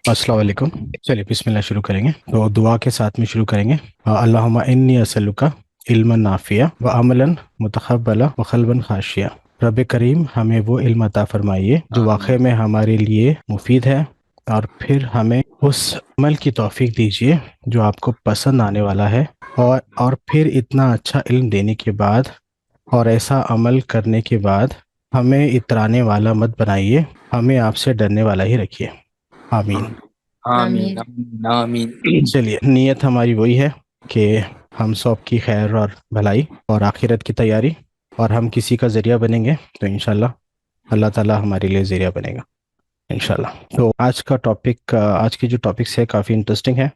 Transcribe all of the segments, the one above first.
अस्सलाम वालेकुम। चलिए बिस्मिल्लाह शुरू करेंगे, तो दुआ के साथ में शुरू करेंगे। अल्लाहुम्मा इन्नी असअलुका इल्मन नाफिया व अमलन मुतक़ब्बला व क़ल्बन ख़ाशिया। रब करीम हमें वो इल्म अता फरमाइए जो आमीन। वाक़ई में हमारे लिए मुफीद है, और फिर हमें उस अमल की तौफीक दीजिए जो आपको पसंद आने वाला है। और फिर इतना अच्छा इल्म देने के बाद और ऐसा अमल करने के बाद हमें इतराने वाला मत बनाइए, हमें आपसे डरने वाला ही रखिए। आमीन। आमीन आमीन। आमीन आमीन। चलिए, नीयत हमारी वही है कि हम सब की खैर और भलाई और आखिरत की तैयारी, और हम किसी का ज़रिया बनेंगे तो इंशाल्लाह अल्लाह ताला हमारे लिए ज़रिया बनेगा इंशाल्लाह। तो आज की जो टॉपिक्स है काफ़ी इंटरेस्टिंग है,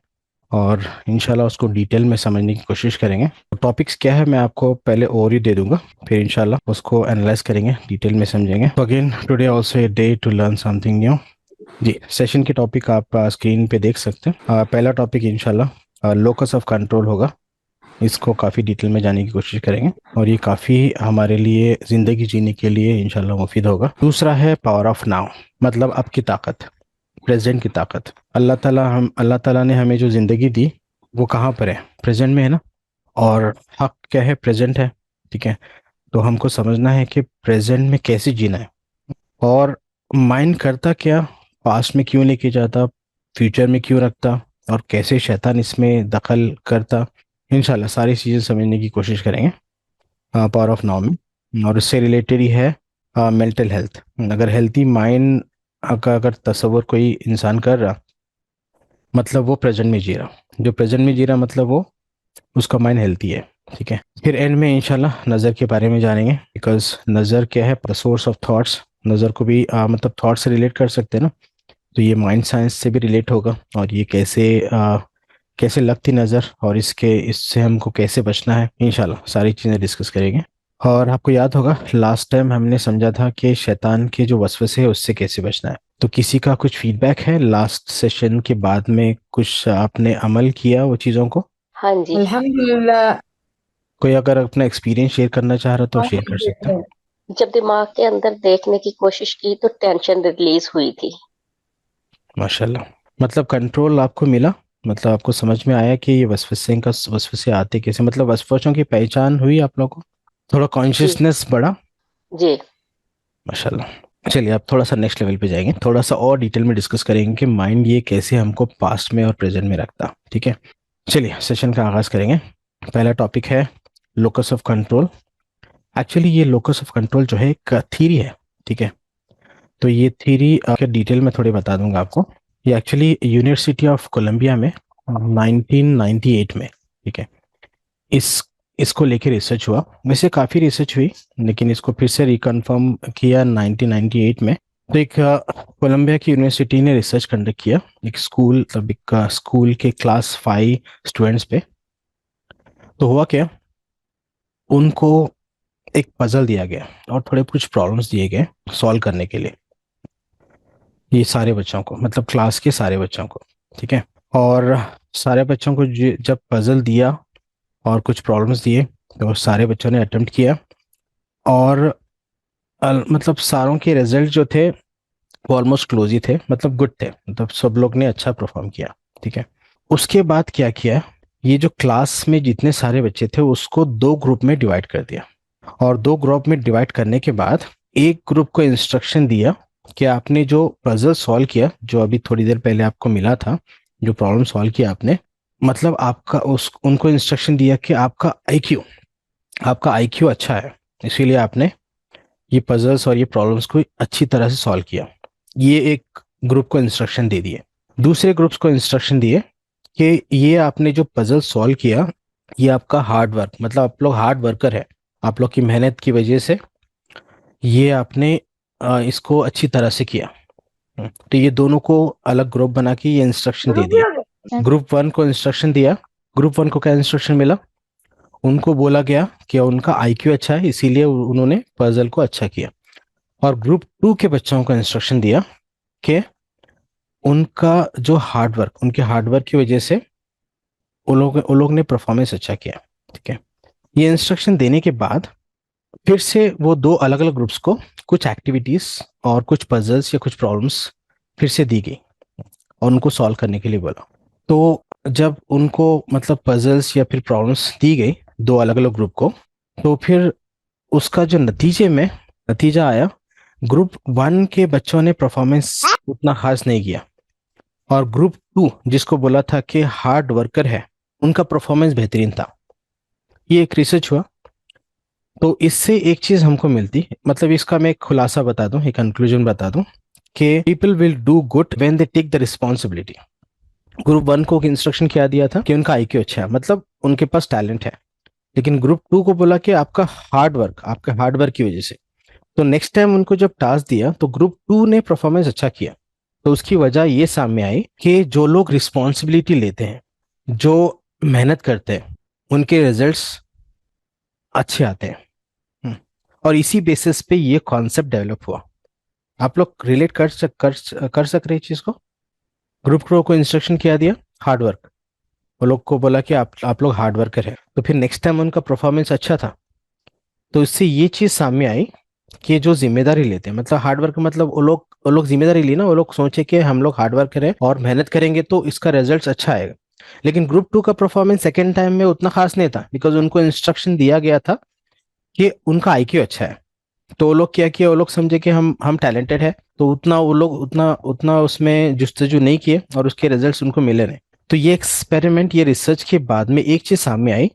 और इंशाल्लाह उसको डिटेल में समझने की कोशिश करेंगे। तो टॉपिक्स क्या है मैं आपको पहले ओवरव्यू दे दूंगा, फिर इंशाल्लाह उसको एनालाइज करेंगे, डिटेल में समझेंगे। तो again today also a day to learn something new. जी, सेशन के टॉपिक आप स्क्रीन पे देख सकते हैं। पहला टॉपिक इंशाल्लाह लोकस ऑफ कंट्रोल होगा। इसको काफ़ी डिटेल में जाने की कोशिश करेंगे, और ये काफ़ी हमारे लिए ज़िंदगी जीने के लिए इंशाल्लाह मुफीद होगा। दूसरा है पावर ऑफ नाउ, मतलब अब की ताकत, प्रेजेंट की ताकत। अल्लाह ताला ने हमें जो ज़िंदगी दी वो कहाँ पर है? प्रेजेंट में है ना। और हक क्या है? प्रेजेंट है। ठीक है, तो हमको समझना है कि प्रेजेंट में कैसे जीना है, और माइंड करता क्या, पास्ट में क्यों लेके जाता, फ्यूचर में क्यों रखता, और कैसे शैतान इसमें दखल करता। इंशाल्लाह सारी चीज़ें समझने की कोशिश करेंगे पावर ऑफ नाउ में। और इससे रिलेटेड ही है मेंटल हेल्थ। अगर हेल्थी माइंड का अगर तस्वर कोई इंसान कर रहा, मतलब वो प्रेजेंट में जी रहा। जो प्रेजेंट में जी रहा मतलब वो, उसका माइंड हेल्थी है। ठीक है, फिर एंड में इंशाल्लाह नज़र के बारे में जानेंगे, बिकॉज नज़र क्या है? The source of thoughts. नज़र को भी मतलब थॉट से रिलेट कर सकते हैं ना, तो ये माइंड साइंस से भी रिलेट होगा। और ये कैसे लगती नज़र, और इससे हमको कैसे बचना है, इंशाल्लाह सारी चीज़ें डिस्कस करेंगे। और आपको याद होगा लास्ट टाइम हमने समझा था कि शैतान के जो वसवसे है उससे कैसे बचना है। तो किसी का कुछ फीडबैक है लास्ट सेशन के बाद में? कुछ आपने अमल किया वो चीज़ों को? हाँ जी। अल्हम्दुलिल्लाह। कोई अगर अपना एक्सपीरियंस शेयर करना चाह रहा तो शेयर कर सकता है। जब दिमाग के अंदर देखने की कोशिश की तो टेंशन रिलीज हुई थी। माशाल्लाह। मतलब कंट्रोल आपको मिला, मतलब आपको समझ में आया कि ये वसवसे आते कैसे, मतलब वसवसों की पहचान हुई आप लोगों को, थोड़ा जी। कॉन्शियसनेस बढ़ा। जी। माशाल्लाह। चलिए आप थोड़ा सा नेक्स्ट लेवल पे जाएंगे, थोड़ा सा और डिटेल में डिस्कस करेंगे कि माइंड ये कैसे हमको पास्ट में और प्रेजेंट में रखता। ठीक है, चलिए सेशन का आगाज करेंगे। पहला टॉपिक है लोकस ऑफ कंट्रोल। एक्चुअली ये लोकस ऑफ कंट्रोल जो है एक थीरी है। ठीक है, तो ये थीरी के डिटेल में थोड़ी बता दूंगा आपको। ये एक्चुअली यूनिवर्सिटी ऑफ कोलंबिया में 1998 में, ठीक है, इस इसको लेके रिसर्च हुआ। वैसे काफ़ी रिसर्च हुई, लेकिन इसको फिर से रिकन्फर्म किया 1998 में। तो एक कोलंबिया की यूनिवर्सिटी ने रिसर्च कंडक्ट किया एक स्कूल, मतलब एक स्कूल के क्लास 5 स्टूडेंट्स पे। तो हुआ क्या, उनको एक पजल दिया गया और थोड़े कुछ प्रॉब्लम्स दिए गए सॉल्व करने के लिए, ये सारे बच्चों को, मतलब क्लास के सारे बच्चों को। ठीक है, और सारे बच्चों को जब पजल दिया और कुछ प्रॉब्लम्स दिए, तो सारे बच्चों ने अटेम्प्ट किया। और मतलब सारों के रिजल्ट जो थे वो ऑलमोस्ट क्लोज ही थे, मतलब गुड थे, मतलब सब लोग ने अच्छा परफॉर्म किया। ठीक है, उसके बाद क्या किया, ये जो क्लास में जितने सारे बच्चे थे उसको दो ग्रुप में डिवाइड कर दिया। और दो ग्रुप में डिवाइड करने के बाद एक ग्रुप को इंस्ट्रक्शन दिया कि आपने जो पजल सॉल्व किया, जो अभी थोड़ी देर पहले आपको मिला था, जो प्रॉब्लम सॉल्व किया आपने, मतलब आपका उस उनको इंस्ट्रक्शन दिया कि आपका आईक्यू अच्छा है, इसीलिए आपने ये पजल्स और ये प्रॉब्लम्स को अच्छी तरह से सॉल्व किया। ये एक ग्रुप को इंस्ट्रक्शन दे दिए। दूसरे ग्रुप्स को इंस्ट्रक्शन दिए कि ये आपने जो पजल सॉल्व किया, ये आपका हार्ड वर्क, मतलब आप लोग हार्ड वर्कर है, आप लोग की मेहनत की वजह से ये आपने इसको अच्छी तरह से किया। तो ये दोनों को अलग ग्रुप बना के ये इंस्ट्रक्शन दे दिया। ग्रुप वन को इंस्ट्रक्शन दिया। ग्रुप वन को क्या इंस्ट्रक्शन मिला, उनको बोला गया कि उनका आईक्यू अच्छा है, इसीलिए उन्होंने पजल को अच्छा किया। और ग्रुप टू के बच्चों को इंस्ट्रक्शन दिया कि उनका जो हार्डवर्क, उनके हार्डवर्क की वजह से उन लोग ने परफॉर्मेंस अच्छा किया। ठीक है, ये इंस्ट्रक्शन देने के बाद फिर से वो दो अलग अलग ग्रुप्स को कुछ एक्टिविटीज और कुछ पजल्स या कुछ प्रॉब्लम्स फिर से दी गई और उनको सॉल्व करने के लिए बोला। तो जब उनको मतलब पजल्स या फिर प्रॉब्लम्स दी गई दो अलग अलग ग्रुप को, तो फिर उसका जो नतीजा आया, ग्रुप 1 के बच्चों ने परफॉर्मेंस उतना खास नहीं किया, और ग्रुप 2 जिसको बोला था कि हार्ड वर्कर है, उनका परफॉर्मेंस बेहतरीन था। ये एक रिसर्च हुआ। तो इससे एक चीज हमको मिलती, मतलब इसका मैं एक खुलासा बता दूं, एक कंक्लूजन बता दूं, कि people will do good when they take the responsibility. Group 1 को इंस्ट्रक्शन क्या दिया था कि उनका आईक्यू अच्छा है, मतलब उनके पास टैलेंट है, लेकिन ग्रुप 2 को बोला कि आपका हार्ड वर्क की वजह से। तो नेक्स्ट टाइम उनको जब टास्क दिया तो ग्रुप 2 ने परफॉर्मेंस अच्छा किया। तो उसकी वजह ये सामने आई कि जो लोग रिस्पॉन्सिबिलिटी लेते हैं, जो मेहनत करते हैं, उनके रिजल्ट्स अच्छे आते हैं। हम्म। और इसी बेसिस पे ये कॉन्सेप्ट डेवलप हुआ। आप लोग रिलेट कर सक रहे चीज को। ग्रुप प्रो को इंस्ट्रक्शन क्या दिया? Hard work. वो लोग को बोला कि आप लोग हार्ड वर्कर है, तो फिर नेक्स्ट टाइम उनका परफॉर्मेंस अच्छा था। तो इससे ये चीज सामने आई कि जो जिम्मेदारी लेते हैं, मतलब हार्ड वर्क, मतलब वो लोग जिम्मेदारी ली ना, वो लोग सोचे कि हम लोग हार्ड वर्क करें और मेहनत करेंगे तो इसका रिजल्ट अच्छा आएगा। लेकिन ग्रुप 2 का परफॉर्मेंस सेकेंड टाइम में उतना खास नहीं था, बिकॉज उनको इंस्ट्रक्शन दिया गया था कि उनका आईक्यू अच्छा है। तो वो लोग क्या किया, वो लोग समझे कि हम टैलेंटेड है, तो उतना वो लोग उतना उतना उसमें जुस्तजू नहीं किए और उसके रिजल्ट्स उनको मिले नहीं। तो ये एक्सपेरिमेंट, ये रिसर्च के बाद में एक चीज सामने आई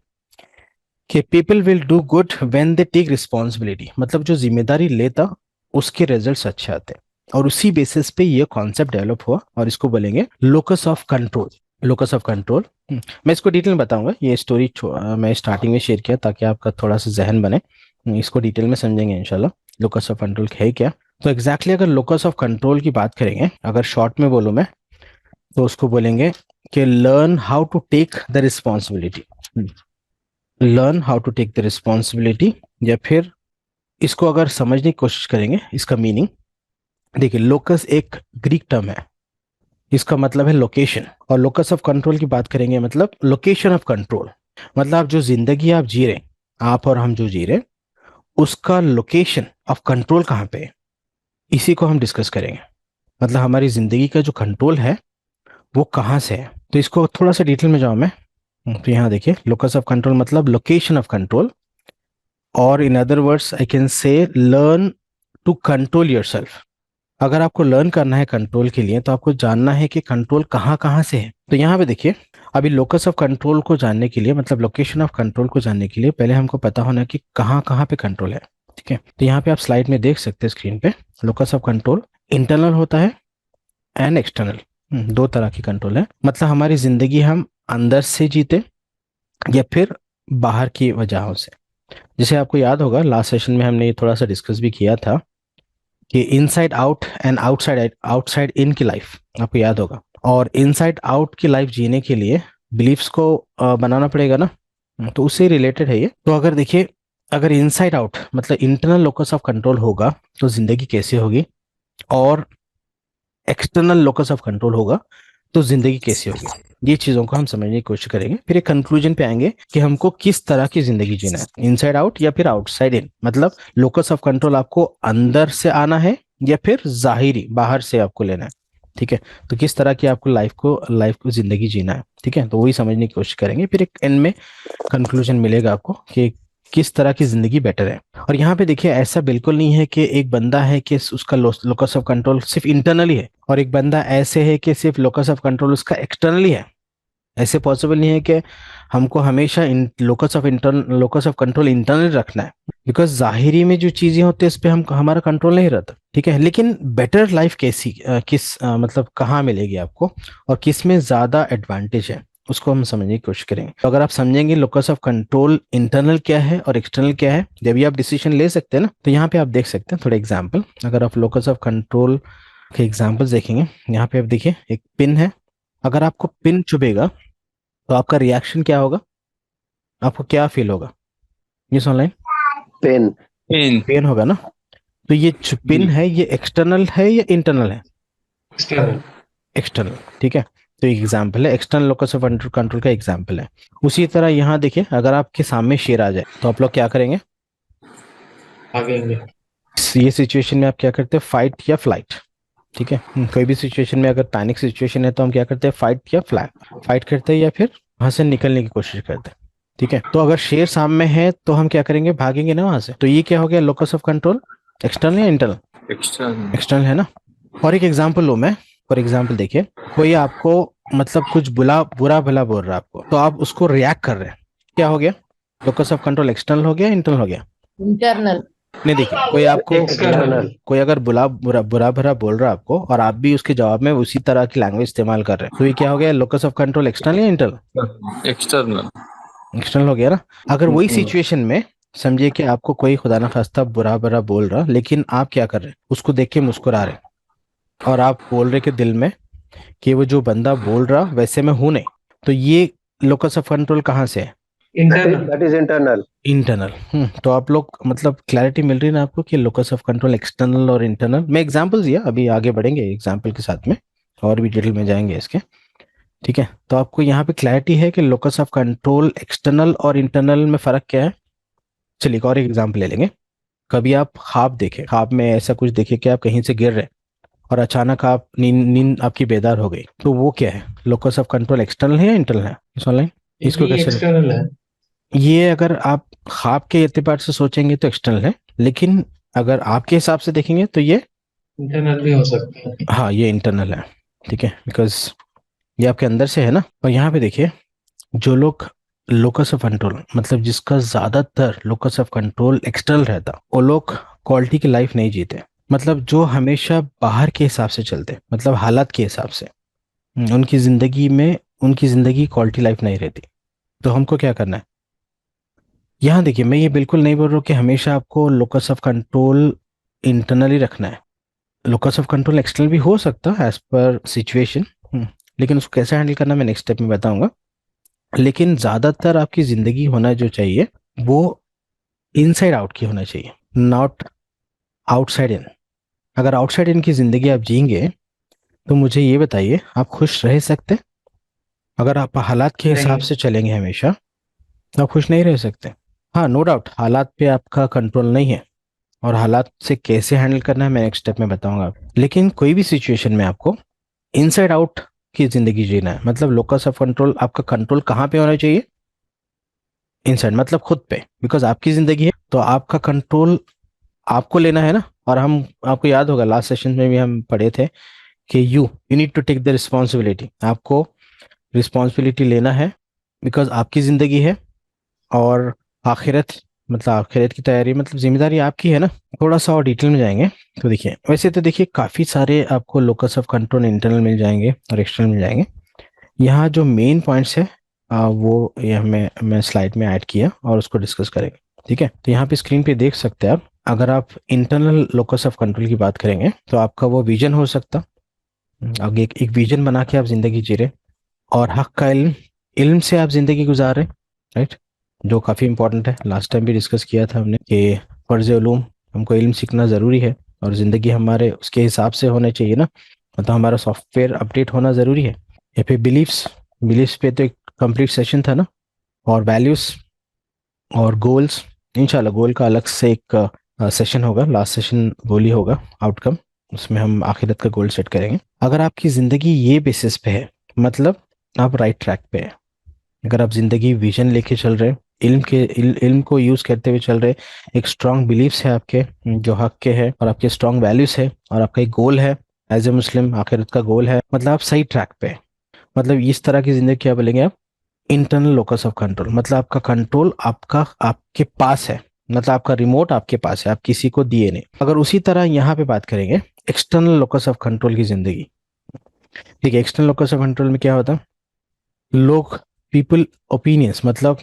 कि people will do good when they take responsibility, मतलब जो जिम्मेदारी लेता उसके रिजल्ट्स अच्छे आते हैं। और उसी बेसिस पे ये कॉन्सेप्ट डेवलप हुआ और इसको बोलेंगे locus of control. Locus of control. मैं इसको डिटेल में बताऊंगा, ये स्टोरी मैं स्टार्टिंग में शेयर किया ताकि आपका थोड़ा सा जहन बने। इसको डिटेल में समझेंगे इंशाल्लाह, लोकस ऑफ कंट्रोल है क्या। तो एग्जैक्टली अगर लोकस ऑफ कंट्रोल की बात करेंगे, अगर शॉर्ट में बोलूं मैं, तो उसको बोलेंगे कि learn how to take the responsibility. Learn how to take the responsibility, या फिर इसको अगर समझने की कोशिश करेंगे, इसका मीनिंग देखिए, लोकस एक ग्रीक टर्म है, इसका मतलब है लोकेशन। और लोकस ऑफ कंट्रोल की बात करेंगे मतलब लोकेशन ऑफ कंट्रोल, मतलब जो जिंदगी आप जी रहे, आप और हम जो जी रहे, उसका लोकेशन ऑफ कंट्रोल कहाँ पे है, इसी को हम डिस्कस करेंगे। मतलब हमारी जिंदगी का जो कंट्रोल है वो कहाँ से है। तो इसको थोड़ा सा डिटेल में जाऊं मैं। तो यहाँ देखिए, लोकस ऑफ कंट्रोल मतलब लोकेशन ऑफ कंट्रोल, और in other words I can say learn to control yourself. अगर आपको लर्न करना है कंट्रोल के लिए, तो आपको जानना है कि कंट्रोल कहाँ कहाँ से है। तो यहाँ पे देखिए, अभी लोकस ऑफ कंट्रोल को जानने के लिए, मतलब लोकेशन ऑफ कंट्रोल को जानने के लिए, पहले हमको पता होना कि कहाँ कहाँ पे कंट्रोल है। ठीक है, तो यहाँ पे आप स्लाइड में देख सकते हैं स्क्रीन पे, लोकस ऑफ कंट्रोल इंटरनल होता है एंड एक्सटर्नल। दो तरह की कंट्रोल है, मतलब हमारी जिंदगी हम अंदर से जीते या फिर बाहर की वजहों से। जैसे आपको याद होगा, लास्ट सेशन में हमने ये थोड़ा सा डिस्कस भी किया था कि inside out and outside outside in की लाइफ, आपको याद होगा। और इनसाइड आउट की लाइफ जीने के लिए बिलीफ्स को बनाना पड़ेगा ना। तो उससे रिलेटेड है ये। तो अगर देखिए, अगर इनसाइड आउट मतलब इंटरनल लोकस ऑफ कंट्रोल होगा तो जिंदगी कैसी होगी, और एक्सटर्नल लोकस ऑफ कंट्रोल होगा तो जिंदगी कैसी होगी, ये चीजों को हम समझने की कोशिश करेंगे। फिर एक कंक्लूजन पे आएंगे कि हमको किस तरह की जिंदगी जीना है, इनसाइड आउट या फिर आउटसाइड इन, मतलब लोकस ऑफ कंट्रोल आपको अंदर से आना है या फिर जाहिरी बाहर से आपको लेना है। ठीक है, तो किस तरह की आपको लाइफ को जिंदगी जीना है। ठीक है, तो वही समझने की कोशिश करेंगे। फिर एक एंड में कंक्लूजन मिलेगा आपको कि किस तरह की जिंदगी बेटर है। और यहाँ पे देखिए, ऐसा बिल्कुल नहीं है कि एक बंदा है कि उसका लोकस ऑफ कंट्रोल सिर्फ इंटरनली है, और एक बंदा ऐसे है कि सिर्फ लोकस ऑफ कंट्रोल उसका एक्सटर्नली है। ऐसे पॉसिबल नहीं है कि हमको हमेशा लोकस ऑफ कंट्रोल इंटरनल रखना है, बिकॉज जाहिरी में जो चीजें होती है उस पर हमारा कंट्रोल नहीं रहता। ठीक है, लेकिन बेटर लाइफ मतलब कहाँ मिलेगी आपको, और किस में ज्यादा एडवांटेज है, उसको हम समझने की कोशिश करेंगे। तो अगर आप समझेंगे लोकस ऑफ कंट्रोल इंटरनल क्या है और एक्सटर्नल क्या है, जब भी आप डिसीजन ले सकते हैं ना, तो यहाँ पे आप देख सकते हैं थोड़े एग्जाम्पल। अगर आप लोकस ऑफ कंट्रोल के एग्जाम्पल्स देखेंगे, यहाँ पे आप देखिए एक पिन है। अगर आपको पिन चुभेगा तो आपका रिएक्शन क्या होगा, आपको क्या फील होगा? ये ऑनलाइन पेन। पेन। पेन होगा ना। तो ये जो पिन है, ये एक्सटर्नल है या इंटरनल है? एक्सटर्नल। एक्सटर्नल। ठीक है, तो एक एग्जाम्पल है, एक्सटर्नल लोकस ऑफ कंट्रोल का एग्जाम्पल है। उसी तरह यहाँ देखिए, अगर आपके सामने शेर आ जाए तो आप लोग क्या करेंगे? भागेंगे। ये सिचुएशन में आप क्या करते हैं, फाइट या फ्लाइट। ठीक है, कोई भी सिचुएशन में अगर पैनिक सिचुएशन है तो हम क्या करते हैं, फाइट या फ्लाइट, फाइट करते हैं या फिर वहां से निकलने की कोशिश करते हैं। ठीक है, तो अगर शेर सामने है तो हम क्या करेंगे, भागेंगे ना वहां से। तो ये क्या हो गया, लोकस ऑफ कंट्रोल एक्सटर्नल या इंटरनल, एक्सटर्नल। एक्सटर्नल है ना। और एक एग्जांपल लो मैं, फॉर एग्जांपल देखिए, कोई आपको मतलब कुछ बुरा भला बोल रहा है आपको, तो आप उसको रिएक्ट कर रहे हैं, क्या हो गया, लोकस ऑफ कंट्रोल एक्सटर्नल हो गया, इंटरनल हो गया। इंटरनल। नहीं देखिए, कोई आपको एक्सटर्नल। कोई अगर बुरा भरा बोल रहा है आपको और आप भी उसके जवाब में उसी तरह की लैंग्वेज इस्तेमाल कर रहे हैं, तो ये क्या हो गया, लोकस ऑफ कंट्रोल एक्सटर्नल या इंटरनल, एक्सटर्नल। एक्सटर्नल हो गया ना। अगर वही सिचुएशन में समझिए कि आपको कोई खुदा ना खास्ता बुरा भरा बोल रहा, लेकिन आप क्या कर रहे हैं, उसको देख के मुस्कुरा रहे हैं और आप बोल रहे कि दिल में कि वो जो बंदा बोल रहा वैसे मैं हूं नहीं, तो ये लोकस ऑफ कंट्रोल कहाँ से है, internal. That is internal. Internal. तो आप लोग मतलब क्लैरिटी मिल रही है ना आपको कि लोकस ऑफ कंट्रोल एक्सटर्नल और इंटरनल। मैं एग्जांपल दिया, अभी आगे बढ़ेंगे एग्जांपल के साथ में और भी डिटेल में जाएंगे इसके। ठीक है, तो आपको यहाँ पे क्लैरिटी है कि लोकस ऑफ कंट्रोल एक्सटर्नल और इंटरनल में फर्क क्या है। चलिए एक और एग्जांपल ले लेंगे। कभी आप ख्वाब देखें, ख्वाब में ऐसा कुछ देखे कि आप कहीं से गिर रहे और अचानक आप नींद आपकी बेदार हो गई, तो वो क्या है, लोकस ऑफ कंट्रोल एक्सटर्नल है या इंटरनल है इस ऑनलाइन, इसको कैसे। एक्सटर्नल है। ये अगर आप ख्वाब के एतबार से सोचेंगे तो एक्सटर्नल है, लेकिन अगर आपके हिसाब से देखेंगे तो ये इंटरनल भी हो सकता है। हाँ ये इंटरनल है। ठीक है, बिकॉज ये आपके अंदर से है ना। और यहाँ पे देखिए, जो लोग लोकस ऑफ कंट्रोल मतलब जिसका ज्यादातर लोकस ऑफ कंट्रोल एक्सटर्नल रहता, वो लोग क्वालिटी की लाइफ नहीं जीते। मतलब जो हमेशा बाहर के हिसाब से चलते, मतलब हालात के हिसाब से, उनकी जिंदगी क्वालिटी लाइफ नहीं रहती। तो हमको क्या करना है, यहाँ देखिए, मैं ये बिल्कुल नहीं बोल रहा हूँ कि हमेशा आपको लोकस ऑफ कंट्रोल इंटरनली रखना है। लोकस ऑफ कंट्रोल एक्सटर्नल भी हो सकता है एज पर सिचुएशन, लेकिन उसको कैसे हैंडल करना मैं नेक्स्ट स्टेप में बताऊंगा। लेकिन ज्यादातर आपकी जिंदगी होना जो चाहिए वो इनसाइड आउट की होना चाहिए, नॉट आउटसाइड इन। अगर आउटसाइड इन की जिंदगी आप जिएंगे तो मुझे ये बताइए, आप खुश रह सकते। अगर आप हालात के हिसाब से चलेंगे हमेशा तो आप खुश नहीं रह सकते। हाँ नो डाउट, हालात पे आपका कंट्रोल नहीं है और हालात से कैसे हैंडल करना है मैं नेक्स्ट स्टेप में बताऊंगा। लेकिन कोई भी सिचुएशन में आपको इनसाइड आउट की जिंदगी जीना है। मतलब लोकस ऑफ कंट्रोल, आपका कंट्रोल कहाँ पे होना चाहिए, इनसाइड, मतलब खुद पे, बिकॉज आपकी जिंदगी है तो आपका कंट्रोल आपको लेना है ना। और हम, आपको याद होगा लास्ट सेशन में भी हम पढ़े थे कि you need to take the responsibility, आपको रिस्पॉन्सिबिलिटी लेना है बिकॉज आपकी जिंदगी है। और आखिरत, मतलब आखिरत की तैयारी, मतलब जिम्मेदारी आपकी है ना। थोड़ा सा और डिटेल में जाएंगे तो देखिए, वैसे तो देखिए काफ़ी सारे आपको लोकस ऑफ कंट्रोल इंटरनल मिल जाएंगे और एक्सटर्नल मिल जाएंगे। यहाँ जो मेन पॉइंट्स है वो ये मैं स्लाइड में ऐड किया और उसको डिस्कस करेंगे। ठीक है, तो यहाँ पे स्क्रीन पे देख सकते हैं आप। अगर आप इंटरनल लोकस ऑफ कंट्रोल की बात करेंगे तो आपका वो विजन हो सकता, आगे एक विजन बना के आप जिंदगी जी रहे और हक का इल्म, इल्म से आप जिंदगी गुजार रहे, राइट, जो काफ़ी इंपॉर्टेंट है। लास्ट टाइम भी डिस्कस किया था हमने कि फर्ज उलूम, हमको इल्म सीखना ज़रूरी है और ज़िंदगी हमारे उसके हिसाब से होने चाहिए ना। मतलब हमारा सॉफ्टवेयर अपडेट होना ज़रूरी है। या फिर बिलीव्स, बिलीव्स पे तो एक कंप्लीट सेशन था ना। और वैल्यूज़ और गोल्स, इंशाल्लाह गोल का अलग से एक सेशन होगा, लास्ट सेशन गोल ही होगा, आउटकम, उसमें हम आखिरत का गोल सेट करेंगे। अगर आपकी ज़िंदगी ये बेसिस पे है, मतलब आप राइट ट्रैक पे है। अगर आप जिंदगी विजन लेके चल रहे, इल्म को यूज करते हुए चल रहे, एक स्ट्रांग बिलीव्स है आपके जो हक के है, और आपके स्ट्रांग वैल्यूज है, और आपका एक गोल है एज ए मुस्लिम, आखिरत का गोल है, मतलब आप सही ट्रैक पे है। मतलब इस तरह की जिंदगी क्या बोलेंगे आप, इंटरनल लोकस ऑफ कंट्रोल। मतलब आपका कंट्रोल आपका आपके पास है, मतलब आपका रिमोट आपके पास है, आप किसी को दिए नहीं। अगर उसी तरह यहाँ पे बात करेंगे एक्सटर्नल लोकस ऑफ कंट्रोल की जिंदगी, ठीक है, एक्सटर्नल लोकस ऑफ कंट्रोल में क्या होता है, लोग, पीपल ओपिनियंस, मतलब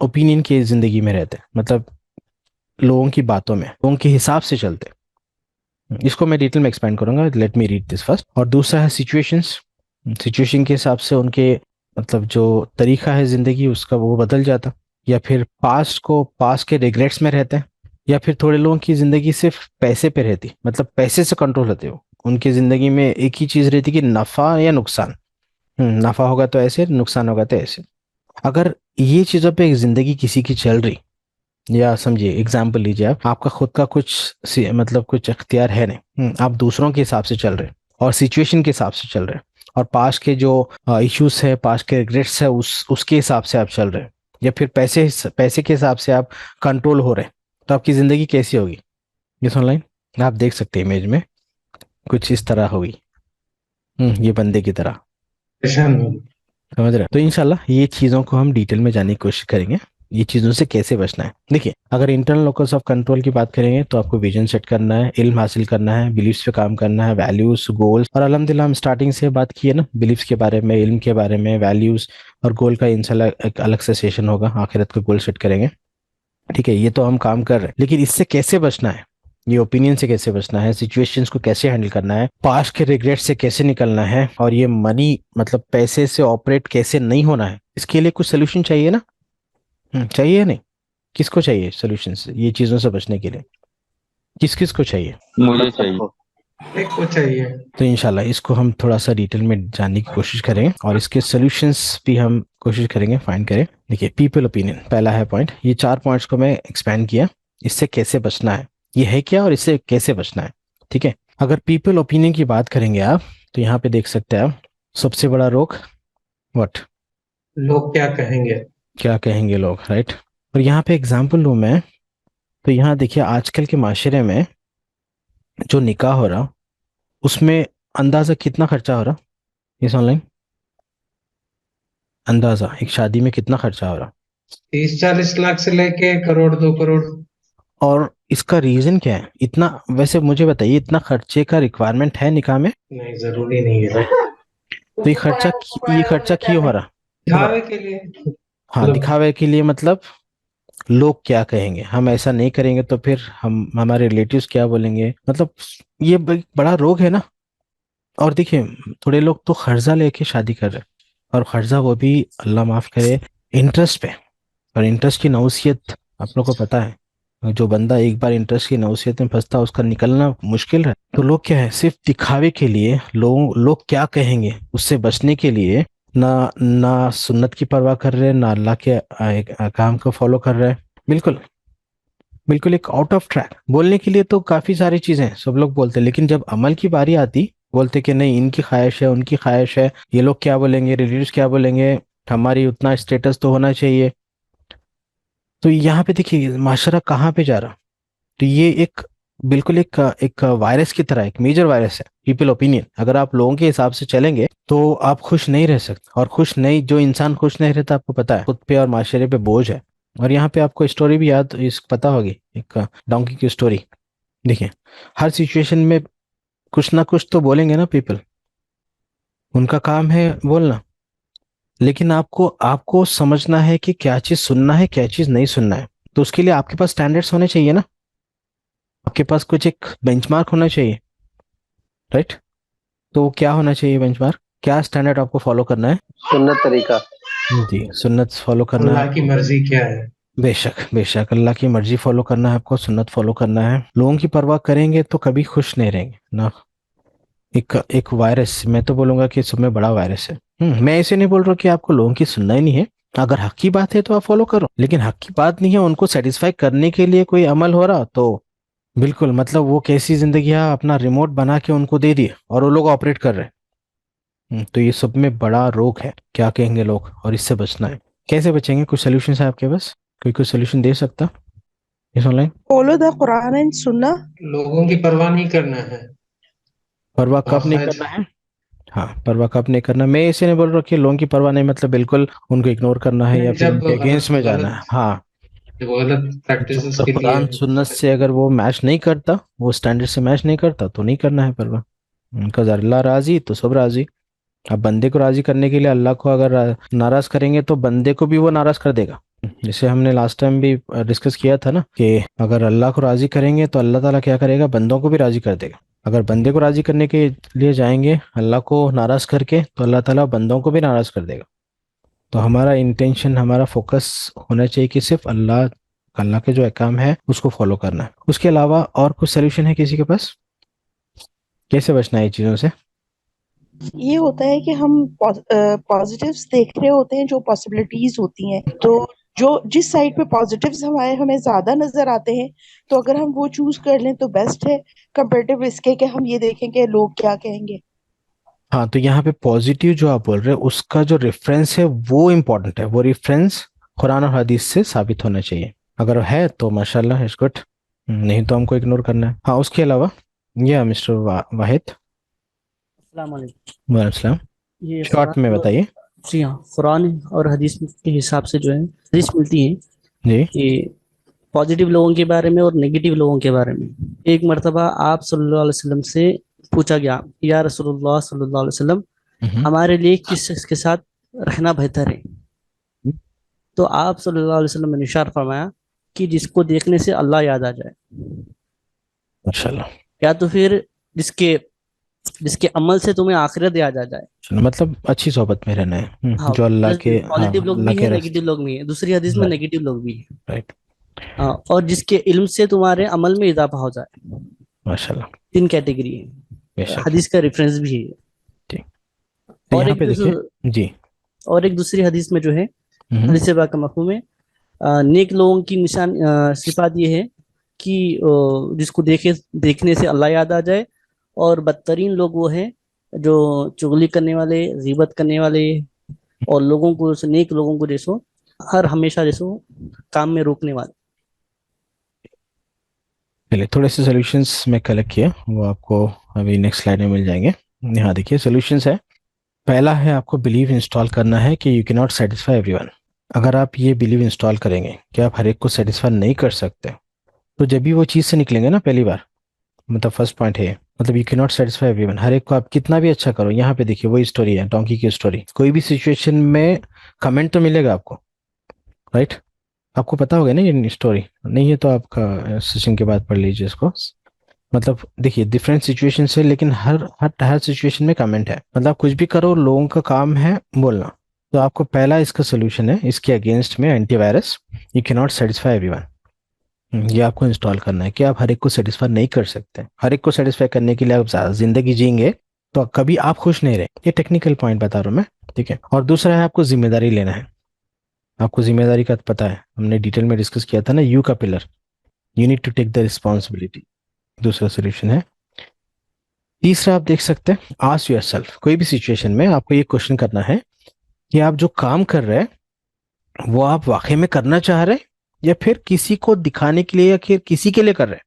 ओपिनियन की जिंदगी में रहते हैं, मतलब लोगों की बातों में, लोगों के हिसाब से चलते हैं। इसको मैं डिटेल में एक्सपेंड करूंगा, let me read this first. और दूसरा है सिचुएशंस, सिचुएशन के हिसाब से उनके मतलब जो तरीका है जिंदगी उसका वो बदल जाता। या फिर पास्ट के रिग्रेट्स में रहते हैं। या फिर थोड़े लोगों की जिंदगी सिर्फ पैसे पे रहती, मतलब पैसे से कंट्रोल होते हो, उनकी जिंदगी में एक ही चीज रहती कि नफा या नुकसान। नफा होगा तो ऐसे, नुकसान होगा तो ऐसे। अगर ये चीजों पे एक जिंदगी किसी की चल रही या समझिए, एग्जाम्पल लीजिए, आप आपका खुद का कुछ मतलब कुछ इख्तियार है नहीं, आप दूसरों के हिसाब से चल रहे हैं और सिचुएशन के हिसाब से चल रहे हैं और पास्ट के जो इश्यूज है, पास्ट के रिग्रेट्स है, उसके हिसाब से आप चल रहे हैं, या फिर पैसे पैसे के हिसाब से आप कंट्रोल हो रहे हैं, तो आपकी जिंदगी कैसी होगी? ये ऑनलाइन आप देख सकते हैं, इमेज में कुछ इस तरह होगी, ये बंदे की तरह, परेशान हो। समझ रहे हैं? तो इंशाल्लाह ये चीज़ों को हम डिटेल में जानने की कोशिश करेंगे, ये चीज़ों से कैसे बचना है। देखिए, अगर इंटरनल लोकस ऑफ कंट्रोल की बात करेंगे तो आपको विजन सेट करना है, इल्म हासिल करना है, बिलीफ्स पे काम करना है, वैल्यूज, गोल्स, और अल्हम्दुलिल्लाह हम स्टार्टिंग से बात की है ना, बिलीफ्स के बारे में, इल्म के बारे में, वैल्यूज और गोल का इंशाल्लाह एक अलग से सेशन होगा, आखिरत का गोल सेट करेंगे। ठीक है, ये तो हम काम कर रहे हैं, लेकिन इससे कैसे बचना है, ये ओपिनियन से कैसे बचना है, सिचुएशंस को कैसे हैंडल करना है, पास्ट के रिग्रेट से कैसे निकलना है, और ये मनी मतलब पैसे से ऑपरेट कैसे नहीं होना है, इसके लिए कुछ सोल्यूशन चाहिए ना। चाहिए या नहीं? किसको चाहिए सोल्यूशंस ये चीजों से बचने के लिए? किस किस को चाहिए? मुझे चाहिए। एक को चाहिए। तो इंशाल्लाह इसको हम थोड़ा सा डिटेल में जानने की कोशिश करेंगे और इसके सोल्यूशंस भी हम कोशिश करेंगे फाइंड करें। देखिए, पीपल ओपिनियन पहला है पॉइंट, ये 4 पॉइंट्स को मैं एक्सपैंड किया, इससे कैसे बचना है, ये है क्या और इससे कैसे बचना है। ठीक है, अगर पीपल ओपिनियन की बात करेंगे आप, तो यहाँ पे देख सकते हैं आप, सबसे बड़ा रोग व्हाट, लोग क्या कहेंगे। क्या कहेंगे लोग, राइट। और यहाँ पे एग्जाम्पल लूँ मैं, तो यहाँ देखिए, आजकल के माशरे में जो निकाह हो रहा, उसमें अंदाजा कितना खर्चा हो रहा, इस ऑनलाइन अंदाजा एक शादी में कितना खर्चा हो रहा, 30-40 लाख से लेके करोड़ 2 करोड़। और इसका रीजन क्या है इतना? वैसे मुझे बताइए, इतना खर्चे का रिक्वायरमेंट है निकाह में? नहीं, जरूरी नहीं है। तो ये खर्चा क्यों हो रहा? क्यों हो रहा? दिखावे के लिए। हाँ, मतलब दिखावे के लिए, मतलब लोग क्या कहेंगे, हम ऐसा नहीं करेंगे तो फिर हम हमारे रिलेटिव्स क्या बोलेंगे, मतलब ये बड़ा रोग है ना। और देखिए, थोड़े लोग तो कर्जा लेके शादी कर रहे हैं, और कर्जा वो भी अल्लाह माफ करे इंटरेस्ट पे, और इंटरेस्ट की नौसियत आप लोग को पता है, जो बंदा एक बार इंटरेस्ट की नौसियत में फंसता है उसका निकलना मुश्किल है। तो लोग क्या है, सिर्फ दिखावे के लिए, लोग क्या कहेंगे उससे बचने के लिए, ना ना सुन्नत की परवाह कर रहे हैं, ना अल्लाह के काम को फॉलो कर रहे हैं। बिल्कुल बिल्कुल एक आउट ऑफ ट्रैक। बोलने के लिए तो काफी सारी चीजें सब लोग बोलते हैं, लेकिन जब अमल की बारी आती, बोलते कि नहीं, इनकी ख्वाहिश है, उनकी ख्वाहिश है, ये लोग क्या बोलेंगे, रिलेटिव्स क्या बोलेंगे, हमारी उतना स्टेटस तो होना चाहिए। तो यहाँ पे देखिए माशरा कहाँ पे जा रहा। तो ये एक बिल्कुल एक वायरस की तरह, एक मेजर वायरस है पीपल ओपिनियन। अगर आप लोगों के हिसाब से चलेंगे तो आप खुश नहीं रह सकते, और खुश नहीं, जो इंसान खुश नहीं रहता आपको पता है खुद पे और माशरे पे बोझ है। और यहाँ पे आपको स्टोरी भी याद इस पता होगी, एक डोंकी की स्टोरी। देखिए, हर सिचुएशन में कुछ ना कुछ तो बोलेंगे ना पीपल, उनका काम है बोलना, लेकिन आपको आपको समझना है कि क्या चीज सुनना है, क्या चीज नहीं सुनना है। तो उसके लिए आपके पास स्टैंडर्ड्स होने चाहिए ना, आपके पास कुछ एक बेंचमार्क होना चाहिए, राइट। तो क्या होना चाहिए बेंचमार्क, क्या स्टैंडर्ड आपको फॉलो करना है? सुन्नत तरीका। जी, सुन्नत फॉलो करना है अल्लाह की आपको। मर्जी क्या है। बेशक बेशक अल्लाह की मर्जी फॉलो करना है आपको, सुन्नत फॉलो करना है। लोगों की परवाह करेंगे तो कभी खुश नहीं रहेंगे ना। एक एक वायरस, मैं तो बोलूंगा कि सब में बड़ा वायरस है। मैं ऐसे नहीं बोल रहा कि आपको लोगों की सुनना ही नहीं है, अगर हक की बात है तो आप फॉलो करो, लेकिन हक की बात नहीं है, उनको सेटिस्फाई करने के लिए कोई अमल हो रहा तो बिल्कुल, मतलब वो कैसी जिंदगी है, अपना रिमोट बना के उनको दे दिए और वो लोग ऑपरेट कर रहे हैं। तो ये सब में बड़ा रोग है, क्या कहेंगे लोग, और इससे बचना है। कैसे बचेंगे? कुछ सोल्यूशन है आपके पास? कोई कुछ सोल्यूशन दे सकता इस online? Follow the Quran and Sunnah. लोगों की परवाह नहीं करना है। परवाह कब नहीं आखिर करना है? हाँ, परवाह कब नहीं करना, मैं ऐसे नहीं बोल रहा कि लोगों की परवाह नहीं, मतलब बिल्कुल उनको इग्नोर करना है या फिर जब उनके अगेंस्ट में जाना है, गलत हाँ। गलत प्रैक्टिसेस जब के लिए। कुरान सुन्नत से अगर वो मैच नहीं करता, वो स्टैंडर्ड से मैच नहीं करता, तो नहीं करना है परवाह। उनका अल्लाह राजी तो सब राजी। अब बंदे को राजी करने के लिए अल्लाह को अगर नाराज करेंगे तो बंदे को भी वो नाराज कर देगा। जैसे हमने लास्ट टाइम भी डिस्कस किया था ना, कि अगर अल्लाह को राजी करेंगे तो अल्लाह ताला क्या करेगा, बंदों को भी राजी कर देगा। अगर बंदे को राजी करने के लिए जाएंगे अल्लाह को नाराज करके, तो अल्लाह ताला बंदों को भी नाराज कर देगा। तो हमारा इंटेंशन, हमारा फोकस होना चाहिए कि सिर्फ अल्लाह अल्लाह के जो अहकाम है उसको फॉलो करना है। उसके अलावा और कुछ सोल्यूशन है किसी के पास? कैसे बचना है ये चीज़ों से? ये होता है कि हम पॉजिटिव्स देख रहे होते हैं, जो पॉसिबिलिटीज होती हैं, तो जो जिस साइड पे पॉजिटिव्स हमारे हमें ज्यादा नजर आते हैं, तो अगर हम वो चूज कर लें तो बेस्ट है, कंपेरेटिव इसके कि हम ये देखें कि लोग क्या कहेंगे। हाँ, तो यहाँ पे पॉजिटिव जो आप बोल रहे हैं उसका जो रेफरेंस है वो इम्पोर्टेंट है, वो रेफरेंस कुरान और हदीस से साबित होना चाहिए। अगर है तो माशाल्लाह इट्स गुड, नहीं तो हमको इग्नोर करना है। हाँ, उसके अलावा ये मिस्टर वाहिद, अस्सलाम वालेकुम। वालेकुम सलाम, ये शॉर्ट में कुरान और बताइए। जी हाँ, कुरान और हदीस के हिसाब से जो है हदीस मिलती है जी। कि पॉजिटिव लोगों के बारे में और नेगेटिव लोगों के बारे में। एक मर्तबा आप सल्लल्लाहु अलैहि वसल्लम से पूछा गया, या रसूलुल्लाह सल्लल्लाहु अलैहि वसल्लम, हम्म। हमारे लिए किस शख्स के साथ रहना बेहतर है? तो आप सल्लल्लाहु अलैहि वसल्लम ने इरशाद फरमाया कि जिसको देखने से अल्लाह याद आ जाए, माशाल्लाह। या तो फिर जिसके जिसके अमल से तुम्हें आखिरत याद आ जाए। चलो, मतलब अच्छी सोहबत में रहना है, हाँ, जो अल्लाह के, हाँ, पॉजिटिव लोग अल्लाह भी के है, रास्ते। नेगेटिव लोग भी है, दूसरी हदीस में नेगेटिव लोग भी है। राइट। हाँ, और जिसके इल्म से तुम्हारे अमल में इजाफा हो जाए। माशाल्लाह। तीन कैटेगरी है, बेशक। हदीस का रेफरेंस भी है। ठीक। तो और यहाँ एक पे देखिए। जी। और एक दूसरी हदीस में जो है, हम्म। हदीस पाक का मफहूम है, नेक लोगों की निशान सिफात ये है कि जिसको देखने से अल्लाह याद आ जाए। और बदतरीन लोग वो हैं जो चुगली करने वाले, गीबत करने वाले, और लोगों को, नेक लोगों को जैसो हर हमेशा जैसो काम में रोकने वाले। चलिए, थोड़े से सॉल्यूशंस मैं कलेक्ट किया, वो आपको अभी नेक्स्ट स्लाइड में मिल जाएंगे। यहाँ देखिए सॉल्यूशंस है। पहला है, आपको बिलीव इंस्टॉल करना है कि you can not satisfy everyone. अगर आप ये बिलीव इंस्टॉल करेंगे कि आप हर एक को सेटिस्फाई नहीं कर सकते, तो जब भी वो चीज़ से निकलेंगे ना पहली बार, मतलब फर्स्ट पॉइंट है, मतलब you can not satisfy everyone, हर एक को आप कितना भी अच्छा करो। यहाँ पे देखिए वही स्टोरी है, डोंकी की स्टोरी। कोई भी सिचुएशन में कमेंट तो मिलेगा आपको, राइट? आपको पता होगा ना ये स्टोरी, नहीं है तो आपका सेशन के बाद पढ़ लीजिए इसको। मतलब देखिए डिफरेंट सिचुएशन है, लेकिन हर हर हर सिचुएशन में कमेंट है। मतलब आप कुछ भी करो, लोगों का काम है बोलना। तो आपको पहला इसका सोल्यूशन है, इसके अगेंस्ट में antivirus, you can not satisfy everyone. ये आपको इंस्टॉल करना है कि आप हर एक को सेटिस्फाई नहीं कर सकते। हर एक को सेटिस्फाई करने के लिए आप जिंदगी जिएंगे तो कभी आप खुश नहीं रहे। ये टेक्निकल पॉइंट बता रहा हूँ मैं, ठीक है? और दूसरा है, आपको जिम्मेदारी लेना है। आपको जिम्मेदारी का पता है, हमने डिटेल में डिस्कस किया था ना, यू का pillar, you need to take the responsibility. दूसरा सोल्यूशन है। तीसरा आप देख सकते हैं, आस्क योरसेल्फ, कोई भी सिचुएशन में आपको ये क्वेश्चन करना है कि आप जो काम कर रहे हैं वो आप वाकई में करना चाह रहे हैं या फिर किसी को दिखाने के लिए या फिर किसी के लिए कर रहे हैं।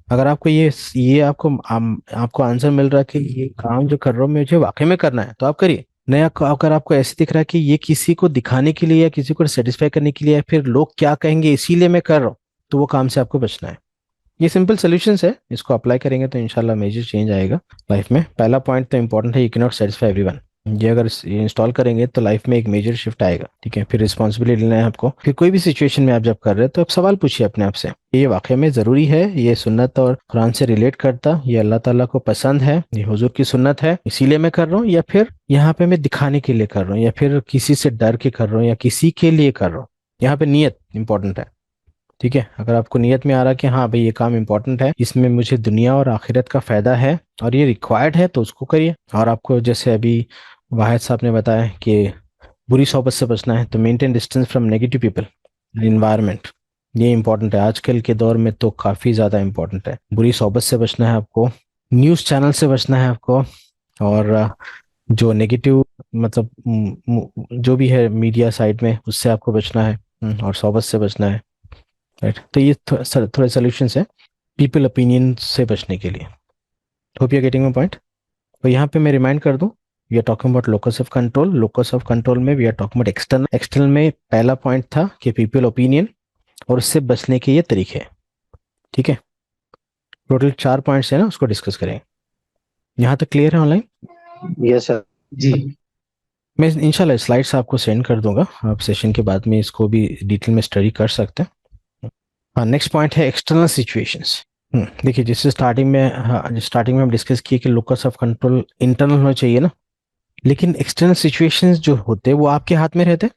अगर आपको ये आपको आंसर मिल रहा है कि ये काम जो कर रहा हूँ मुझे वाकई में करना है, तो आप करिए। नया अगर आपको ऐसे दिख रहा है कि ये किसी को दिखाने के लिए या किसी को सेटिस्फाई करने के लिए या फिर लोग क्या कहेंगे इसीलिए मैं कर रहा हूँ, तो वो काम से आपको बचना है। ये सिंपल सोल्यूशंस है, इसको अप्लाई करेंगे तो इंशाल्लाह मेजर चेंज आएगा लाइफ में। पहला पॉइंट तो इंपॉर्टेंट है, you can not satisfy everyone. ये अगर इंस्टॉल करेंगे तो लाइफ में एक मेजर शिफ्ट आएगा, ठीक है? फिर रिस्पॉन्सिबिलिटी लेना है आपको। फिर कोई भी सिचुएशन में आप जब कर रहे हैं तो आप सवाल पूछिए अपने आप से, ये वाकई में ज़रूरी है, ये सुन्नत और कुरान से रिलेट करता, ये अल्लाह ताला को पसंद है, ये हुजूर की सुन्नत है इसीलिए मैं कर रहा हूँ, या फिर यहाँ पे मैं दिखाने के लिए कर रहा हूँ, या फिर किसी से डर के कर रहा हूँ, या किसी के लिए कर रहा हूँ। यहाँ पे नियत इंपॉर्टेंट है, ठीक है? अगर आपको नियत में आ रहा कि हाँ भाई ये काम इंपॉर्टेंट है, इसमें मुझे दुनिया और आखिरत का फायदा है और ये रिक्वायर्ड है, तो उसको करिए। और आपको जैसे अभी वाहिद साहब ने बताया कि बुरी सोबत से बचना है, तो maintain distance from negative people, environment. ये इंपॉर्टेंट है, आजकल के दौर में तो काफ़ी ज़्यादा इंपॉर्टेंट है। बुरी सोबत से बचना है आपको, न्यूज़ चैनल से बचना है आपको, और जो नेगेटिव मतलब जो भी है मीडिया साइड में, उससे आपको बचना है, और सोबत से बचना है, राइट? तो ये थोड़े सोल्यूशंस है पीपल ओपिनियन से बचने के लिए। Hope you are getting my point. तो यहाँ पे मैं रिमाइंड कर दूं, we are talking about locus of control. Locus of control में we are talking about external. External में पहला पॉइंट था कि पीपल ओपिनियन, और उससे बचने के ये तरीके हैं, ठीक है? टोटल 4 पॉइंट्स है ना, उसको डिस्कस करेंगे। यहाँ तक क्लियर है ऑनलाइन? Yes sir. जी। मैं इंशाल्लाह स्लाइड्स आपको सेंड कर दूंगा, आप सेशन के बाद में इसको भी डिटेल में स्टडी कर सकते हैं। हाँ, नेक्स्ट पॉइंट है एक्सटर्नल सिचुएशंस। देखिए जैसे स्टार्टिंग में हम डिस्कस किए कि लोकस ऑफ कंट्रोल इंटरनल होना चाहिए ना, लेकिन एक्सटर्नल सिचुएशंस जो होते हैं वो आपके हाथ में रहते हैं।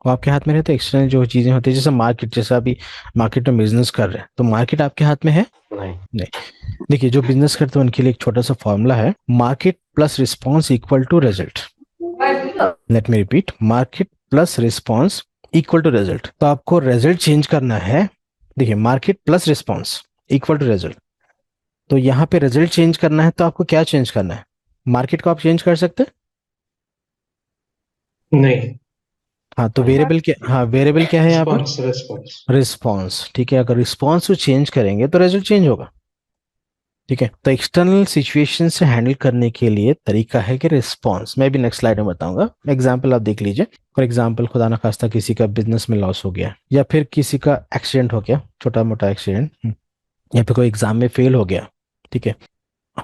वो आपके हाथ में रहते हैं एक्सटर्नल जो चीज़ें होती है, जैसे मार्केट, जैसे अभी मार्केट में बिजनेस कर रहे हैं तो मार्केट आपके हाथ में है? नहीं। देखिए जो बिजनेस करते हैं उनके लिए एक छोटा सा फॉर्मूला है, market plus response equal to result. Let me repeat, market plus response equal to result. तो आपको रिजल्ट चेंज करना है। देखिए market plus response equal to result. तो यहाँ पे रिजल्ट चेंज करना है तो आपको क्या चेंज करना है? मार्केट को आप चेंज कर सकते हैं? नहीं। हाँ तो वेरिएबल क्या, हाँ वेरिएबल क्या है यहाँ पर? Response response response. ठीक है, अगर रिस्पॉन्स को चेंज करेंगे तो रिजल्ट चेंज होगा। ठीक है, तो एक्सटर्नल सिचुएशन से हैंडल करने के लिए तरीका है कि रिस्पॉन्स। मैं भी नेक्स्ट स्लाइड में बताऊंगा, एग्जांपल आप देख लीजिए। फॉर एग्जांपल खुदा ना खास्ता किसी का बिजनेस में लॉस हो गया, या फिर किसी का एक्सीडेंट हो गया, छोटा मोटा एक्सीडेंट, या फिर कोई एग्जाम में फेल हो गया। ठीक है,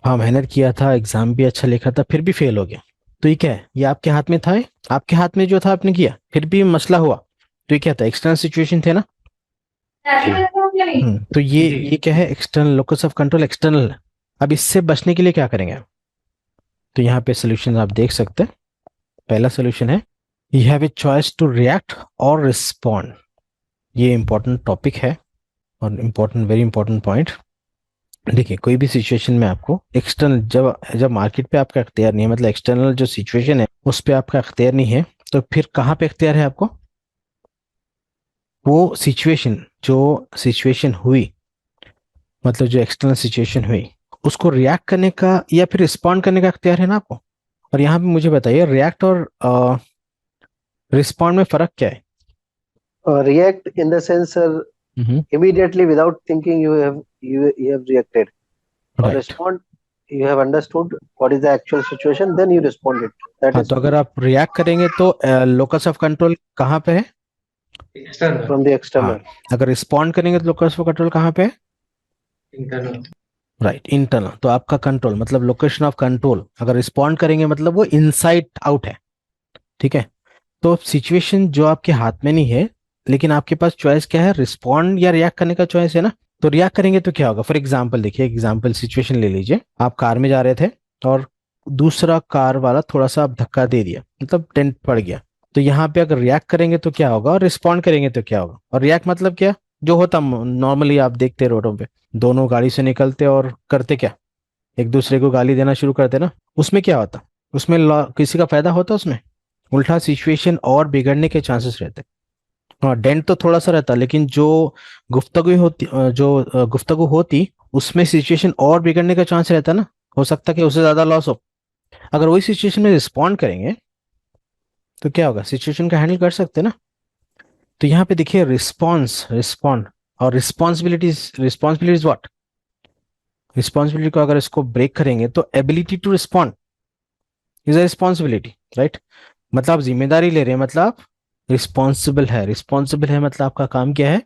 हाँ मेहनत किया था, एग्जाम भी अच्छा लिखा था, फिर भी फेल हो गया। तो ये क्या है? ये आपके हाथ में था, ये आपके हाथ में जो था आपने किया, फिर भी मसला हुआ। तो ये क्या था? एक्सटर्नल सिचुएशन थे ना। तो ये जी। ये क्या है? External, locus of control external है। अब इससे बचने के लिए क्या करेंगे? तो यहाँ पे सोल्यूशन आप देख सकते हैं। पहला सोल्यूशन है you have a choice to react और रिस्पॉन्ड। ये इंपॉर्टेंट टॉपिक है और इम्पोर्टेंट, वेरी इंपॉर्टेंट पॉइंट। देखिए कोई भी सिचुएशन में आपको एक्सटर्नल, जब जब मार्केट पे आपका अख्तियार नहीं है, मतलब एक्सटर्नल जो सिचुएशन है उस पे आपका अख्तियार नहीं है, तो फिर कहाँ पे अख्तियार है आपको? वो सिचुएशन, जो सिचुएशन हुई, मतलब जो एक्सटर्नल सिचुएशन हुई, उसको रिएक्ट करने का या फिर रिस्पॉन्ड करने का अख्तियार है ना आपको। और यहाँ पे मुझे बताइए रिएक्ट और रिस्पॉन्ड में फर्क क्या है? React in the sense, sir, immediately without thinking you have reacted. Or right. respond, you have understood what is the actual situation, then you responded. That हाँ is तो अगर आप रिएक्ट करेंगे तो लोकस ऑफ कंट्रोल कहाँ पे है? external. From the हाँ, external. अगर रिस्पॉन्ड करेंगे तो लोकस ऑफ कंट्रोल कहाँ पे है? Internal. Right, internal. तो आपका कंट्रोल मतलब लोकेशन ऑफ कंट्रोल, अगर रिस्पॉन्ड करेंगे मतलब वो इनसाइड आउट है। ठीक है, तो सिचुएशन जो आपके हाथ में नहीं है, लेकिन आपके पास चॉइस क्या है? रिस्पॉन्ड या रिएक्ट करने का चॉइस है ना। तो रिएक्ट करेंगे तो क्या होगा? फॉर एग्जाम्पल देखिए, एग्जाम्पल सिचुएशन ले लीजिए। आप कार में जा रहे थे और दूसरा कार वाला थोड़ा सा आप धक्का दे दिया, मतलब डेंट पड़ गया। तो यहाँ पे अगर रिएक्ट करेंगे तो क्या होगा और रिस्पॉन्ड करेंगे तो क्या होगा? और रिएक्ट मतलब क्या? जो होता नॉर्मली आप देखते रोडों पे, दोनों गाड़ी से निकलते और करते क्या? एक दूसरे को गाली देना शुरू करते ना। उसमें क्या होता? उसमें किसी का फायदा होता उसमें? उल्टा सिचुएशन और बिगड़ने के चांसेस रहते। हाँ डेंट तो थोड़ा सा रहता, लेकिन जो गुफ्तगू होती उसमें सिचुएशन और बिगड़ने का चांस रहता ना। हो सकता कि उससे ज्यादा लॉस हो। अगर वही सिचुएशन में रिस्पॉन्ड करेंगे तो क्या होगा? सिचुएशन का हैंडल कर सकते ना। तो यहाँ पे देखिए रिस्पॉन्स, रिस्पॉन्ड और रिस्पॉन्सिबिलिटीज। Responsibilities what? रिस्पॉन्सिबिलिटी को अगर इसको ब्रेक करेंगे तो ability to respond is a responsibility, right. मतलब आप जिम्मेदारी ले रहे हैं, मतलब आप रिस्पॉन्सिबल है। रिस्पॉन्सिबल है मतलब आपका काम क्या है?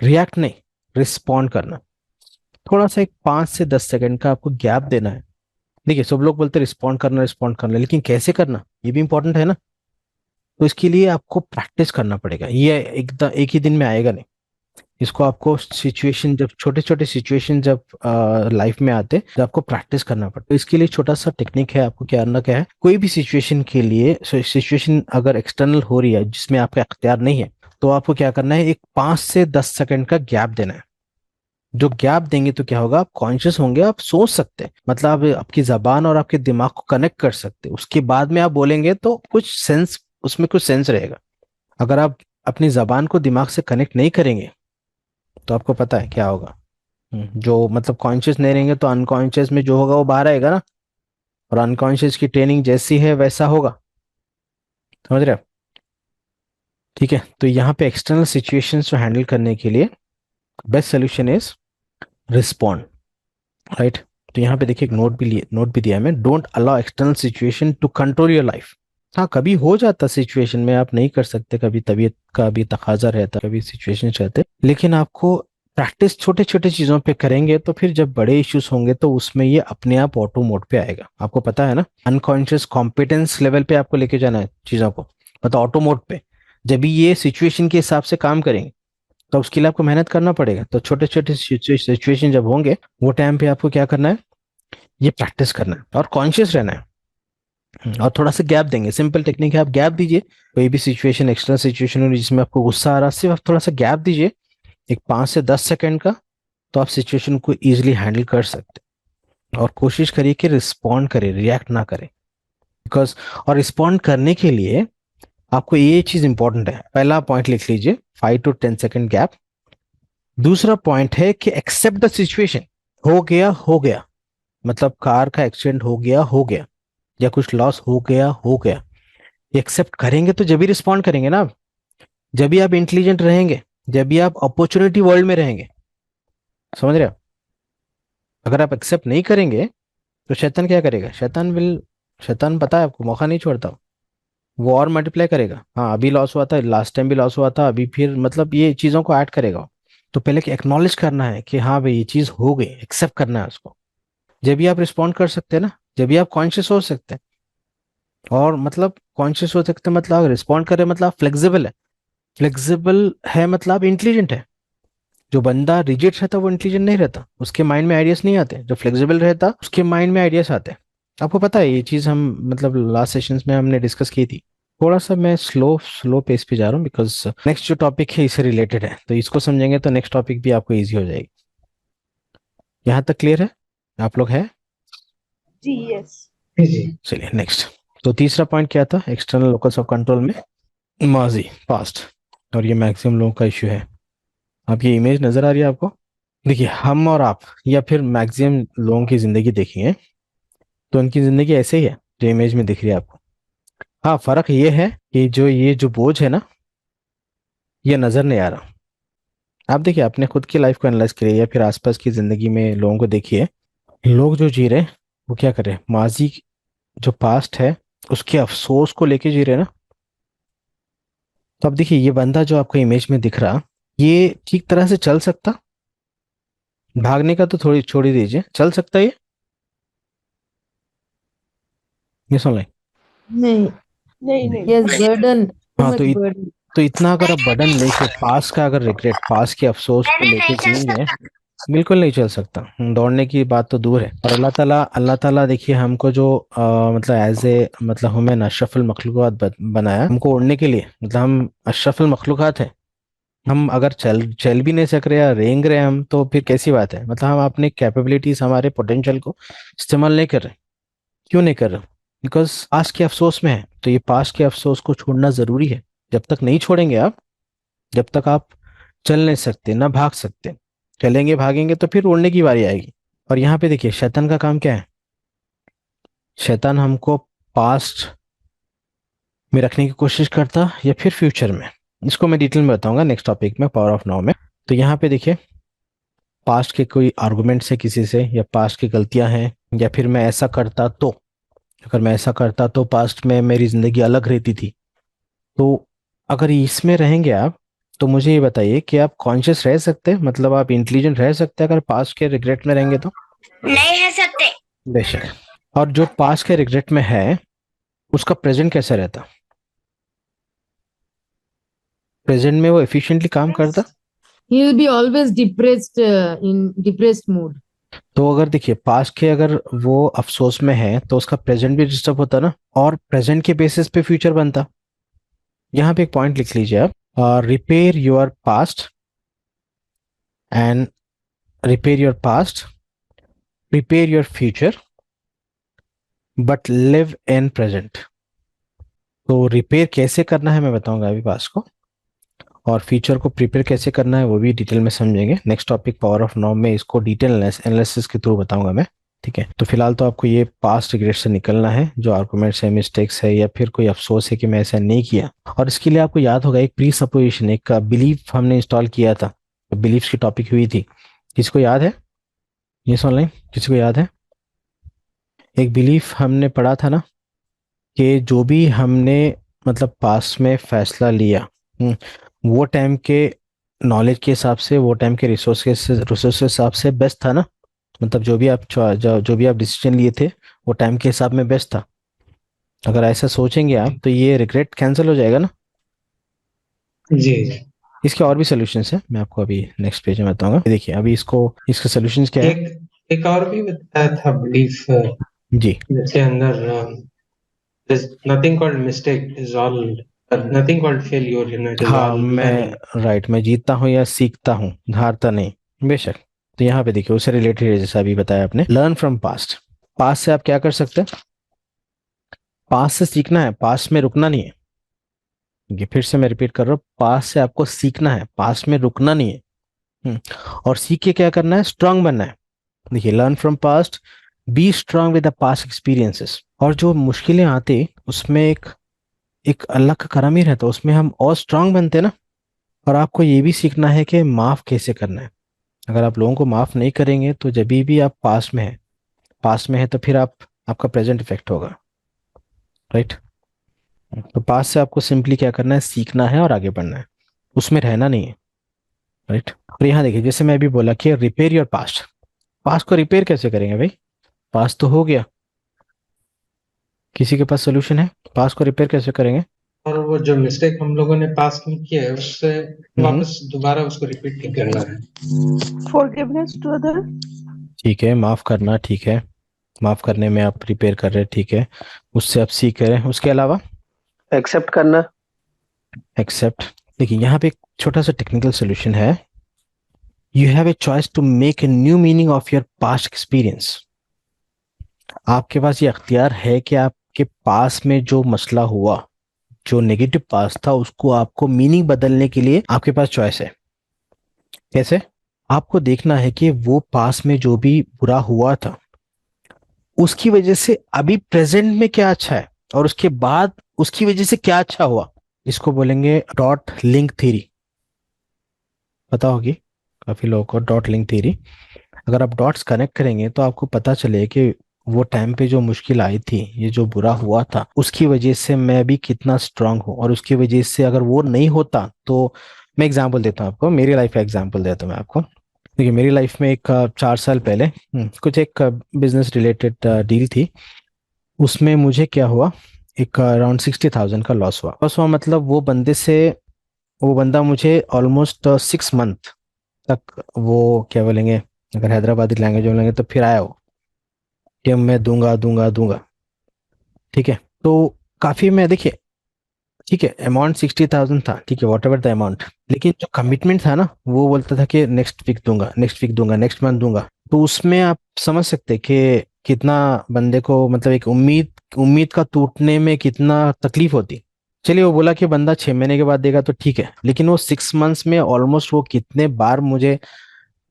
रिएक्ट नहीं, रिस्पॉन्ड करना। थोड़ा सा एक 5 से 10 सेकंड का आपको गैप देना है। देखिए सब लोग बोलते हैं रिस्पॉन्ड करना, लेकिन कैसे करना ये भी इंपॉर्टेंट है ना। तो इसके लिए आपको प्रैक्टिस करना पड़ेगा। ये एक ही दिन में आएगा नहीं। इसको आपको सिचुएशन, जब छोटे छोटे सिचुएशन जब लाइफ में आते, जब आपको प्रैक्टिस करना पड़ता है। तो इसके लिए छोटा सा टेक्निक है, आपको क्या करना क्या है, कोई भी सिचुएशन के लिए, सिचुएशन अगर एक्सटर्नल हो रही है जिसमें आपका अख्तियार नहीं है, तो आपको क्या करना है, एक 5 से 10 सेकंड का गैप देना है। जो गैप देंगे तो क्या होगा, आप कॉन्शियस होंगे, आप सोच सकते हैं, मतलब आप आपकी जबान और आपके दिमाग को कनेक्ट कर सकते हैं। उसके बाद में आप बोलेंगे तो कुछ सेंस, उसमें कुछ सेंस रहेगा। अगर आप अपनी जबान को दिमाग से कनेक्ट नहीं करेंगे तो आपको पता है क्या होगा। जो मतलब कॉन्शियस नहीं रहेंगे तो अनकॉन्शियस में जो होगा वो बाहर आएगा ना। और अनकॉन्शियस की ट्रेनिंग जैसी है वैसा होगा, समझ रहे हो? ठीक है, तो यहाँ पे एक्सटर्नल सिचुएशंस को हैंडल करने के लिए best solution is respond, right. तो यहाँ पे देखिए एक नोट भी दिया है मैं, don't allow external situation to control your life. हाँ कभी हो जाता सिचुएशन में, आप नहीं कर सकते, कभी तबीयत का भी तकाजा रहता, कभी सिचुएशन रहते, लेकिन आपको प्रैक्टिस छोटे छोटे चीजों पे करेंगे तो फिर जब बड़े इश्यूज होंगे तो उसमें ये अपने आप ऑटो मोड पे आएगा। आपको पता है ना, अनकॉन्शियस कॉम्पिटेंस लेवल पे आपको लेके जाना है चीजों को, मतलब ऑटो मोड पे। जब भी ये सिचुएशन के हिसाब से काम करेंगे तो उसके लिए आपको मेहनत करना पड़ेगा। तो छोटे छोटे सिचुएशन जब होंगे वो टाइम पे आपको क्या करना है, ये प्रैक्टिस करना है और कॉन्शियस रहना है। और थोड़ा सा गैप देंगे, सिंपल टेक्निक है, आप गैप दीजिए। कोई भी सिचुएशन, एक्स्ट्रा सिचुएशन हो जिसमें आपको गुस्सा आ रहा है, सिर्फ आप थोड़ा सा गैप दीजिए, एक 5 से 10 सेकंड का, तो आप सिचुएशन को इजीली हैंडल कर सकते हैं। और कोशिश करिए कि रिस्पॉन्ड करें, रिएक्ट ना करें। बिकॉज और रिस्पॉन्ड करने के लिए आपको ये चीज इंपॉर्टेंट है, पहला पॉइंट लिख लीजिए 5 to 10 सेकंड गैप। दूसरा पॉइंट है कि एक्सेप्ट द सिचुएशन, हो गया मतलब कार का एक्सीडेंट हो गया या कुछ लॉस हो गया, एक्सेप्ट करेंगे तो जब भी रिस्पॉन्ड करेंगे ना आप, जब भी आप इंटेलिजेंट रहेंगे, जब भी आप अपॉर्चुनिटी वर्ल्ड में रहेंगे, समझ रहे हो? अगर आप एक्सेप्ट नहीं करेंगे तो शैतान क्या करेगा, शैतान पता है आपको, मौका नहीं छोड़ता, वो और मल्टीप्लाई करेगा। हाँ अभी लॉस हुआ था, लास्ट टाइम भी लॉस हुआ था, अभी फिर मतलब ये चीज़ों को ऐड करेगा। तो पहले एक्नॉलेज करना है कि हाँ भाई ये चीज़ हो गई, एक्सेप्ट करना है उसको। जब भी आप रिस्पॉन्ड कर सकते हैं ना, जब भी आप कॉन्शियस हो सकते हैं, और मतलब कॉन्शियस हो सकते हैं मतलब आप रिस्पॉन्ड करें, मतलब आप फ्लेक्सिबल है मतलब आप इंटेलिजेंट है। जो बंदा रिजिड रहता वो इंटेलिजेंट नहीं रहता, उसके माइंड में आइडियाज नहीं आते। जो फ्लेक्सिबल रहता उसके माइंड में आइडियाज आते हैं। आपको पता है ये चीज़, हम मतलब लास्ट सेशंस में हमने डिस्कस की थी। थोड़ा सा मैं स्लो पेस पे जा रहा हूँ बिकॉज नेक्स्ट जो टॉपिक है इससे रिलेटेड है, तो इसको समझेंगे तो नेक्स्ट टॉपिक भी आपको ईजी हो जाएगी। यहाँ तक क्लियर है आप लोग? है जी यस। चलिए नेक्स्ट। तो तीसरा पॉइंट क्या था, एक्सटर्नल लोकल्स ऑफ कंट्रोल में माजी पास्ट, और ये मैक्सिमम लोगों का इश्यू है। आप ये इमेज नजर आ रही है आपको? देखिए हम और आप या फिर मैक्सिमम लोगों की जिंदगी देखेंगे तो उनकी जिंदगी ऐसे ही है जो इमेज में दिख रही है आपको। हाँ फर्क ये है कि ये जो बोझ है ना, ये नजर नहीं आ रहा। आप देखिए अपने खुद की लाइफ को एनालाइज करिए या फिर आसपास की जिंदगी में लोगों को देखिए, लोग जो जी रहे हैं वो क्या कर रहे हैं, माजी जो पास्ट है उसके अफसोस को लेके जी रहे हैं ना। तो अब देखिए ये बंदा जो आपको इमेज में दिख रहा, ये ठीक तरह से चल सकता? भागने का तो थोड़ी छोड़ ही दीजिए, चल सकता है ये सुन लें। नहीं नहीं नहीं। Yes, burden. Too हाँ much तो burden. तो इतना अगर आप बर्डन लेके पास का अगर रिग्रेट, पास के अफसोस को लेके जिएंगे, बिल्कुल नहीं चल सकता। दौड़ने की बात तो दूर है। और अल्लाह ताला देखिए हमको जो मतलब एज ए मतलब हमें अशरफुल मखलूक़ात बनाया, हमको उड़ने के लिए, मतलब हम अशरफुल मखलूक़ात है। हम अगर चल चल भी नहीं सक रहे या रेंग रहे हम तो फिर कैसी बात है, मतलब हम अपने कैपेबिलिटीज, हमारे पोटेंशियल को इस्तेमाल नहीं कर रहे। क्यों नहीं कर रहे? बिकॉज पास्ट के अफसोस में है। तो ये पास्ट के अफसोस को छोड़ना जरूरी है। जब तक नहीं छोड़ेंगे आप, जब तक आप चल नहीं सकते ना भाग सकते, चलेंगे भागेंगे तो फिर उड़ने की बारी आएगी। और यहाँ पे देखिए शैतान का काम क्या है, शैतान हमको पास्ट में रखने की कोशिश करता या फिर फ्यूचर में। इसको मैं डिटेल में बताऊंगा नेक्स्ट टॉपिक में, पावर ऑफ नाउ में। तो यहाँ पे देखिए पास्ट के कोई आर्गुमेंट्स है किसी से, या पास्ट की गलतियां हैं, या फिर मैं ऐसा करता तो, अगर मैं ऐसा करता तो पास्ट में मेरी जिंदगी अलग रहती थी। तो अगर इसमें रहेंगे आप, तो मुझे ये बताइए कि आप कॉन्शियस रह सकते हैं, मतलब आप इंटेलिजेंट रह सकते हैं अगर पास्ट के रिग्रेट में रहेंगे तो? नहीं रह सकते। बेशक। और जो पास्ट के रिग्रेट में है उसका प्रेजेंट कैसा रहता, प्रेजेंट में वो एफिशिएंटली काम करता? He will be always depressed, in depressed mood. तो अगर देखिए पास्ट के अगर वो अफसोस में है तो उसका प्रेजेंट भी डिस्टर्ब होता ना, और प्रेजेंट के बेसिस पे फ्यूचर बनता। यहाँ पे एक पॉइंट लिख लीजिए आप, repair your past and repair your past, prepare your future, but live in present. तो रिपेयर कैसे करना है मैं बताऊंगा अभी पास्ट को, और फ्यूचर को प्रिपेयर कैसे करना है वो भी डिटेल में समझेंगे next topic power of now में। इसको डिटेल एनालिसिस के थ्रू बताऊंगा मैं, ठीक है? तो फिलहाल तो आपको ये पास्ट रिग्रेट से निकलना है, जो आर्गुमेंट्स है, मिस्टेक्स है, या फिर कोई अफसोस है कि मैं ऐसा नहीं किया। और इसके लिए आपको याद होगा एक प्री सपोजिशन, एक बिलीफ हमने इंस्टॉल किया था, बिलीफ की टॉपिक हुई थी। किसको याद है ये ऑनलाइन, किसी को याद है? एक बिलीफ हमने पढ़ा था ना कि जो भी हमने मतलब पास्ट में फैसला लिया, वो टाइम के नॉलेज के हिसाब से, वो टाइम के रिसोर्स के हिसाब से बेस्ट था ना। मतलब जो भी आप डिसीजन लिए थे वो टाइम के हिसाब में बेस्ट था। अगर ऐसा सोचेंगे आप तो ये रिग्रेट कैंसिल हो जाएगा ना। जी। इसके और भी सॉल्यूशंस हैं, मैं आपको अभी नेक्स्ट पेज में बताऊंगा। देखिए अभी इसका सॉल्यूशंस क्या है। एक और भी बताया था बिलीफ जी, जिसके अंदर nothing called mistake is all, nothing called failure, it is हाँ ऑल मैं जीतता हूँ या सीखता हूँ, हारता नहीं। बेशक। तो यहाँ पे देखिए उससे रिलेटेड है, जैसा अभी बताया आपने, लर्न फ्रॉम पास्ट। पास्ट से आप क्या कर सकते हैं, पास्ट से सीखना है, पास्ट में रुकना नहीं है। ये फिर से मैं रिपीट कर रहा हूँ, पास्ट से आपको सीखना है, पास्ट में रुकना नहीं है। और सीख के क्या करना है, स्ट्रांग बनना है। देखिए, learn from past, B strong with the past experiences. और जो मुश्किलें आती उसमें एक एक अल्लाह का करम ही रहता है, उसमें हम और स्ट्रांग बनते हैं ना। और आपको ये भी सीखना है कि माफ कैसे करना है। अगर आप लोगों को माफ नहीं करेंगे तो जब भी आप पास्ट में है तो फिर आपका प्रेजेंट इफेक्ट होगा, राइट। तो पास्ट से आपको सिंपली क्या करना है, सीखना है और आगे बढ़ना है, उसमें रहना नहीं है, राइट। और यहाँ देखिए, जैसे मैं अभी बोला कि रिपेयर योर पास्ट, पास्ट को रिपेयर कैसे करेंगे भाई, पास्ट तो हो गया। किसी के पास सोल्यूशन है, पास्ट को रिपेयर कैसे करेंगे? और वो जो मिस्टेक हम लोगों ने पास्ट में किया है उससे वापस दोबारा उसको रिपीट नहीं करना है। Forgiveness to others. ठीक है, माफ करना, ठीक है, माफ करने में आप रिपेयर कर रहे हैं, ठीक है, उससे आप सीख रहे हैं। उसके अलावा एक्सेप्ट करना। एक्सेप्ट। देखिए, यहाँ पे एक छोटा सा टेक्निकल सोल्यूशन है। You have a choice to make a new meaning of your past experience. आपके पास ये अख्तियार है कि आपके पास में जो मसला हुआ, जो नेगेटिव पास था, उसको आपको मीनिंग बदलने के लिए आपके पास चॉइस है। कैसे? आपको देखना है कि वो पास में जो भी बुरा हुआ था उसकी वजह से अभी प्रेजेंट में क्या अच्छा है, और उसके बाद उसकी वजह से क्या अच्छा हुआ। इसको बोलेंगे डॉट लिंक थ्योरी। पता होगी काफी लोगों को डॉट लिंक थ्योरी। अगर आप डॉट्स कनेक्ट करेंगे तो आपको पता चले कि वो टाइम पे जो मुश्किल आई थी, ये जो बुरा हुआ था, उसकी वजह से मैं भी कितना स्ट्रांग हूँ, और उसकी वजह से अगर वो नहीं होता तो मैं एग्जांपल देता हूँ आपको, मेरी लाइफ का एग्जांपल देता हूँ मैं आपको। देखिए, मेरी लाइफ में एक 4 साल पहले कुछ एक बिजनेस रिलेटेड डील थी। उसमें मुझे क्या हुआ, एक अराउंड 60,000 का लॉस हुआ मतलब वो बंदा मुझे ऑलमोस्ट 6 मंथ तक, वो क्या बोलेंगे, अगर हैदराबादी लैंग्वेज में बोलेंगे तो फिर आया वो कि मैं दूंगा दूंगा दूंगा। ठीक है, तो काफी मैं, देखिए ठीक है, अमाउंट 60,000 था, ठीक है, वॉट एवर द अमाउंट, लेकिन जो कमिटमेंट था ना, वो बोलता था कि नेक्स्ट वीक दूंगा, नेक्स्ट वीक दूंगा, नेक्स्ट मंथ दूंगा। तो उसमें आप समझ सकते हैं कि कितना बंदे को, मतलब एक उम्मीद उम्मीद का टूटने में कितना तकलीफ होती। चलिए, वो बोला कि बंदा 6 महीने के बाद देगा तो ठीक है, लेकिन वो 6 मंथ्स में ऑलमोस्ट वो कितने बार मुझे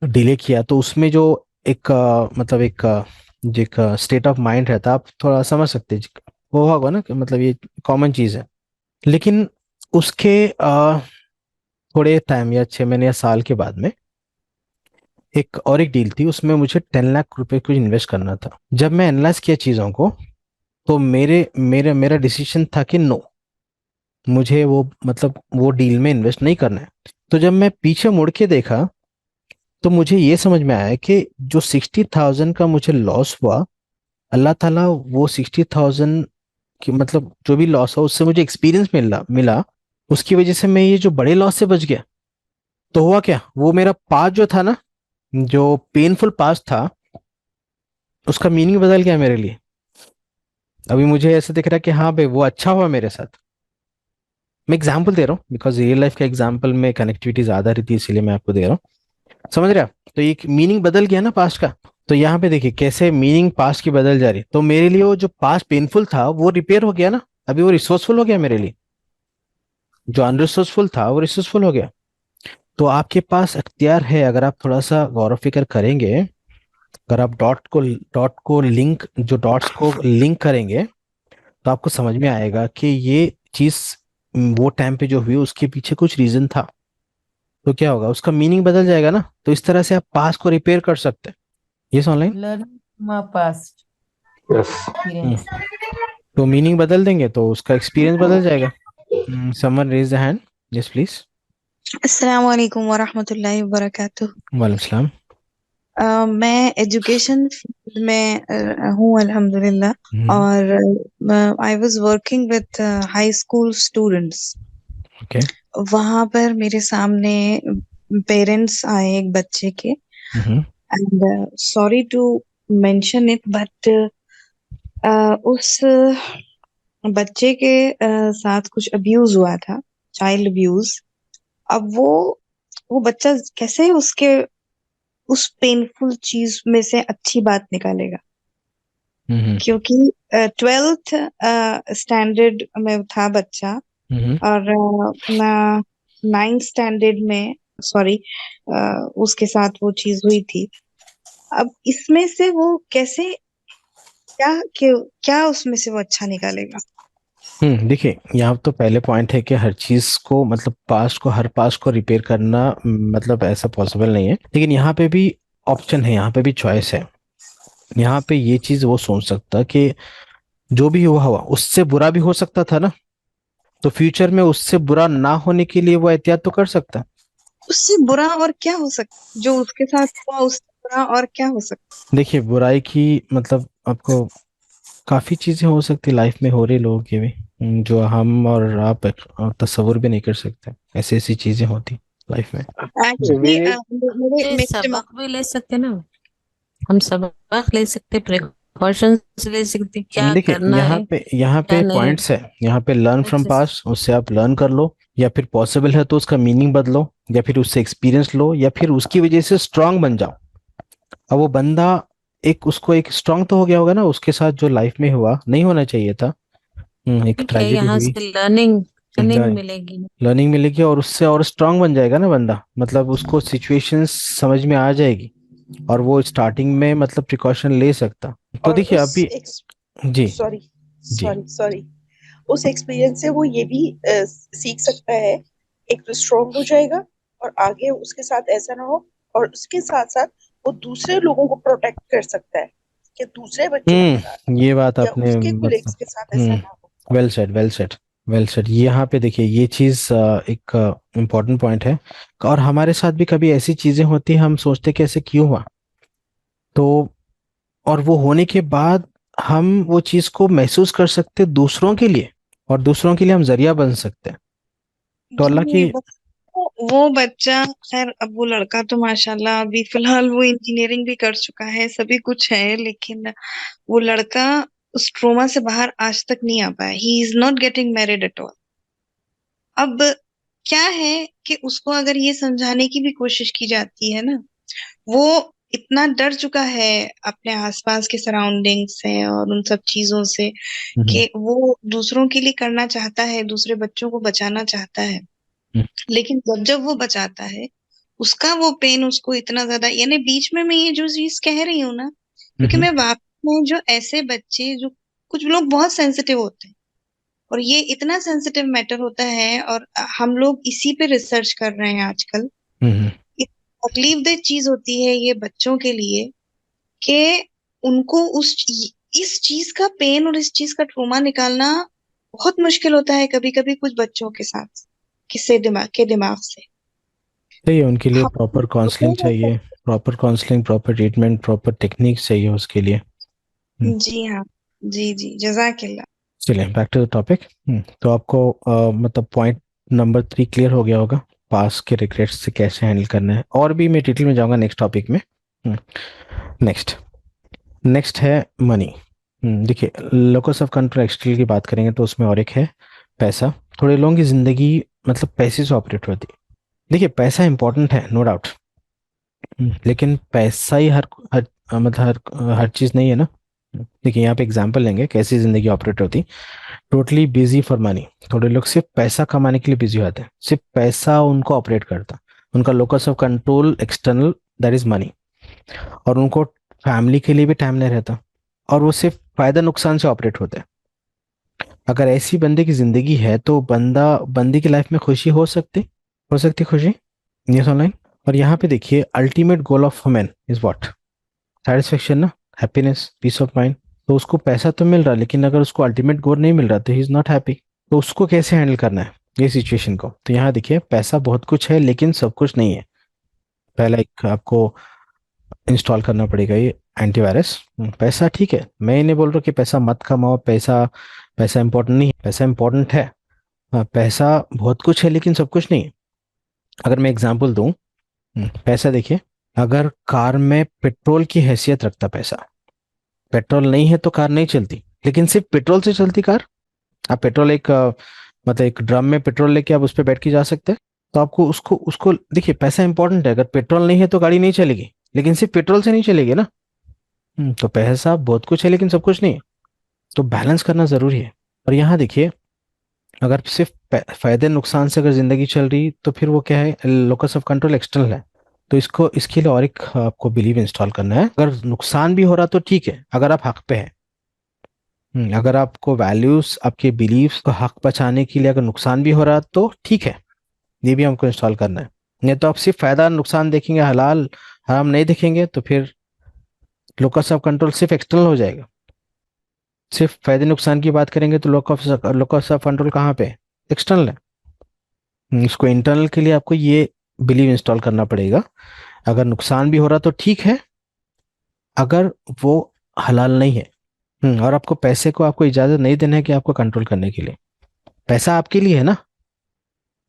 डिले किया, तो उसमें जो एक मतलब जो एक स्टेट ऑफ माइंड रहता, आप थोड़ा समझ सकते हैं, वो होगा ना कि मतलब ये कॉमन चीज है। लेकिन उसके थोड़े टाइम या 6 महीने या साल के बाद में एक डील थी, उसमें मुझे 10 लाख रुपए कुछ इन्वेस्ट करना था। जब मैं एनालाइज किया चीज़ों को, तो मेरा डिसीजन था कि नो, मुझे वो मतलब वो डील में इन्वेस्ट नहीं करना है। तो जब मैं पीछे मुड़ के देखा तो मुझे ये समझ में आया कि जो 60,000 का मुझे लॉस हुआ, अल्लाह ताला वो 60,000 की मतलब जो भी लॉस हो उससे मुझे एक्सपीरियंस मिला, उसकी वजह से मैं ये जो बड़े लॉस से बच गया। तो हुआ क्या, वो मेरा पास्ट जो था ना, जो पेनफुल पास्ट था, उसका मीनिंग बदल गया मेरे लिए। अभी मुझे ऐसा दिख रहा है कि हाँ भाई, वो अच्छा हुआ मेरे साथ। मैं एग्जाम्पल दे रहा हूँ बिकॉज रियल लाइफ का एग्जाम्पल में कनेक्टिविटी ज्यादा रहती है, इसीलिए मैं आपको दे रहा हूँ। समझ रहे आप? तो एक मीनिंग बदल गया ना पास्ट का। तो यहाँ पे देखिए कैसे मीनिंग पास्ट की बदल जा रही। तो मेरे लिए वो जो पास्ट पेनफुल था वो रिपेयर हो गया ना, अभी वो रिसोर्सफुल हो गया मेरे लिए। जो अनरिसोर्सफुल था वो रिसोर्सफुल हो गया। तो आपके पास अख्तियार है, अगर आप थोड़ा सा गौर फिक्र करेंगे, अगर आप डॉट्स को लिंक करेंगे, तो आपको समझ में आएगा कि ये चीज वो टाइम पे जो हुई उसके पीछे कुछ रीजन था। तो क्या होगा, उसका मीनिंग बदल जाएगा ना। तो इस तरह से आप पास्ट को रिपेयर कर सकते हैं। ये online Learn from our past yes. experience. तो मीनिंग बदल देंगे तो उसका एक्सपीरियंस बदल जाएगा। Someone raise the hand, yes please. अस्सलाम वालेकुम वरहमतुल्लाहि वबरकातुह। वालेकुम सलाम। मैं एजुकेशन फील्ड में हूँ अल्हम्दुलिल्लाह, और I was working with high school students. Okay. वहां पर मेरे सामने पेरेंट्स आए एक बच्चे के, and sorry to mention it, but उस बच्चे के साथ कुछ अब्यूज हुआ था, चाइल्ड अब्यूज। अब वो बच्चा कैसे उस पेनफुल चीज में से अच्छी बात निकालेगा, क्योंकि 12th स्टैंडर्ड में था बच्चा, और 9th स्टैंडर्ड में, सॉरी, उसके साथ वो चीज हुई थी। अब इसमें से वो कैसे, क्या उसमें से वो अच्छा निकालेगा? देखिए, यहाँ तो पहले पॉइंट है कि हर चीज को मतलब हर पास्ट को रिपेयर करना मतलब ऐसा पॉसिबल नहीं है, लेकिन यहाँ पे भी ऑप्शन है, यहाँ पे भी चॉइस है। यहाँ पे ये चीज वो सोच सकता कि जो भी हुआ हुआ उससे बुरा भी हो सकता था ना, तो फ्यूचर में उससे बुरा ना होने के लिए वो एहतियात तो कर सकता है। उससे बुरा और क्या हो सकता, जो उसके साथ हुआ उससे बुरा और क्या हो सकता? देखिए, बुराई की मतलब आपको काफी चीजें हो सकती लाइफ में, हो रही लोगों की भी, जो हम और आप तस्वुर भी नहीं कर सकते। ऐसी ऐसी चीजें होती लाइफ में। एक्चुअली We मेरे से मेरे सबक भी ले सकते ना, हम सबक ले सकते, प्रिकॉशंस ले सकते, क्या देखिए, करना है यहाँ क्या पे नहीं। पॉइंट्स है, यहाँ पे लर्न फ्रॉम अच्छा। पास्ट, उससे आप लर्न कर लो, या फिर पॉसिबल है तो उसका मीनिंग बदलो, या फिर उससे एक्सपीरियंस लो, या फिर उसकी वजह से स्ट्रांग बन जाओ। अब वो बंदा उसको एक स्ट्रांग तो हो गया होगा ना, उसके साथ जो लाइफ में हुआ नहीं होना चाहिए था। एक ठीक है, ट्रेजेडी यहाँ हुई, से लर्निंग लर्निंग मिलेगी। लर्निंग मिलेगी और उससे और स्ट्रांग बन जाएगा ना बंदा, मतलब उसको सिचुएशंस समझ में आ जाएगी और वो स्टार्टिंग में मतलब प्रिकॉशन ले सकता। तो और देखिए अभी। जी। सॉरी जी। सॉरी सॉरी उस एक्सपीरियंस से वो ये भी सीख सकता है, एक तो स्ट्रोंग हो जाएगा और आगे उसके साथ ऐसा ना हो, और उसके साथ साथ वो दूसरे लोगों को प्रोटेक्ट कर सकता है कि दूसरे बच्चों के साथ ये बात या आपने उसके मतलब। कोलिग्स के साथ ऐसा ना हो। Well said, well said, well said. यहाँ पे देखिए, ये चीज एक इम्पोर्टेंट पॉइंट है। और हमारे साथ भी कभी ऐसी चीजें होती हैं, हम सोचते कि ऐसे क्यों हुआ, तो और वो होने के बाद हम वो चीज को महसूस कर सकते दूसरों के लिए, और दूसरों के लिए हम जरिया बन सकते हैं। तो अल्लाह की। जी, वो बच्चा, खैर अब वो लड़का तो माशाल्लाह अभी फिलहाल वो इंजीनियरिंग भी कर चुका है, सभी कुछ है, लेकिन वो लड़का उस ट्रोमा से बाहर आज तक नहीं आ पाया। He is not getting married at all. अब क्या है कि उसको अगर ये समझाने की भी कोशिश की जाती है ना, वो इतना डर चुका है अपने आसपास के सराउंडिंग से और उन सब चीजों से हम्म। कि वो दूसरों के लिए करना चाहता है, दूसरे बच्चों को बचाना चाहता है, हम्म। लेकिन जब जब वो बचाता है उसका वो पेन उसको इतना ज्यादा, यानी बीच में मैं ये जो चीज कह रही हूँ ना, क्योंकि हम्म। मैं वाकई में जो ऐसे बच्चे, जो कुछ लोग बहुत सेंसिटिव होते हैं और ये इतना सेंसिटिव मैटर होता है, और हम लोग इसी पे रिसर्च कर रहे हैं आजकल। हम्म। तकलीफदेह चीज होती है ये बच्चों के लिए कि उनको इस चीज का पेन और इस चीज का ट्रोमा निकालना बहुत मुश्किल होता है कभी कभी कुछ बच्चों के साथ, किससे दिमाग से। चाहिए उनके लिए हम प्रॉपर काउंसलिंग चाहिए, proper counselling, proper treatment, proper technique चाहिए उसके लिए। हम्म। जी हाँ, जी जी, जजाकिल्ला। चलिए बैक टू द टॉपिक। तो आपको मतलब पॉइंट नंबर 3 क्लियर हो गया होगा, पास के रिग्रेट्स से कैसे हैंडल करना है। और भी मैं डिटेल में जाऊंगा नेक्स्ट टॉपिक में। नेक्स्ट नेक्स्ट है मनी। देखिए, लोकस ऑफ कंट्रोल एक्सटर्नल की बात करेंगे तो उसमें और एक है पैसा। थोड़े लोगों की जिंदगी मतलब पैसे से ऑपरेट होती है। देखिए, पैसा इंपॉर्टेंट है, नो डाउट, लेकिन पैसा ही हर मतलब हर चीज नहीं है ना। देखिए, यहाँ पे एग्जांपल लेंगे कैसी जिंदगी ऑपरेट होती। Totally busy for money. थोड़े लोग सिर्फ पैसा कमाने के लिए बिजी होते हैं, सिर्फ पैसा उनको ऑपरेट करता। उनका locus of control external, that is money. और उनको फैमिली के लिए भी टाइम नहीं रहता, और वो सिर्फ फायदा नुकसान से ऑपरेट होते हैं। अगर ऐसी बंदे की जिंदगी है तो बंदी की लाइफ में खुशी हो सकती खुशी, ये ऑनलाइन। और यहाँ पे देखिए, ultimate goal of women is what? Satisfaction ना, हैप्पीनेस, पीस ऑफ माइंड। तो उसको पैसा तो मिल रहा है, लेकिन अगर उसको अल्टीमेट गोल नहीं मिल रहा तो ही इज नॉट हैप्पी। तो उसको कैसे हैंडल करना है ये सिचुएशन को? तो यहाँ देखिए, पैसा बहुत कुछ है लेकिन सब कुछ नहीं है। पहला एक आपको इंस्टॉल करना पड़ेगा ये एंटीवायरस। पैसा ठीक है, मैं ये नहीं बोल रहा कि पैसा मत कमाओ, पैसा पैसा इंपॉर्टेंट नहीं है, पैसा इंपॉर्टेंट है। हाँ, पैसा बहुत कुछ है लेकिन सब कुछ नहीं है। अगर मैं एग्जांपल दूं, पैसा देखिए, अगर कार में पेट्रोल की हैसियत रखता पैसा, पेट्रोल नहीं है तो कार नहीं चलती, लेकिन सिर्फ पेट्रोल से चलती कार। आप पेट्रोल मतलब एक ड्रम में पेट्रोल लेके आप उस पर बैठ के जा सकते हैं। तो आपको उसको उसको देखिए, पैसा इंपॉर्टेंट है। अगर पेट्रोल नहीं है तो गाड़ी नहीं चलेगी, लेकिन सिर्फ पेट्रोल से नहीं चलेगी ना। तो पैसा बहुत कुछ है लेकिन सब कुछ नहीं है, तो बैलेंस करना जरूरी है। और यहाँ देखिए, अगर सिर्फ फायदे नुकसान से अगर जिंदगी चल रही तो फिर वो क्या है, लोकस ऑफ कंट्रोल एक्सटर्नल है। तो इसके लिए और एक आपको बिलीव इंस्टॉल करना है। अगर नुकसान भी हो रहा तो ठीक है, अगर आप हक पे हैं। अगर आपको वैल्यूज, आपके बिलीव्स को हक बचाने के लिए अगर नुकसान भी हो रहा तो ठीक है, ये भी हमको इंस्टॉल करना है। नहीं तो आप सिर्फ फायदा नुकसान देखेंगे, हलाल हराम नहीं देखेंगे, तो फिर लोकस ऑफ कंट्रोल सिर्फ एक्सटर्नल हो जाएगा। सिर्फ फायदे नुकसान की बात करेंगे तो लोकस ऑफ कंट्रोल कहाँ पे, एक्सटर्नल है। इसको इंटरनल के लिए आपको ये बिलीव इंस्टॉल करना पड़ेगा। अगर नुकसान भी हो रहा तो ठीक है, अगर वो हलाल नहीं है। और आपको पैसे को आपको इजाजत नहीं देना है कि आपको कंट्रोल करने के लिए। पैसा आपके लिए है ना,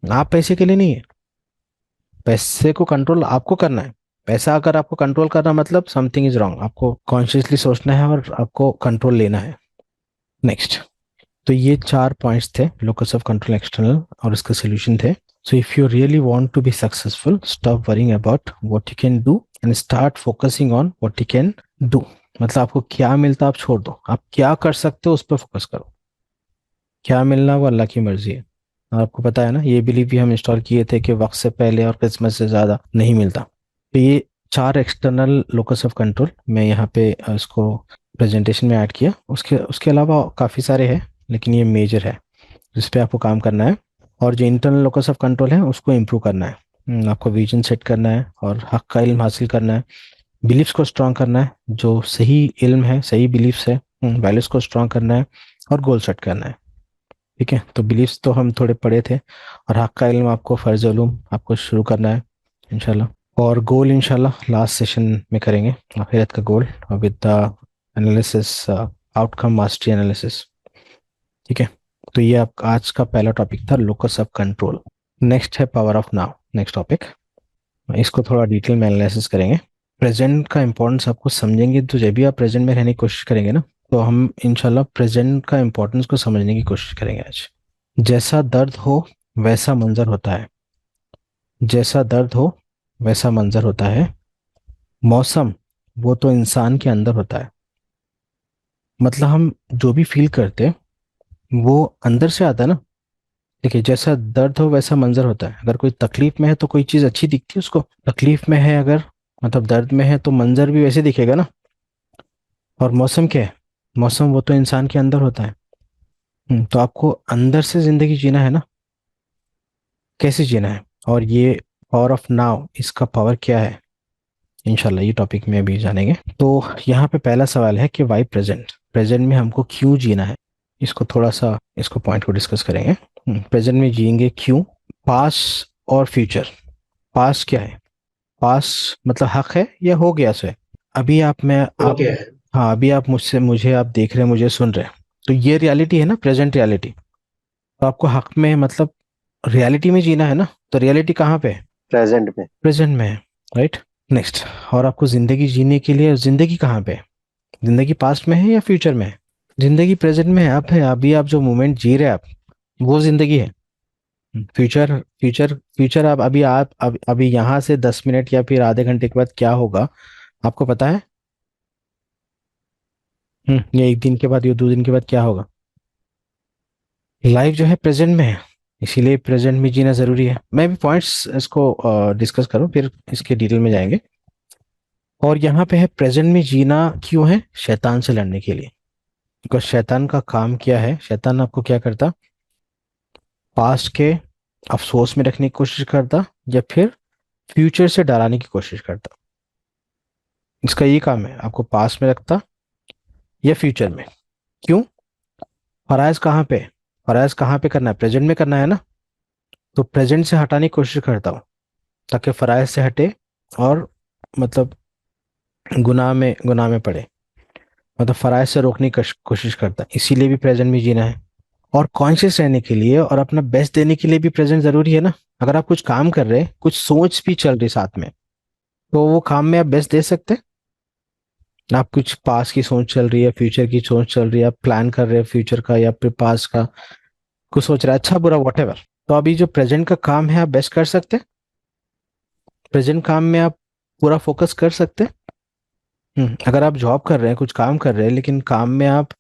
आप पैसे के लिए नहीं है। पैसे को कंट्रोल आपको करना है। पैसा अगर आपको कंट्रोल करना मतलब समथिंग इज रॉन्ग, आपको कॉन्शियसली सोचना है और आपको कंट्रोल लेना है। नेक्स्ट, तो ये 4 पॉइंट्स थे लोकस ऑफ कंट्रोल एक्सटर्नल, और इसके सोल्यूशन थे। So if you really want to be successful, stop worrying about what you can do and start focusing on what you can do. मतलब आपको क्या मिलता आप छोड़ दो, आप क्या कर सकते हो उस पर फोकस करो। क्या मिलना वो अल्लाह की मर्जी है। आपको पता है ना, ये बिलीव भी हम इंस्टॉल किए थे कि वक्त से पहले और किस्मत से ज़्यादा नहीं मिलता। तो ये 4 एक्सटर्नल लोकस ऑफ कंट्रोल मैं यहाँ पे इसको प्रेजेंटेशन में ऐड किया। उसके अलावा काफ़ी सारे हैं, लेकिन ये मेजर है जिस पे आपको काम करना है। और जो इंटरनल लोकस ऑफ कंट्रोल है उसको इम्प्रूव करना है। आपको विजन सेट करना है और हक का इल्म हासिल करना है। बिलीफ्स को स्ट्रॉन्ग करना है, जो सही इल्म है, सही बिलीफ्स है, वैल्यूज को स्ट्रॉन्ग करना है और गोल सेट करना है। ठीक है, तो बिलीफ्स तो हम थोड़े पढ़े थे, और हक का इल्म आपको फ़र्ज उलूम आपको शुरू करना है इंशाल्लाह। और गोल इंशाल्लाह लास्ट सेशन में करेंगे, आखिरत का goal with the analysis, outcome mastery analysis. ठीक है, तो ये आप आज का पहला टॉपिक था, लोकस ऑफ कंट्रोल। नेक्स्ट है power of now, next topic. इसको थोड़ा डिटेल में एनालिसिस करेंगे। प्रेजेंट का इंपॉर्टेंस आपको समझेंगे तो जब भी आप प्रेजेंट में रहने की कोशिश करेंगे ना, तो हम इंशाल्लाह प्रेजेंट का इंपॉर्टेंस को समझने की कोशिश करेंगे आज। जैसा दर्द हो वैसा मंजर होता है, जैसा दर्द हो वैसा मंजर होता है। मौसम वो तो इंसान के अंदर होता है। मतलब हम जो भी फील करते हैं वो अंदर से आता है ना। देखिए, जैसा दर्द हो वैसा मंजर होता है। अगर कोई तकलीफ में है तो कोई चीज़ अच्छी दिखती है उसको, तकलीफ में है अगर, मतलब दर्द में है, तो मंजर भी वैसे दिखेगा ना। और मौसम क्या है, मौसम वो तो इंसान के अंदर होता है। तो आपको अंदर से जिंदगी जीना है ना, कैसे जीना है, और ये पावर ऑफ नाउ, इसका पावर क्या है, इंशाल्लाह ये टॉपिक में अभी जानेंगे। तो यहाँ पे पहला सवाल है कि वाई प्रेजेंट, प्रेजेंट में हमको क्यों जीना है। इसको थोड़ा सा, इसको पॉइंट को डिस्कस करेंगे। प्रेजेंट में जिएंगे क्यों। पास्ट और फ्यूचर। पास्ट क्या है, पास्ट मतलब हक है या हो गया सो है। अभी आप मैं आप ओके हाँ, अभी आप मुझे आप देख रहे हैं, मुझे सुन रहे हैं, तो ये रियलिटी है ना, प्रेजेंट रियलिटी। तो आपको हक में मतलब रियलिटी में जीना है ना, तो रियलिटी कहाँ पे है, प्रेजेंट में। प्रेजेंट में है, राइट। नेक्स्ट, और आपको जिंदगी जीने के लिए जिंदगी कहाँ पे है, जिंदगी पास्ट में है या फ्यूचर में है। जिंदगी प्रेजेंट में है, आप है, अभी आप जो मोमेंट जी रहे हैं आप, वो जिंदगी है। फ्यूचर फ्यूचर फ्यूचर आप अभी यहाँ से 10 मिनट या फिर आधे घंटे के बाद क्या होगा आपको पता है। ये 1 दिन के बाद या 2 दिन के बाद क्या होगा। लाइफ जो है प्रेजेंट में है, इसीलिए प्रेजेंट में जीना जरूरी है। मैं भी पॉइंट्स इसको डिस्कस करूं, फिर इसके डिटेल में जाएंगे। और यहाँ पे है प्रेजेंट में जीना क्यों है, शैतान से लड़ने के लिए। बिकॉज शैतान का काम क्या है, शैतान आपको क्या करता, पास्ट के अफसोस में रखने की कोशिश करता या फिर फ्यूचर से डराने की कोशिश करता। इसका ये काम है, आपको पास्ट में रखता या फ्यूचर में। क्यों, फराइज कहाँ पे, फराइज कहाँ पे करना है, प्रेजेंट में करना है ना। तो प्रेजेंट से हटाने की कोशिश करता हूँ ताकि फराइज से हटे और मतलब गुनाह में पड़े, मतलब फराइज से रोकने की कोशिश करता। इसीलिए भी प्रेजेंट में जीना है। और कॉन्शियस रहने के लिए और अपना बेस्ट देने के लिए भी प्रेजेंट जरूरी है ना। अगर आप कुछ काम कर रहे हैं, कुछ सोच भी चल रही साथ में, तो वो काम में आप बेस्ट दे सकते हैं। आप कुछ पास की सोच चल रही है, फ्यूचर की सोच चल रही है, आप प्लान कर रहे हैं फ्यूचर का या फिर पास का, कुछ सोच रहा है अच्छा बुरा वॉटेवर, तो अभी जो प्रेजेंट का काम है आप बेस्ट कर सकते हैं। प्रेजेंट काम में आप पूरा फोकस कर सकते हैं। अगर आप जॉब कर रहे हैं, कुछ काम कर रहे हैं, लेकिन काम में आप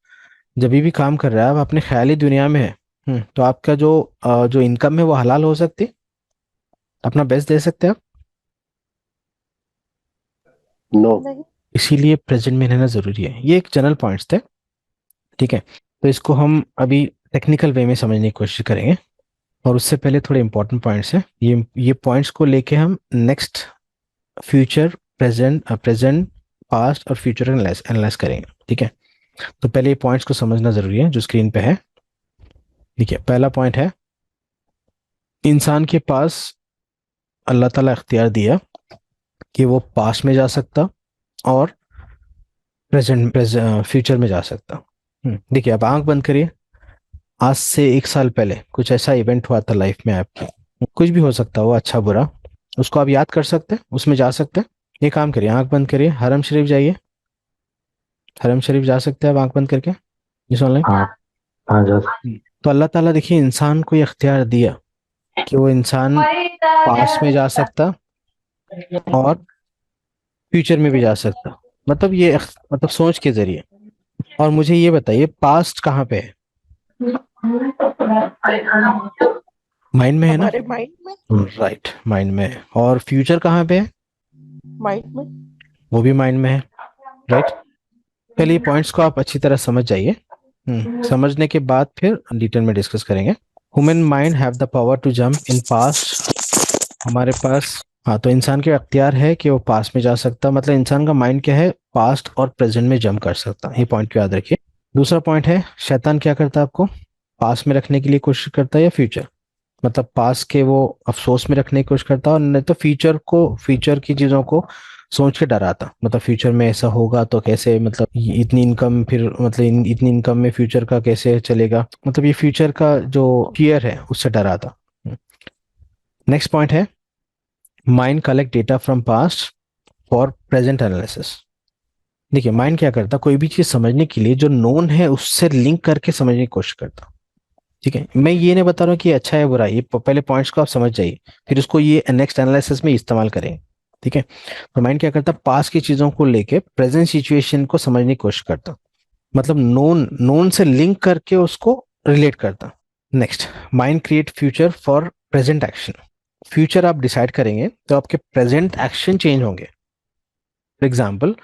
जब भी काम कर रहे हैं आप अपने ख्याली दुनिया में है, तो आपका जो इनकम है वो हलाल हो सकती है, अपना बेस्ट दे सकते हैं आप, नो। नहीं। इसीलिए प्रेजेंट में रहना जरूरी है। ये एक जनरल पॉइंट्स थे, ठीक है। तो इसको हम अभी टेक्निकल वे में समझने की कोशिश करेंगे, और उससे पहले थोड़े इंपॉर्टेंट पॉइंट्स हैं। ये पॉइंट्स को लेके हम नेक्स्ट फ्यूचर, प्रेजेंट, पास्ट और फ्यूचर एनालाइज करेंगे, ठीक है। तो पहले ये पॉइंट्स को समझना जरूरी है जो स्क्रीन पे है, ठीक है। पहला पॉइंट है, इंसान के पास अल्लाह ताला इख्तियार दिया कि वो पास्ट में जा सकता और फ्यूचर में जा सकता। देखिए, आप आंख बंद करिए, आज से 1 साल पहले कुछ ऐसा इवेंट हुआ था लाइफ में आपकी, कुछ भी हो सकता है वो, अच्छा बुरा, उसको आप याद कर सकते हैं, उसमें जा सकते हैं। ये काम करिए, आंख बंद करिए, हरम शरीफ जाइए, हरम शरीफ जा सकते हैं आप आंख बंद करके, ये सुन लें। हाँ जा। तो अल्लाह ताला देखिए इंसान को ये इख्तियार दिया कि वो इंसान पास्ट में जा सकता और फ्यूचर में भी जा सकता, मतलब ये मतलब सोच के जरिए। और मुझे ये बताइए, पास्ट कहाँ पे है? माइंड में है ना? हमारे माइंड में। राइट, माइंड में है। और फ्यूचर कहाँ पे है? माइंड में। वो भी माइंड में है, राइट। पहले ये पॉइंट्स को आप अच्छी तरह समझ जाइए, समझने के बाद फिर डिटेल में डिस्कस करेंगे। Human mind have the power to jump in past, हमारे पास, हाँ, तो इंसान के अख्तियार है कि वो पास्ट में जा सकता, मतलब इंसान का माइंड क्या है, पास्ट और प्रेजेंट में जंप कर सकता। ये पॉइंट को याद रखिए। दूसरा पॉइंट है, शैतान क्या करता है, आपको पास्ट में रखने के लिए कोशिश करता है या फ्यूचर, मतलब पास्ट के वो अफसोस में रखने की कोशिश करता है, और नहीं तो फ्यूचर की चीजों को सोच के डराता, मतलब फ्यूचर में ऐसा होगा तो कैसे, मतलब इतनी इनकम, फिर मतलब इतनी इनकम में फ्यूचर का कैसे चलेगा, मतलब ये फ्यूचर का जो फियर है उससे डराता। नेक्स्ट पॉइंट है, mind collect data from past for present analysis. देखिए, माइंड क्या करता, कोई भी चीज समझने के लिए जो नोन है उससे लिंक करके समझने की कोशिश करता, ठीक है। मैं ये नहीं बता रहा हूँ कि अच्छा है बुरा, ये पहले पॉइंट्स को आप समझ जाइए, फिर उसको ये नेक्स्ट एनालिसिस में इस्तेमाल करेंगे, ठीक है। तो माइंड क्या करता, पास की चीजों को लेके प्रेजेंट सिचुएशन को समझने की कोशिश करता, मतलब नोन से लिंक करके उसको रिलेट करता। Next, mind create future for present action. Future आप डिसाइड करेंगे तो आपके प्रेजेंट एक्शन चेंज होंगे। फॉर एग्जाम्पल,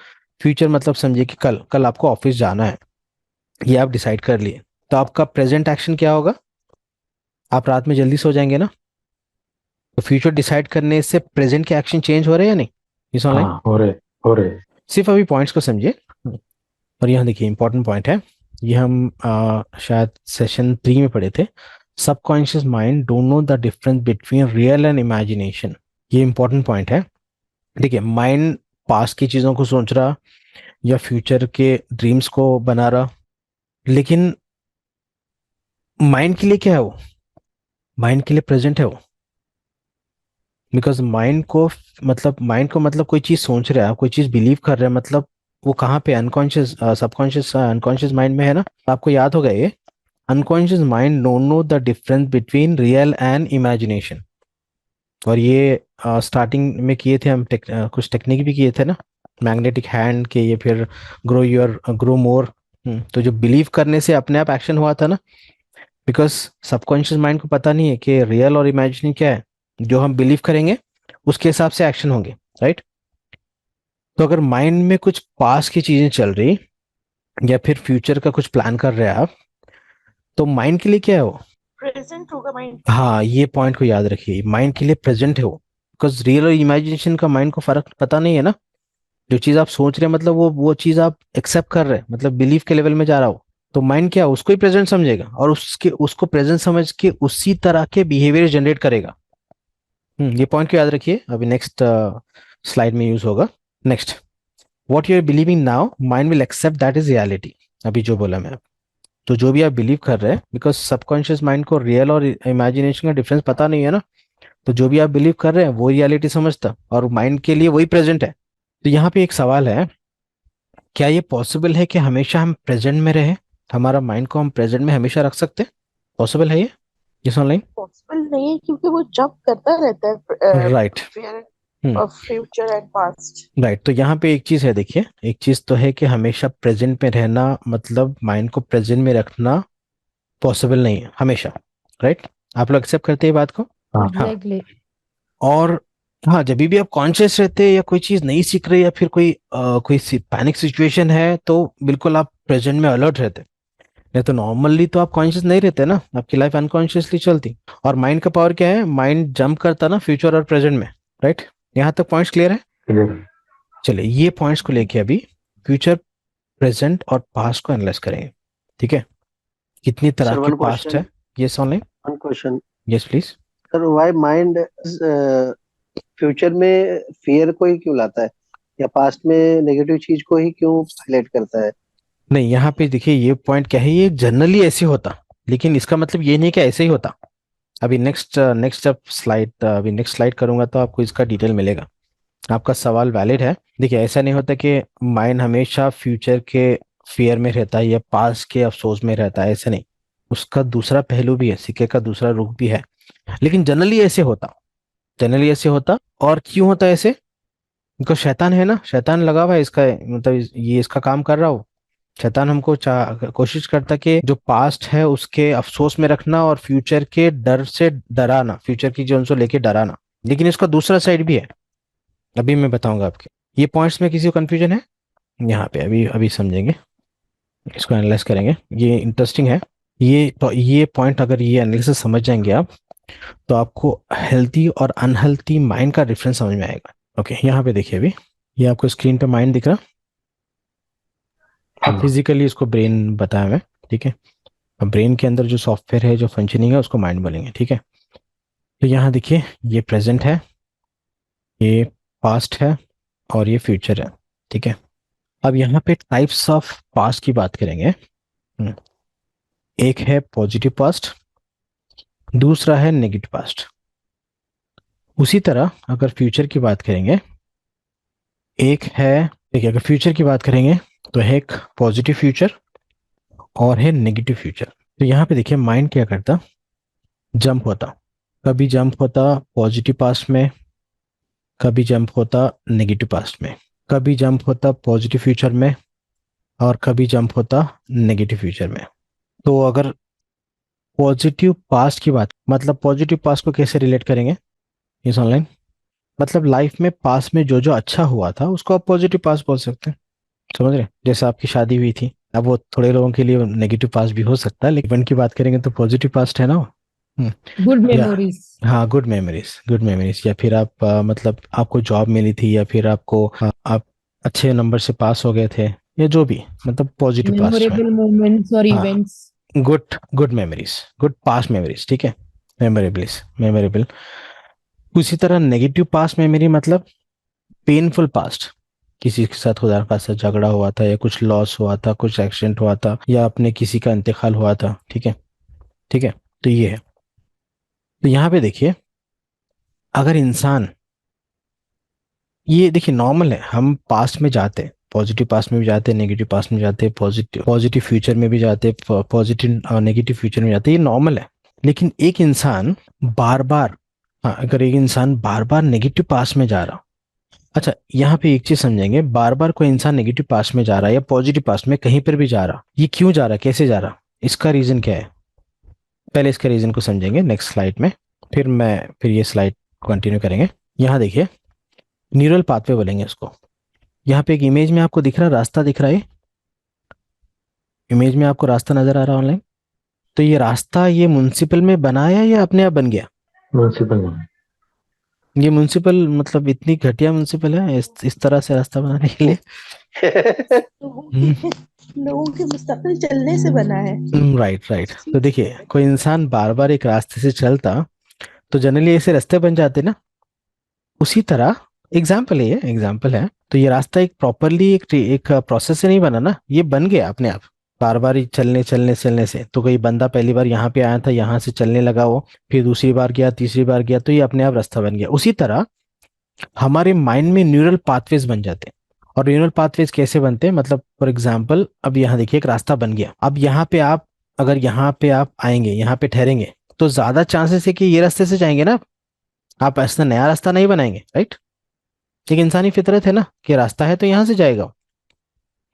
फ्यूचर मतलब समझिए कि कल आपको ऑफिस जाना है, ये आप डिसाइड कर लिए, तो आपका प्रेजेंट एक्शन क्या होगा, आप रात में जल्दी सो जाएंगे ना। तो फ्यूचर डिसाइड करने से प्रेजेंट के एक्शन चेंज हो रहे हैं या नहीं, इस ऑनलाइन? हो रहे। सिर्फ अभी पॉइंट्स को समझिए। और यहाँ देखिए इंपॉर्टेंट पॉइंट है, ये हम शायद सेशन 3 में पढ़े थे, subconscious mind don't know the difference between real and imagination. ये इंपॉर्टेंट पॉइंट है। देखिए, माइंड पास्ट की चीजों को सोच रहा या फ्यूचर के ड्रीम्स को बना रहा, लेकिन माइंड के लिए क्या है वो, माइंड के लिए प्रेजेंट है वो, बिकॉज माइंड को मतलब कोई चीज सोच रहा है, कोई चीज बिलीव कर रहा है, मतलब वो कहाँ पे, अनकॉन्शियस, सबकॉन्शियस, अनकॉन्शियस माइंड में है ना। आपको याद होगा ये, unconscious mind don't know the difference between real and imagination. और ये स्टार्टिंग में किए थे हम, कुछ टेक्निक भी किए थे ना, मैग्नेटिक हैंड के, ये फिर ग्रो मोर। तो जो बिलीव करने से अपने आप एक्शन हुआ था ना, बिकॉज सबकॉन्शियस माइंड को पता नहीं है कि रियल और इमेजिनेशन क्या है, जो हम बिलीव करेंगे उसके हिसाब से एक्शन होंगे, राइट। तो अगर माइंड में कुछ पास्ट की चीजें चल रही या फिर फ्यूचर का कुछ प्लान कर रहे हैं आप, तो माइंड के लिए क्या है वो, प्रेजेंट होगा माइंड। हाँ, ये पॉइंट को याद रखिए, माइंड के लिए प्रेजेंट है वो, बिकॉज रियल और इमेजिनेशन का माइंड को फर्क पता नहीं है ना। जो चीज आप सोच रहे हैं, मतलब वो चीज आप एक्सेप्ट कर रहे हैं, मतलब बिलीफ के लेवल में जा रहा हो, तो माइंड क्या, उसको ही प्रेजेंट समझेगा और उसको प्रेजेंट समझ के उसी तरह के बिहेवियर जनरेट करेगा। ये पॉइंट को याद रखिए, अभी नेक्स्ट स्लाइड में यूज होगा। Next, what you are believing now mind will accept that is reality. अभी जो बोला मैं, तो जो भी आप बिलीव कर रहे हैं, बिकॉज सबकॉन्शियस माइंड को रियल और इमेजिनेशन का डिफरेंस पता नहीं है ना, तो जो भी आप बिलीव कर रहे हैं वो रियलिटी समझता, और माइंड के लिए वही प्रेजेंट है। तो यहाँ पे एक सवाल है, क्या ये पॉसिबल है कि हमेशा हम प्रेजेंट में रहे, हमारा माइंड को हम प्रेजेंट में हमेशा रख सकते हैं? पॉसिबल है ये, जिस ऑनलाइन? पॉसिबल नहीं है क्योंकि वो जंप करता रहता है right, future and past. Right. तो यहाँ पे एक चीज है, देखिए, एक चीज तो है कि हमेशा प्रेजेंट में रहना, मतलब माइंड को प्रेजेंट में रखना पॉसिबल नहीं है हमेशा, राइट? आप लोग एक्सेप्ट करते हैं बात को? हाँ। एग्जैक्टली। और हाँ, जब भी आप कॉन्शियस रहते हैं या कोई चीज नहीं सीख रहे या फिर कोई पैनिक सिचुएशन है तो बिल्कुल आप प्रेजेंट में अलर्ट रहते हैं। नहीं तो नॉर्मली तो आप कॉन्शियस नहीं रहते ना, आपकी लाइफ अनकॉन्शियसली चलती। और माइंड का पावर क्या है? माइंड जंप करता ना फ्यूचर और प्रेजेंट में, राइट? यहाँ तक पॉइंट्स क्लियर है? चलिए, ये पॉइंट्स को लेके अभी फ्यूचर, प्रेजेंट और पास्ट को एनालाइज करेंगे, ठीक है? कितनी तरह Sir, की one पास्ट question. है? Yes online? One question. Yes please. Sir, why mind future में फियर को ही क्यों लाता है, या पास्ट में नेगेटिव चीज को ही क्यों हाईलाइट करता है? नहीं, यहाँ पे देखिए ये पॉइंट क्या है, ये जनरली ऐसे होता, लेकिन इसका मतलब ये नहीं कि ऐसे ही होता। अभी नेक्स्ट नेक्स्ट स्लाइड करूंगा तो आपको इसका डिटेल मिलेगा। आपका सवाल वैलिड है। देखिए, ऐसा नहीं होता कि माइंड हमेशा फ्यूचर के फियर में रहता है या पास्ट के अफसोस में रहता है, ऐसा नहीं। उसका दूसरा पहलू भी है, सिक्के का दूसरा रुख भी है, लेकिन जनरली ऐसे होता। और क्यों होता है ऐसे? इनको शैतान है ना, शैतान लगा हुआ है इसका, मतलब ये इसका काम कर रहा हो। शैतान हमको कोशिश करता कि जो पास्ट है उसके अफसोस में रखना और फ्यूचर के डर से डराना, फ्यूचर की जो उनको लेके डराना। लेकिन इसका दूसरा साइड भी है, अभी मैं बताऊंगा आपके। ये पॉइंट्स में किसी को कंफ्यूजन है यहाँ पे? अभी अभी समझेंगे, इसको एनालाइज करेंगे, ये इंटरेस्टिंग है। ये पॉइंट अगर ये एनालिसिस समझ जाएंगे आप तो आपको हेल्थी और अनहेल्थी माइंड का डिफरेंस समझ में आएगा। ओके, यहाँ पे देखिए, अभी ये आपको स्क्रीन पे माइंड दिख रहा, फिजिकली इसको ब्रेन बताया मैं, ठीक है? ब्रेन के अंदर जो सॉफ्टवेयर है, जो फंक्शनिंग है, उसको माइंड बोलेंगे, ठीक है? तो यहाँ देखिए, ये प्रेजेंट है, ये पास्ट है और ये फ्यूचर है, ठीक है? अब यहाँ पे टाइप्स ऑफ पास्ट की बात करेंगे। एक है पॉजिटिव पास्ट, दूसरा है नेगेटिव पास्ट। उसी तरह अगर फ्यूचर की बात करेंगे, एक है, देखिए अगर फ्यूचर की बात करेंगे तो है एक पॉजिटिव फ्यूचर और है नेगेटिव फ्यूचर। तो यहाँ पे देखिए माइंड क्या करता, जंप होता, कभी जंप होता पॉजिटिव पास्ट में, कभी जंप होता नेगेटिव पास्ट में, कभी जंप होता पॉजिटिव फ्यूचर में और कभी जंप होता नेगेटिव फ्यूचर में। तो अगर पॉजिटिव पास्ट की बात, मतलब पॉजिटिव पास्ट को कैसे रिलेट करेंगे इस ऑनलाइन? मतलब लाइफ में पास्ट में जो जो अच्छा हुआ था उसको आप पॉजिटिव पास्ट बोल सकते हैं, समझ रहे? जैसे आपकी शादी हुई थी, अब वो थोड़े लोगों के लिए नेगेटिव पास्ट भी हो सकता है, लेकिन की बात करेंगे तो पॉजिटिव पास्ट है ना। गुड या मेमोरीज। हाँ, गुड मेमोरीज। या फिर आप मतलब आपको जॉब मिली थी, या फिर आपको आप अच्छे नंबर से पास हो गए थे, या जो भी, मतलब पॉजिटिव पास्ट में। मेमोरेबल मोमेंट्स और हाँ, events. Good memories, good past memories, ठीक है? मेमोरेबल। उसी तरह नेगेटिव पास्ट मेमोरी मतलब पेनफुल पास्ट, किसी के साथ खुदा खासा झगड़ा हुआ था, या कुछ लॉस हुआ था, कुछ एक्सीडेंट हुआ था, या अपने किसी का इंतकाल हुआ था, ठीक है? तो ये है। तो यहाँ पे देखिए, अगर इंसान, ये देखिए नॉर्मल है, हम पास्ट में जाते हैं, पॉजिटिव पास्ट में भी जाते हैं, नेगेटिव पास्ट में जाते हैं, पॉजिटिव फ्यूचर में भी जाते हैं, पॉजिटिव और नेगेटिव फ्यूचर में जाते हैं, ये नॉर्मल है। लेकिन एक इंसान बार बार, अगर एक इंसान बार बार नेगेटिव पास्ट में जा रहा, अच्छा यहाँ पे एक चीज समझेंगे, बार बार कोई इंसान नेगेटिव पास्ट में जा रहा है या पॉजिटिव पास्ट में कहीं पर भी जा रहा, ये क्यों जा रहा, कैसे जा रहा, इसका रीजन क्या है? पहले इसके रीजन को समझेंगे नेक्स्ट स्लाइड में, फिर ये स्लाइड कंटिन्यू करेंगे। यहाँ देखिए, न्यूरल पाथवे बोलेंगे इसको। यहाँ पे एक इमेज में आपको दिख रहा, रास्ता दिख रहा है, इमेज में आपको रास्ता नजर आ रहा है ऑनलाइन? तो ये रास्ता ये म्युनिसिपल में बनाया या अपने आप बन गया? म्युनिसिपल। ये म्युनिसिपल मतलब इतनी घटिया म्युनिसिपल है इस तरह से रास्ता बनाने के लिए? लोगों के मुस्तकिल चलने से बना है। राइट। तो देखिए, कोई इंसान बार बार एक रास्ते से चलता तो जनरली ऐसे रास्ते बन जाते ना। उसी तरह एग्जाम्पल है, तो ये रास्ता एक प्रॉपरली एक प्रोसेस से नहीं बना ना, ये बन गया अपने आप, बार बार चलने से। तो कोई बंदा पहली बार यहाँ पे आया था, यहाँ से चलने लगा वो, फिर दूसरी बार गया, तीसरी बार गया, तो ये अपने आप रास्ता बन गया। उसी तरह हमारे माइंड में न्यूरल पाथवेज बन जाते हैं। और न्यूरल पाथवेज कैसे बनते हैं? मतलब फॉर एग्जाम्पल, अब यहाँ देखिए एक रास्ता बन गया, अब यहाँ पे आप अगर यहाँ पे आप आएंगे, यहाँ पे ठहरेंगे, तो ज्यादा चांसेस है कि ये रास्ते से जाएंगे ना आप, ऐसा नया रास्ता नहीं बनाएंगे, राइट? एक इंसानी फितरत है ना कि रास्ता है तो यहाँ से जाएगा,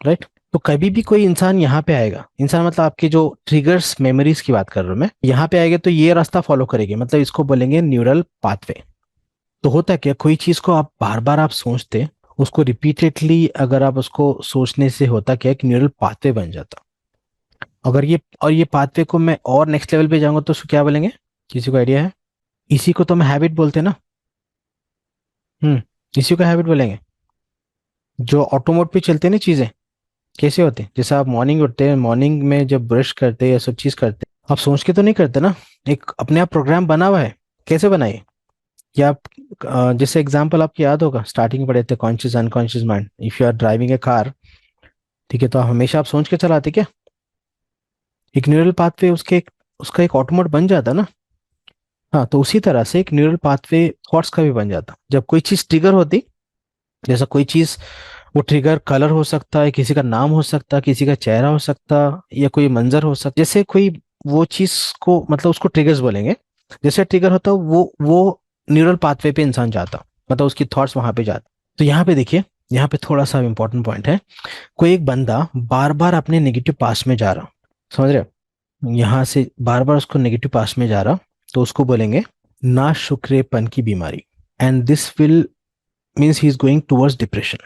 राइट? तो कभी भी कोई इंसान यहाँ पे आएगा, इंसान मतलब आपके जो ट्रिगर्स मेमोरीज की बात कर रहा हूँ मैं, यहाँ पे आएगा तो ये रास्ता फॉलो करेगी, मतलब इसको बोलेंगे न्यूरल पाथवे। तो होता क्या, कोई चीज को आप बार बार आप सोचते, उसको रिपीटेडली अगर आप उसको सोचने से होता क्या कि न्यूरल पाथवे बन जाता। अगर ये पाथवे को मैं और नेक्स्ट लेवल पे जाऊंगा तो उसको क्या बोलेंगे, किसी को आइडिया है? इसी को तो हम हैबिट बोलते हैं ना। इसी को हैबिट बोलेंगे। जो ऑटो मोड पे चलते हैं ना चीजें, कैसे होते हैं, जैसे आप मॉर्निंग उठते हैं, मॉर्निंग में जब ब्रश करते हैं या सब चीज करते हैं, आप सोच के तो नहीं करते ना, एक अपने आप प्रोग्राम बना हुआ है। कैसे बनाइए, या आप जैसे एग्जांपल आपको याद होगा, स्टार्टिंग में पढ़े थे conscious unconscious mind. If you are driving a car, ठीक है, तो हमेशा आप सोच के चलाते क्या? एक न्यूरल पाथवे उसका एक ऑटो मोड बन जाता ना। हाँ, तो उसी तरह से एक न्यूरल पाथवे थॉट्स का भी बन जाता। जब कोई चीज ट्रिगर होती, जैसा कोई चीज, वो ट्रिगर कलर हो सकता है, किसी का नाम हो सकता है, किसी का चेहरा हो सकता, या कोई मंजर हो सकता, जैसे कोई वो चीज को, मतलब उसको ट्रिगर्स बोलेंगे। जैसे ट्रिगर होता वो न्यूरल पाथवे पे इंसान जाता, मतलब उसकी थॉट्स वहां पे जाते। तो यहाँ पे देखिए, यहाँ पे थोड़ा सा इंपॉर्टेंट पॉइंट है। कोई एक बंदा बार बार अपने नेगेटिव पास्ट में जा रहा, समझ रहे हो, यहाँ से बार बार उसको नेगेटिव पास्ट में जा रहा, तो उसको बोलेंगे ना शुक्रेपन की बीमारी, and this will means he is going towards depression.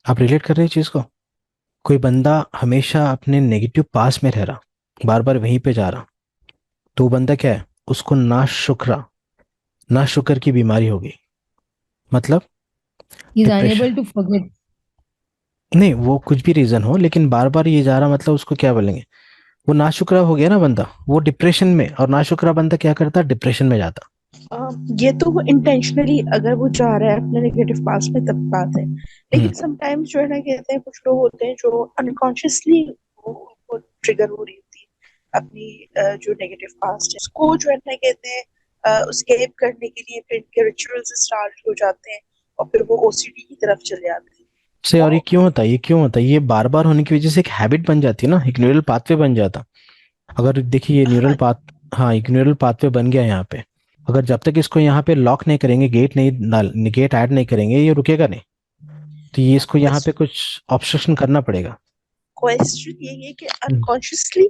आप रिलेट कर रहे हैं चीज को? कोई बंदा हमेशा अपने नेगेटिव पास में रह रहा, बार बार वहीं पे जा रहा, तो वो बंदा क्या है, उसको ना शुक्र की बीमारी होगी। मतलब He is depression, unable to forget. नहीं वो कुछ भी रीजन हो, लेकिन बार बार ये जा रहा, मतलब उसको क्या बोलेंगे, वो नाशुक्रा हो गया ना बंदा, वो डिप्रेशन में। और नाशुक्रा बंदा क्या करता, डिप्रेशन में जाता। ये तो वो इंटेंशनली अगर वो जा रहा है अपने नेगेटिव पास्ट में तब बात है, लेकिन समटाइम्स जो है ना, कहते हैं कुछ लोग होते हैं जो अनकॉन्शियसली वो ट्रिगर हो रही होती है अपनी जो नेगेटिव पास्ट है, उसको जो है ना, कहते हैं एस्केप करने के लिए फिर इनके रिचुअल्स स्टार्ट हो जाते हैं और फिर वो ओसीडी की तरफ चले जाते हैं। से और ये क्यों होता है, ये बार बार होने की वजह से एक हैबिट बन जाती है ना, एक न्यूरल पाथवे बन जाता। अगर देखिए ये न्यूरल पाथ, हाँ एक न्यूरल पाथवे बन गया यहाँ पे, अगर जब तक इसको यहाँ पे लॉक नहीं करेंगे, गेट ऐड नहीं करेंगे, ये रुकेगा नहीं। तो ये इसको यहाँ पे कुछ ऑब्स्ट्रक्शन करना पड़ेगा। क्वेश्चन ये है कि अनकॉन्शियसली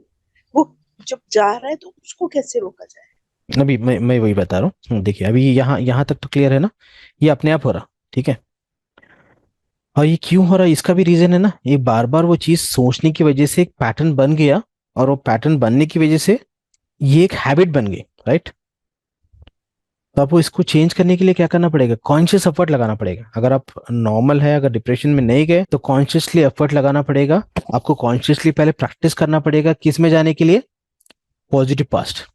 वो जब जा रहा है तो उसको कैसे रोका जाए? अभी मैं वही बता रहा हूँ। देखिए अभी यहाँ तक तो क्लियर है ना, ये अपने आप हो रहा, ठीक है। और ये क्यों हो रहा है, इसका भी रीजन है ना, ये बार बार वो चीज सोचने की वजह से एक पैटर्न बन गया, और वो पैटर्न बनने की वजह से ये एक हैबिट बन गई, राइट। तो आपको इसको चेंज करने के लिए क्या करना पड़ेगा, कॉन्शियस एफर्ट लगाना पड़ेगा। अगर आप नॉर्मल है, अगर डिप्रेशन में नहीं गए, तो कॉन्शियसली एफर्ट लगाना पड़ेगा आपको। कॉन्शियसली पहले प्रैक्टिस करना पड़ेगा, किस में जाने के लिए, पॉजिटिव पास्ट।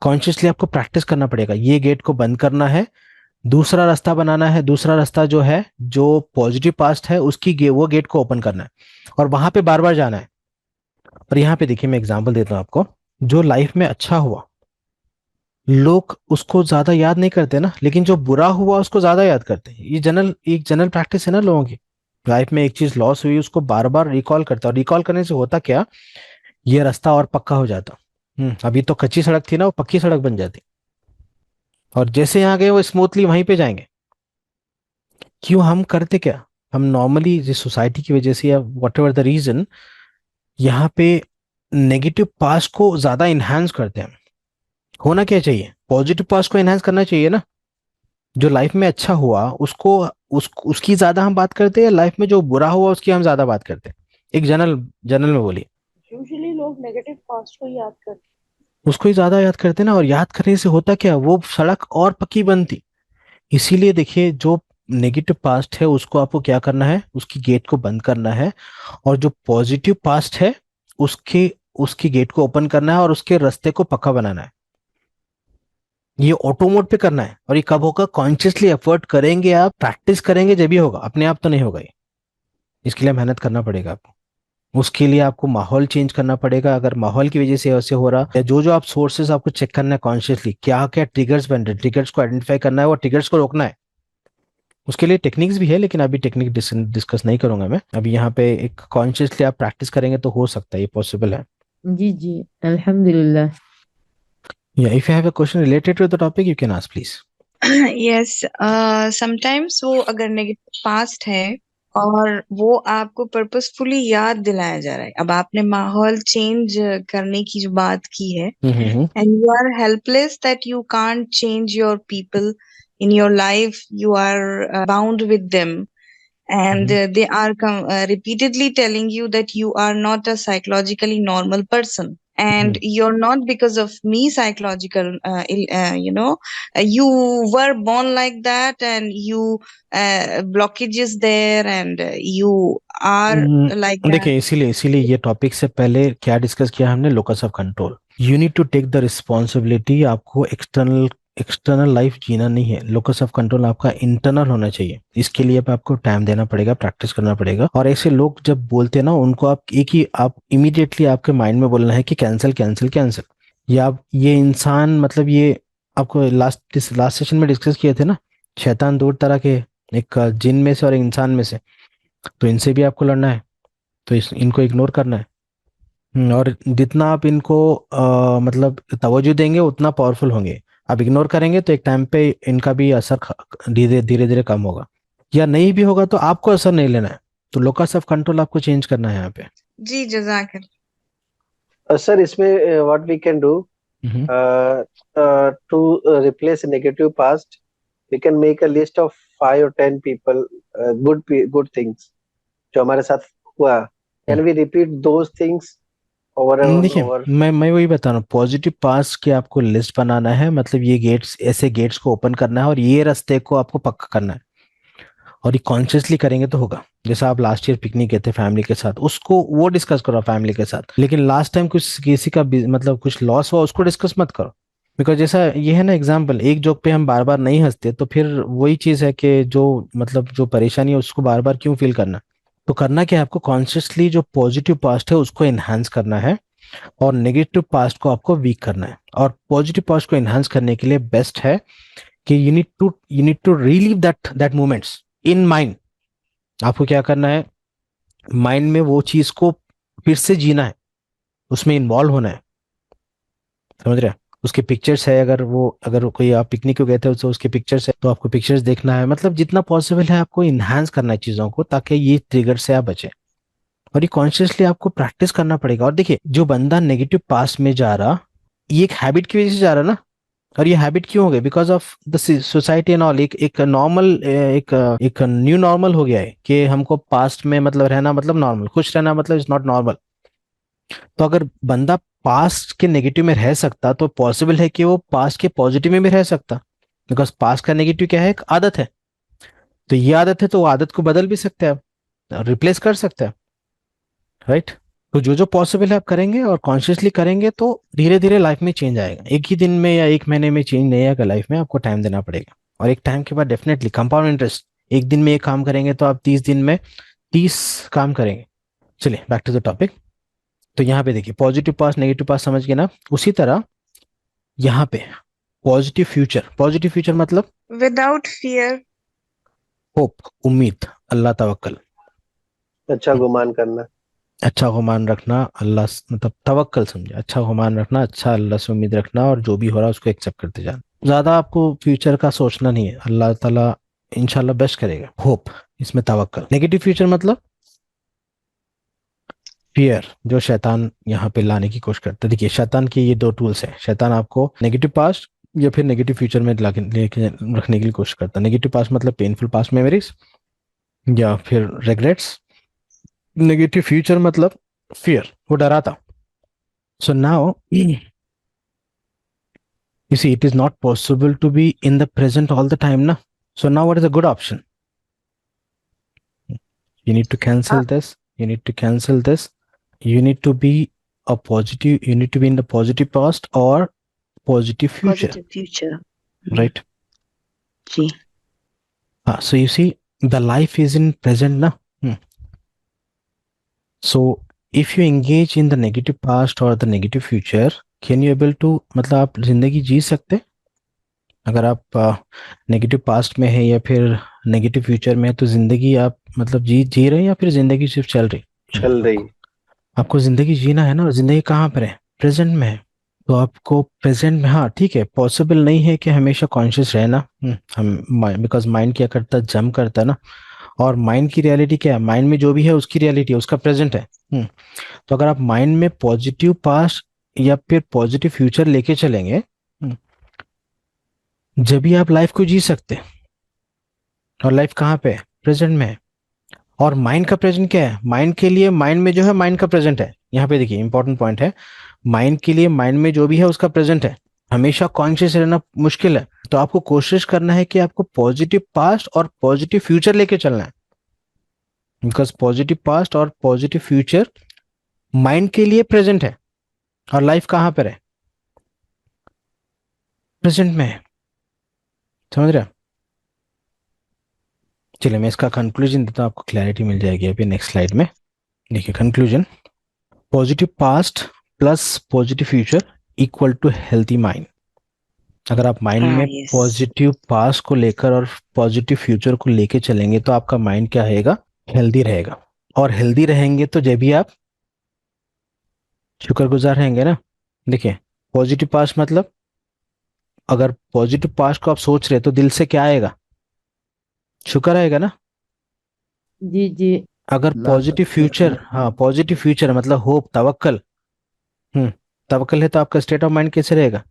कॉन्शियसली आपको प्रैक्टिस करना पड़ेगा, ये गेट को बंद करना है, दूसरा रास्ता बनाना है। दूसरा रास्ता जो है, जो पॉजिटिव पास्ट है, वो गेट को ओपन करना है, और वहां पे बार बार जाना है। और यहाँ पे देखिए मैं एग्जांपल देता हूँ आपको, जो लाइफ में अच्छा हुआ लोग उसको ज्यादा याद नहीं करते ना, लेकिन जो बुरा हुआ उसको ज्यादा याद करते हैं। ये एक जनरल प्रैक्टिस है ना लोगों की। लाइफ में एक चीज लॉस हुई, उसको बार बार रिकॉल करता, और रिकॉल करने से होता क्या, ये रास्ता और पक्का हो जाता। अभी तो कच्ची सड़क थी ना, वो पक्की सड़क बन जाती, और जैसे यहाँ गए वो स्मूथली वहीं पे जाएंगे। क्यों हम करते क्या, हम नॉर्मली जिस सोसाइटी की वजह से या वट एवर द रीजन, यहाँ पे नेगेटिव पास्ट को ज्यादा इनहांस करते हैं। होना क्या चाहिए, पॉजिटिव पास्ट को इनहांस करना चाहिए ना। जो लाइफ में अच्छा हुआ उसकी ज्यादा हम बात करते हैं, या लाइफ में जो बुरा हुआ उसकी हम ज्यादा बात करते हैं? एक जनरल में बोलिए। यूजुअली लोग नेगेटिव पास्ट को याद करते हैं, उसको ही ज्यादा याद करते हैं ना, और याद करने से होता क्या, वो सड़क और पक्की बनती। इसीलिए देखिए, जो नेगेटिव पास्ट है उसको आपको क्या करना है, उसकी गेट को बंद करना है, और जो पॉजिटिव पास्ट है उसकी गेट को ओपन करना है, और उसके रास्ते को पक्का बनाना है। ये ऑटो मोड पे करना है। और ये कब होगा, कॉन्शियसली एफर्ट करेंगे, आप प्रैक्टिस करेंगे जब भी होगा, अपने आप तो नहीं होगा ये। इसके लिए मेहनत करना पड़ेगा आपको। उसके लिए आपको माहौल चेंज करना पड़ेगा। अगर माहौल की वजह से ऐसे हो रहा, या जो आप सोर्सेस आपको चेक करना है कॉन्शियसली, क्या क्या ट्रिगर्स बन रहे, ट्रिगर्स को आइडेंटिफाई करना है और ट्रिगर्स को रोकना है। उसके लिए टेक्निक्स भी है, लेकिन अभी टेक्निक डिस्कस नहीं करूंगा मैं अभी। यहाँ पे एक कॉन्शियसली आप प्रैक्टिस करेंगे तो हो सकता है, ये पॉसिबल है। जी जी, अल्हम्दुलिल्लाह। Yeah, if you have a question related to the topic, you can ask, please. Yes, sometimes वो अगर नेगेटिव पास्ट है और वो आपको पर्पसफुली याद दिलाया जा रहा है। अब आपने माहौल चेंज करने की जो बात की है, and you are helpless that you can't change your people in your life, you are bound with them, and they are repeatedly telling you that you are not a psychologically normal person, and you're not because of me psychological you were born like that, and you blockages there, and you are like that. देखिए, इसीलिए ये topic से पहले क्या discuss किया हमने, locus of control. You need to take the responsibility. आपको external life जीना नहीं है, लोकस ऑफ कंट्रोल आपका इंटरनल होना चाहिए। इसके लिए आपको टाइम देना पड़ेगा, प्रैक्टिस करना पड़ेगा। और ऐसे लोग जब बोलते हैं ना, उनको आप इमीडिएटली आपके माइंड में बोलना है कि कैंसिल कैंसिल कैंसिल। या आप ये इंसान, मतलब ये आपको लास्ट सेशन में डिस्कस किए थे ना, शैतान दो तरह के, एक जिन में से और एक इंसान में से। तो इनसे भी आपको लड़ना है, तो इनको इग्नोर करना है। और जितना आप इनको मतलब तवज्जो देंगे उतना पावरफुल होंगे। आप इग्नोर करेंगे तो एक टाइम पे इनका भी असर धीरे धीरे कम होगा, या नहीं भी होगा तो आपको असर नहीं लेना है। तो लोकस ऑफ कंट्रोल आपको चेंज करना है यहाँ पे। जी जज़ाकल्लाह। सर, इसमें what we can do to replace negative past, we can make a list of 5 or 10 people, good things जो हमारे साथ हुआ, can we repeat those things over and देखिए, ओवर? मैं वही बता रहा हूँ, पॉजिटिव पास की आपको लिस्ट बनाना है। मतलब ये गेट्स, ऐसे गेट्स को ओपन करना है और ये रास्ते को आपको पक्का करना है। और ये कॉन्शियसली करेंगे तो होगा। जैसा आप लास्ट ईयर पिकनिक गए थे फैमिली के साथ, उसको वो डिस्कस करो फैमिली के साथ। लेकिन लास्ट टाइम कुछ किसी का मतलब कुछ लॉस हुआ, उसको डिस्कस मत करो। बिकॉज जैसा ये है ना एग्जाम्पल, एक जोक पे हम बार बार नहीं हंसते, तो फिर वही चीज है कि जो मतलब जो परेशानी है उसको बार बार क्यों फील करना। तो करना क्या है, आपको कॉन्शियसली जो पॉजिटिव पास्ट है उसको एनहांस करना है, और नेगेटिव पास्ट को आपको वीक करना है। और पॉजिटिव पास्ट को एनहांस करने के लिए बेस्ट है कि you need to relive that moments in mind. आपको क्या करना है, माइंड में वो चीज को फिर से जीना है, उसमें इन्वॉल्व होना है। समझ रहे हैं? उसके पिक्चर्स है, अगर कोई आप पिकनिक को गए थे तो उसके पिक्चर्स है, तो आपको पिक्चर्स देखना है। मतलब जितना पॉसिबल है आपको इन्हांस करना है चीजों को, ताकि ये ट्रिगर से आप बचे। और ये कॉन्शियसली आपको प्रैक्टिस करना पड़ेगा। और देखिए, जो बंदा नेगेटिव पास्ट में जा रहा, ये एक हैबिट की वजह से जा रहा ना। और ये हैबिट क्यों हो गई? Because of the society and all. एक नॉर्मल, एक न्यू नॉर्मल हो गया है कि हमको पास्ट में मतलब रहना मतलब नॉर्मल, खुश रहना मतलब इज नॉट नॉर्मल। तो अगर बंदा पास्ट के नेगेटिव में रह सकता, तो पॉसिबल है कि वो पास्ट के पॉजिटिव में भी रह सकता। बिकॉज पास्ट का नेगेटिव क्या है, एक आदत है। तो ये आदत है, तो वो आदत को बदल भी सकते हैं, रिप्लेस कर सकते हैं, राइट? तो जो पॉसिबल है आप करेंगे और कॉन्शियसली करेंगे, तो धीरे धीरे लाइफ में चेंज आएगा। एक ही दिन में या एक महीने में चेंज नहीं आएगा लाइफ में, आपको टाइम देना पड़ेगा। और एक टाइम के बाद डेफिनेटली कंपाउंड इंटरेस्ट, एक दिन में एक काम करेंगे तो आप 30 दिन में 30 काम करेंगे। चलिए बैक टू द टॉपिक। तो यहाँ पे देखिए, पॉजिटिव पास्ट नेगेटिव पास्ट समझ गए ना। उसी तरह यहाँ पे पॉजिटिव फ्यूचर मतलब विदाउट फियर, होप, उम्मीद, अल्लाह, तवक्कल। अच्छा गुमान करना, अच्छा गुमान रखना, अल्लाह मतलब तवक्कल समझे, अच्छा गुमान रखना, अच्छा अल्लाह से उम्मीद रखना, और जो भी हो रहा है उसको एक्सेप्ट करते जाना। ज्यादा आपको फ्यूचर का सोचना नहीं है, अल्लाह ताला इंशाल्लाह बेस्ट करेगा। होप, इसमें तवक्कल। नेगेटिव फ्यूचर मतलब फियर, जो शैतान यहाँ पे लाने की कोशिश करता है। देखिए, शैतान के ये 2 टूल्स हैं। शैतान आपको नेगेटिव पास्ट या फिर नेगेटिव फ्यूचर में लेके रखने की कोशिश करता है। नेगेटिव पास्ट मतलब पेनफुल पास्ट मेमोरीज या फिर रिग्रेट्स। नेगेटिव फ्यूचर मतलब फियर, वो डराता। So now you see, it is not possible to be in the present all the time na. So now what is a good option? You need to cancel this, you need to cancel this, you need to be a positive, you need to be in the positive past or positive future. Right? जी So you see, the life is in present na. So if you engage in the negative past or the negative future, can you able to, मतलब आप जिंदगी जी सकते? अगर आप negative past में है या फिर नेगेटिव फ्यूचर में है, तो जिंदगी आप मतलब जी रहे हैं या फिर जिंदगी सिर्फ चल रही? आपको जिंदगी जीना है ना। और जिंदगी कहाँ पर है? प्रेजेंट में है। तो आपको प्रेजेंट में, हाँ ठीक है, पॉसिबल नहीं है कि हमेशा कॉन्शियस रहना। हम बिकॉज माइंड क्या करता है, जंप करता है ना, और माइंड की रियलिटी क्या है? माइंड में जो भी है उसकी रियलिटी है, उसका प्रेजेंट है। तो अगर आप माइंड में पॉजिटिव पास्ट या फिर पॉजिटिव फ्यूचर लेके चलेंगे, जब भी आप लाइफ को जी सकते हैं। और लाइफ कहाँ पे है? प्रेजेंट में है। और माइंड का प्रेजेंट क्या है? माइंड के लिए, माइंड में जो है माइंड का प्रेजेंट है। यहाँ पे देखिए इंपॉर्टेंट पॉइंट है, माइंड के लिए माइंड में जो भी है उसका प्रेजेंट है। हमेशा कॉन्शियस रहना मुश्किल है, तो आपको कोशिश करना है कि आपको पॉजिटिव पास्ट और पॉजिटिव फ्यूचर लेके चलना है। बिकॉज पॉजिटिव पास्ट और पॉजिटिव फ्यूचर माइंड के लिए प्रेजेंट है। और लाइफ कहाँ पर है? प्रेजेंट में है। समझ रहे हैं? चलिए मैं इसका कंक्लूजन देता हूँ, आपको क्लैरिटी मिल जाएगी अभी नेक्स्ट स्लाइड में। देखिए conclusion, positive past plus positive future equal to healthy mind. अगर आप माइंड में yes. पॉजिटिव पास्ट को लेकर और पॉजिटिव फ्यूचर को लेके चलेंगे तो आपका माइंड क्या रहेगा? हेल्दी रहेगा। और हेल्दी रहेंगे तो जब भी आप शुक्रगुजार रहेंगे ना। देखिए पॉजिटिव पास्ट मतलब, अगर पॉजिटिव पास्ट को आप सोच रहे तो दिल से क्या आएगा? शुक्र आएगा ना। जी जी अगर पॉजिटिव फ्यूचर, हाँ पॉजिटिव फ्यूचर मतलब होप, तवक्कल, तवक्कल है तो आपका स्टेट ऑफ माइंड कैसे रहेगा?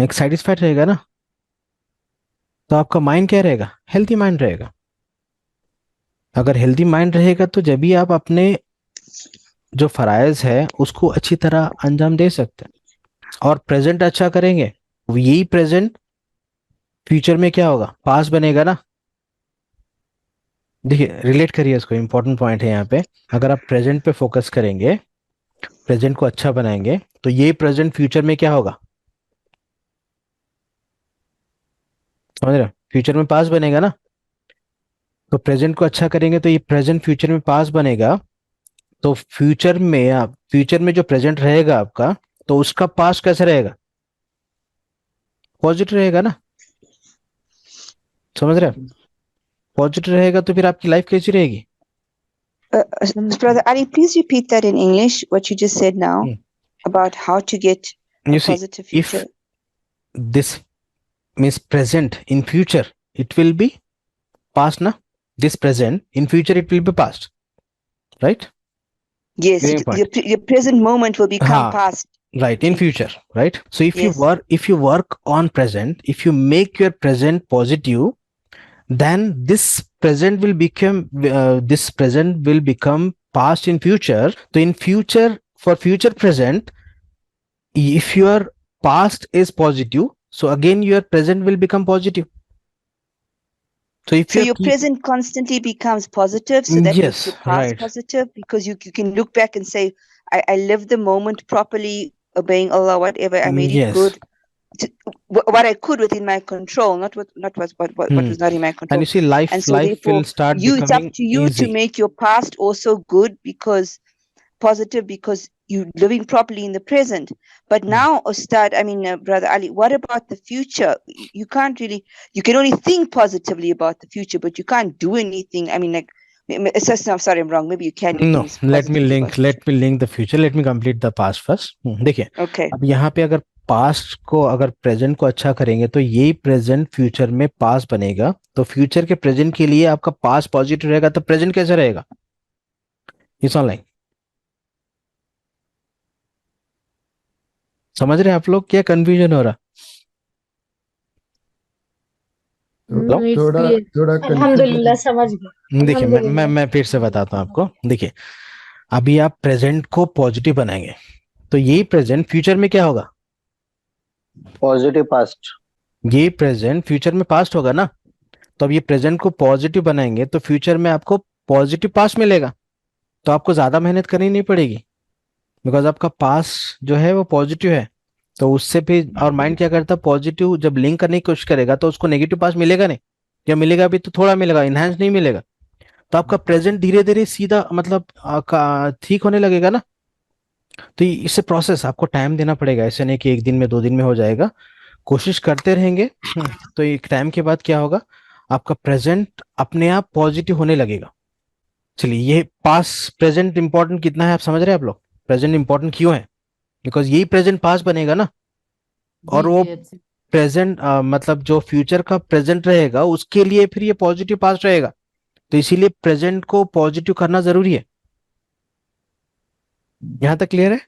एक सेटिस्फाइड रहेगा ना। तो आपका माइंड क्या रहेगा? हेल्थी माइंड रहेगा। अगर हेल्थी माइंड रहेगा तो जब भी आप अपने जो फराइज है उसको अच्छी तरह अंजाम दे सकते हैं और प्रेजेंट अच्छा करेंगे। यही प्रेजेंट फ्यूचर में क्या होगा? पास बनेगा ना। देखिए रिलेट करिए इसको, इंपॉर्टेंट पॉइंट है यहाँ पे। अगर आप प्रेजेंट पे फोकस करेंगे, प्रेजेंट को अच्छा बनाएंगे, तो ये प्रेजेंट फ्यूचर में क्या होगा? समझ रहे हो? फ्यूचर में पास बनेगा ना। तो प्रेजेंट को अच्छा करेंगे तो ये प्रेजेंट फ्यूचर में पास बनेगा। तो फ्यूचर में, आप फ्यूचर में जो प्रेजेंट रहेगा आपका, तो उसका पास कैसे रहेगा? पॉजिटिव रहेगा ना। समझ रहे हैं? पॉजिटिव रहेगा तो फिर आपकी लाइफ कैसी रहेगी? Brother Ali, please repeat that in English, what you just said now about how to get a You see, positive future. if this means present in future, it will be past na. This present in future it will be past, right? Yes, Getting point. your present moment will become past. Right, in future, right? So if Yes. you work on present, if you make your present positive, then this present will become past in future. So in future, for future present, if your past is positive, so again your present will become positive. So if So your present constantly becomes positive, so that makes your past right. positive, because you can look back and say, I lived the moment properly, obeying Allah, whatever, I made it good. What I could within my control, not what was not in my control. And you see, life will start it's up becoming to you easy. to make your past also good, because positive, because you living properly in the present. But now, Ustad, Brother Ali, what about the future? You can't really, you can only think positively about the future, but you can't do anything. I'm sorry, I'm wrong. Maybe you can do No, things let me positively link the future. Let me complete the past first. देखिए, Okay. अब यहाँ पे अगर past को, अगर present को अच्छा करेंगे तो यही प्रेजेंट फ्यूचर में पास बनेगा। तो फ्यूचर के प्रेजेंट के लिए आपका पास्ट पॉजिटिव रहेगा, तो प्रेजेंट कैसे रहेगा? It's online. समझ रहे हैं आप लोग? क्या कंफ्यूजन हो रहा? थोड़ा अल्हम्दुलिल्लाह समझ गए। देखिए मैं फिर से बताता हूँ आपको। देखिए अभी आप प्रेजेंट को पॉजिटिव बनाएंगे तो यही प्रेजेंट फ्यूचर में क्या होगा? Positive past. ये प्रेजेंट फ्यूचर में पास्ट होगा ना। तो अब ये प्रेजेंट को पॉजिटिव बनाएंगे तो फ्यूचर में आपको पॉजिटिव पास्ट मिलेगा। तो आपको ज्यादा मेहनत करनी नहीं पड़ेगी, बिकॉज आपका पास्ट जो है वो पॉजिटिव है। तो उससे भी, और माइंड क्या करता है, पॉजिटिव जब लिंक करने की कोशिश करेगा तो उसको नेगेटिव पास्ट मिलेगा नहीं, या मिलेगा भी तो थोड़ा मिलेगा, इनहेंस नहीं मिलेगा। तो आपका प्रेजेंट धीरे धीरे सीधा मतलब ठीक होने लगेगा ना। तो इससे प्रोसेस आपको टाइम देना पड़ेगा, ऐसे नहीं कि एक दिन में 2 दिन में हो जाएगा। कोशिश करते रहेंगे तो एक टाइम के बाद क्या होगा, आपका प्रेजेंट अपने आप पॉजिटिव होने लगेगा। चलिए, ये पास प्रेजेंट इंपॉर्टेंट कितना है आप समझ रहे हैं आप लोग? प्रेजेंट इंपॉर्टेंट क्यों है? बिकॉज यही प्रेजेंट पास बनेगा ना। और वो प्रेजेंट मतलब जो फ्यूचर का प्रेजेंट रहेगा उसके लिए फिर ये पॉजिटिव पास्ट रहेगा, तो इसीलिए प्रेजेंट को पॉजिटिव करना जरूरी है। यहां तक क्लियर है?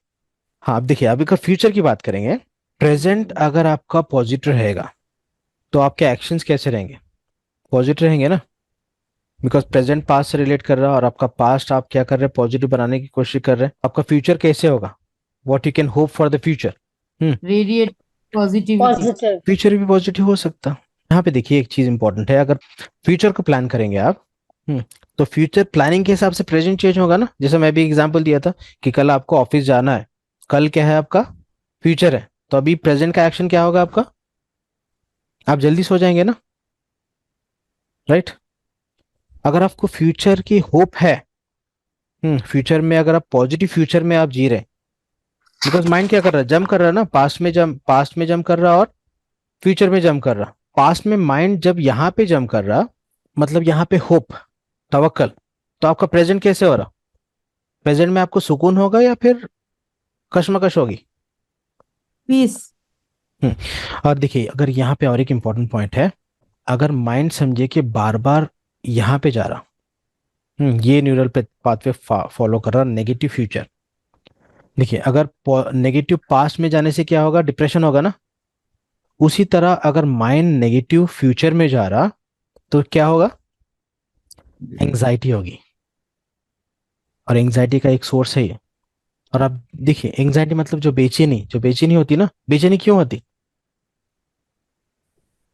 हाँ, अब देखिए, अभी का फ्यूचर की बात करेंगे। प्रेजेंट अगर आपका पॉजिटिव रहेगा तो आपके एक्शंस कैसे रहेंगे? पॉजिटिव रहेंगे ना, बिकॉज प्रेजेंट पास्ट से रिलेट कर रहा है, और आपका पास्ट आप क्या कर रहे हैं, पॉजिटिव बनाने की कोशिश कर रहे हैं। आपका फ्यूचर कैसे होगा? What you can hope for the future. Radiate positivity. Positive. Future भी पॉजिटिव हो सकता है। यहाँ पे देखिए एक चीज इंपॉर्टेंट है, अगर फ्यूचर को प्लान करेंगे आप, तो फ्यूचर प्लानिंग के हिसाब से प्रेजेंट चेंज होगा ना। जैसे मैं भी एग्जांपल दिया था कि कल आपको ऑफिस जाना है, कल क्या है आपका फ्यूचर है, तो अभी प्रेजेंट का एक्शन क्या होगा आपका? आप जल्दी सो जाएंगे ना, राइट? अगर आपको फ्यूचर की होप है, फ्यूचर में अगर आप पॉजिटिव फ्यूचर में आप जी रहे हैं, बिकॉज माइंड क्या कर रहा है, जंप कर रहा है ना, पास्ट में जंप कर रहा और फ्यूचर में जंप कर रहा। पास्ट में माइंड जब यहाँ पे जंप कर रहा, मतलब यहाँ पे होप, तवक्कल, तो आपका प्रेजेंट कैसे हो रहा? प्रेजेंट में आपको सुकून होगा या फिर कशमकश होगी? पीस। और देखिए, अगर यहाँ पे और एक इंपॉर्टेंट पॉइंट है, अगर माइंड समझे कि बार बार यहाँ पे जा रहा, ये न्यूरल पाथवे फॉलो कर रहा नेगेटिव फ्यूचर। देखिए, अगर नेगेटिव पास्ट में जाने से क्या होगा? डिप्रेशन होगा ना। उसी तरह अगर माइंड नेगेटिव फ्यूचर में जा रहा तो क्या होगा? एंग्जाइटी होगी, और एंग्जाइटी का एक सोर्स है ये। और आप देखिए, एंग्जाइटी मतलब जो बेचैनी होती ना, बेचैनी क्यों होती?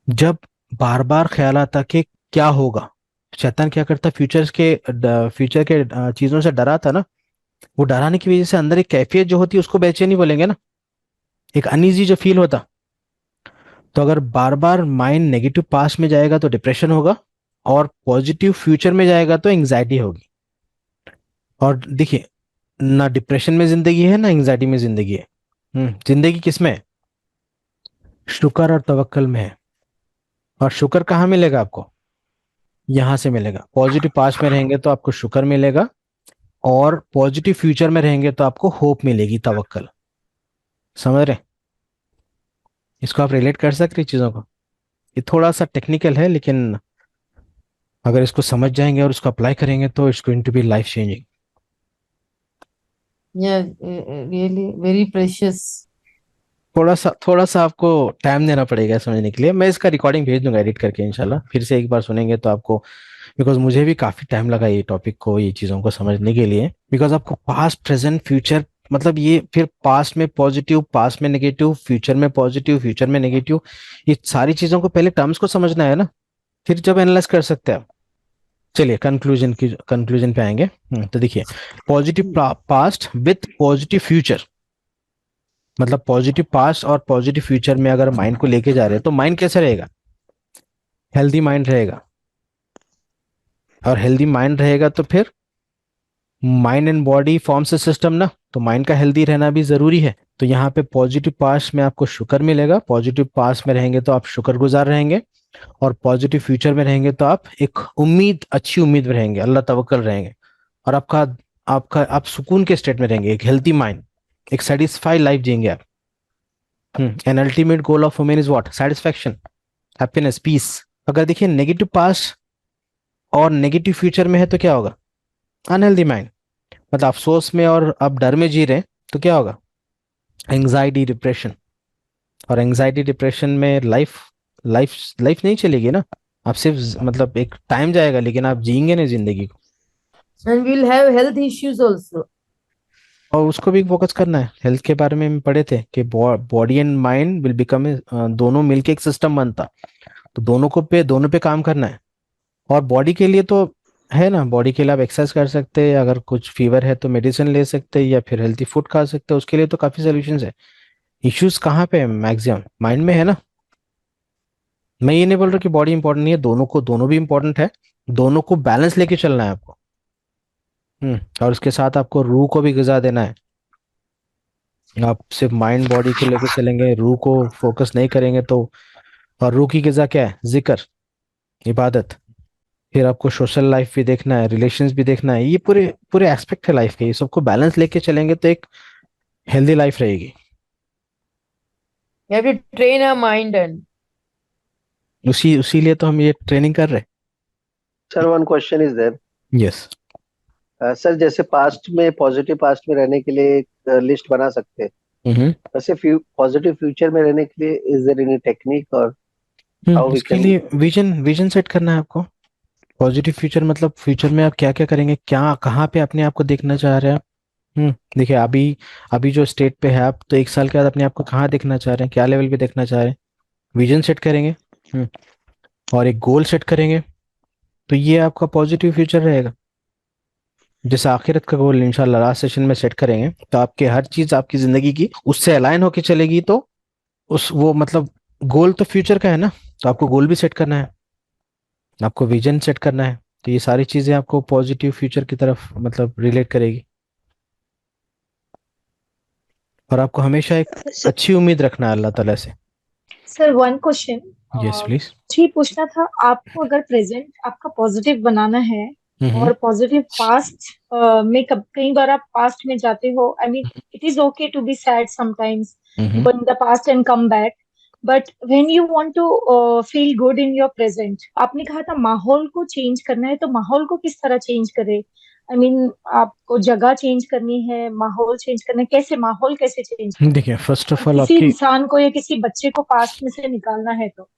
जब बार बार ख्याल आता कि क्या होगा। शैतान क्या करता? फ्यूचर के चीजों से डराता ना, वो डराने की वजह से अंदर एक कैफियत जो होती है उसको बेचैनी बोलेंगे ना, एक अनईजी जो फील होता। तो अगर बार बार माइंड नेगेटिव पास्ट में जाएगा तो डिप्रेशन होगा, और पॉजिटिव फ्यूचर में जाएगा तो एंग्जाइटी होगी। और देखिए, ना डिप्रेशन में जिंदगी है ना एंग्जाइटी में जिंदगी है। जिंदगी किस में है? शुक्र और तवक्कल में है। और शुक्र कहाँ मिलेगा आपको? यहां से मिलेगा। पॉजिटिव पास्ट में रहेंगे तो आपको शुक्र मिलेगा, और पॉजिटिव फ्यूचर में रहेंगे तो आपको होप मिलेगी, तवक्कल। समझ रहे? इसको आप रिलेट कर सकते हैं चीजों को। ये थोड़ा सा टेक्निकल है, लेकिन अगर इसको समझ जाएंगे और उसको अप्लाई करेंगे तो it's going to be life changing. Yeah, really very precious. थोड़ा सा आपको टाइम देना पड़ेगा समझने के लिए। मैं इसका रिकॉर्डिंग भेज दूंगा एडिट करके, इंशाल्लाह फिर से एक बार सुनेंगे तो आपको, बिकॉज मुझे भी काफी टाइम लगा ये टॉपिक को, ये चीजों को समझने के लिए। बिकॉज आपको पास्ट प्रेजेंट फ्यूचर, मतलब ये फिर पास्ट में पॉजिटिव, पास्ट में नेगेटिव, फ्यूचर में पॉजिटिव, फ्यूचर में नेगेटिव, ये सारी चीजों को पहले टर्म्स को समझना है ना, फिर जब एनालाइज कर सकते हैं आप। चलिए कंक्लूजन पे आएंगे। तो देखिए, positive past with positive future, मतलब पॉजिटिव पास्ट और पॉजिटिव फ्यूचर में अगर माइंड को लेके जा रहे हैं तो माइंड कैसे रहेगा? हेल्दी माइंड रहेगा। और हेल्दी माइंड रहेगा तो फिर mind and body forms a system ना, तो माइंड का हेल्दी रहना भी जरूरी है। तो यहाँ पे पॉजिटिव पास्ट में आपको शुक्र मिलेगा, पॉजिटिव पास्ट में रहेंगे तो आप शुक्रगुजार रहेंगे, और पॉजिटिव फ्यूचर में रहेंगे तो आप एक अच्छी उम्मीद में रहेंगे, अल्लाह तवक्कल रहेंगे, और आप सुकून के स्टेट में रहेंगे, एक हेल्थी माइंड, एक सेटिस्फाइड लाइफ जिएंगे आप। An ultimate goal of women is what? Satisfaction, happiness, peace. अगर देखिए नेगेटिव पास्ट और नेगेटिव फ्यूचर में है तो क्या होगा? अनहेल्दी माइंड, मतलब अफसोस में और आप डर में जी रहे हैं तो क्या होगा? Anxiety, depression. और एंग्जाइटी डिप्रेशन में लाइफ नहीं चलेगी ना, आप सिर्फ मतलब एक टाइम जाएगा, लेकिन आप जिएंगे नहीं जिंदगी को। And we'll have health issues also. और उसको भी फोकस करना है। हेल्थ के बारे में हम पढ़े थे कि body and mind will become, दोनों मिलके एक सिस्टम बनता, तो दोनों पे काम करना है। और बॉडी के लिए तो है ना, बॉडी के लिए आप एक्सरसाइज कर सकते हैं, अगर कुछ फीवर है तो मेडिसिन ले सकते हैं, या फिर हेल्थी फूड खा सकते हैं, उसके लिए तो काफी सोल्यूशंस है। इश्यूज कहाँ पे है? मैक्सिमम माइंड में है ना। मैं ये नहीं बोल रहा कि बॉडी इंपॉर्टेंट नहीं है, दोनों भी इंपॉर्टेंट है, दोनों को बैलेंस लेके चलना है आपको। और उसके साथ आपको रूह को भी ग़िज़ा देना है। आप सिर्फ माइंड बॉडी को लेके चलेंगे, रूह को फोकस नहीं करेंगे तो, और रूह की ग़िज़ा क्या है? जिक्र, इबादत। फिर आपको सोशल लाइफ भी देखना है, रिलेशंस भी देखना है, ये पूरे एस्पेक्ट है लाइफ के, ये सबको बैलेंस लेके चलेंगे तो एक हेल्दी लाइफ रहेगी। You have to train our mind and उसीलिए तो हम ये ट्रेनिंग कर रहे Sir, one question is there. हैं। यस सर जैसे पास्ट में पॉजिटिव पास्ट में रहने के लिए एक लिस्ट बना सकते हैं, वैसे पॉजिटिव फ्यूचर में रहने के लिए इज देयर एनी टेक्निक और हाउ वी इसके कैन? लिए विजन सेट करना है आपको। पॉजिटिव फ्यूचर मतलब फ्यूचर में आप क्या क्या करेंगे, क्या कहाँ पे अपने आप को देखना चाह रहे हैं आप। देखिए अभी जो स्टेट पे है आप, तो 1 साल के बाद अपने आप को कहाँ देखना चाह रहे हैं, क्या लेवल पे देखना चाह रहे हैं। विजन सेट करेंगे और एक गोल सेट करेंगे, तो ये आपका पॉजिटिव फ्यूचर रहेगा। जैसे आखिरत का गोल इंशाल्लाह लास्ट सेशन में सेट करेंगे, तो आपके हर चीज आपकी जिंदगी की उससे अलाइन होके चलेगी। तो वो मतलब गोल तो फ्यूचर का है ना, तो आपको गोल भी सेट करना है, आपको विजन सेट करना है। तो ये सारी चीजें आपको पॉजिटिव फ्यूचर की तरफ मतलब रिलेट करेगी। और आपको हमेशा एक अच्छी उम्मीद रखना है अल्लाह ताला से। Sir one question yes please. जी पूछना था आपको, अगर प्रेजेंट आपका पॉजिटिव बनाना है और पॉजिटिव पास्ट में कई बार आप पास्ट में जाते हो, I mean it is okay to be sad sometimes, go in the past and come back, but when you want to feel good in your present, आपने कहा था माहौल को चेंज करना है, तो माहौल को किस तरह चेंज करे? आई मीन आपको जगह चेंज करनी है, माहौल चेंज करना है, कैसे माहौल कैसे चेंज करना है? देखिए फर्स्ट ऑफ और ऑल किसी आपकी इंसान को या किसी बच्चे को पास्ट में से निकालना है तो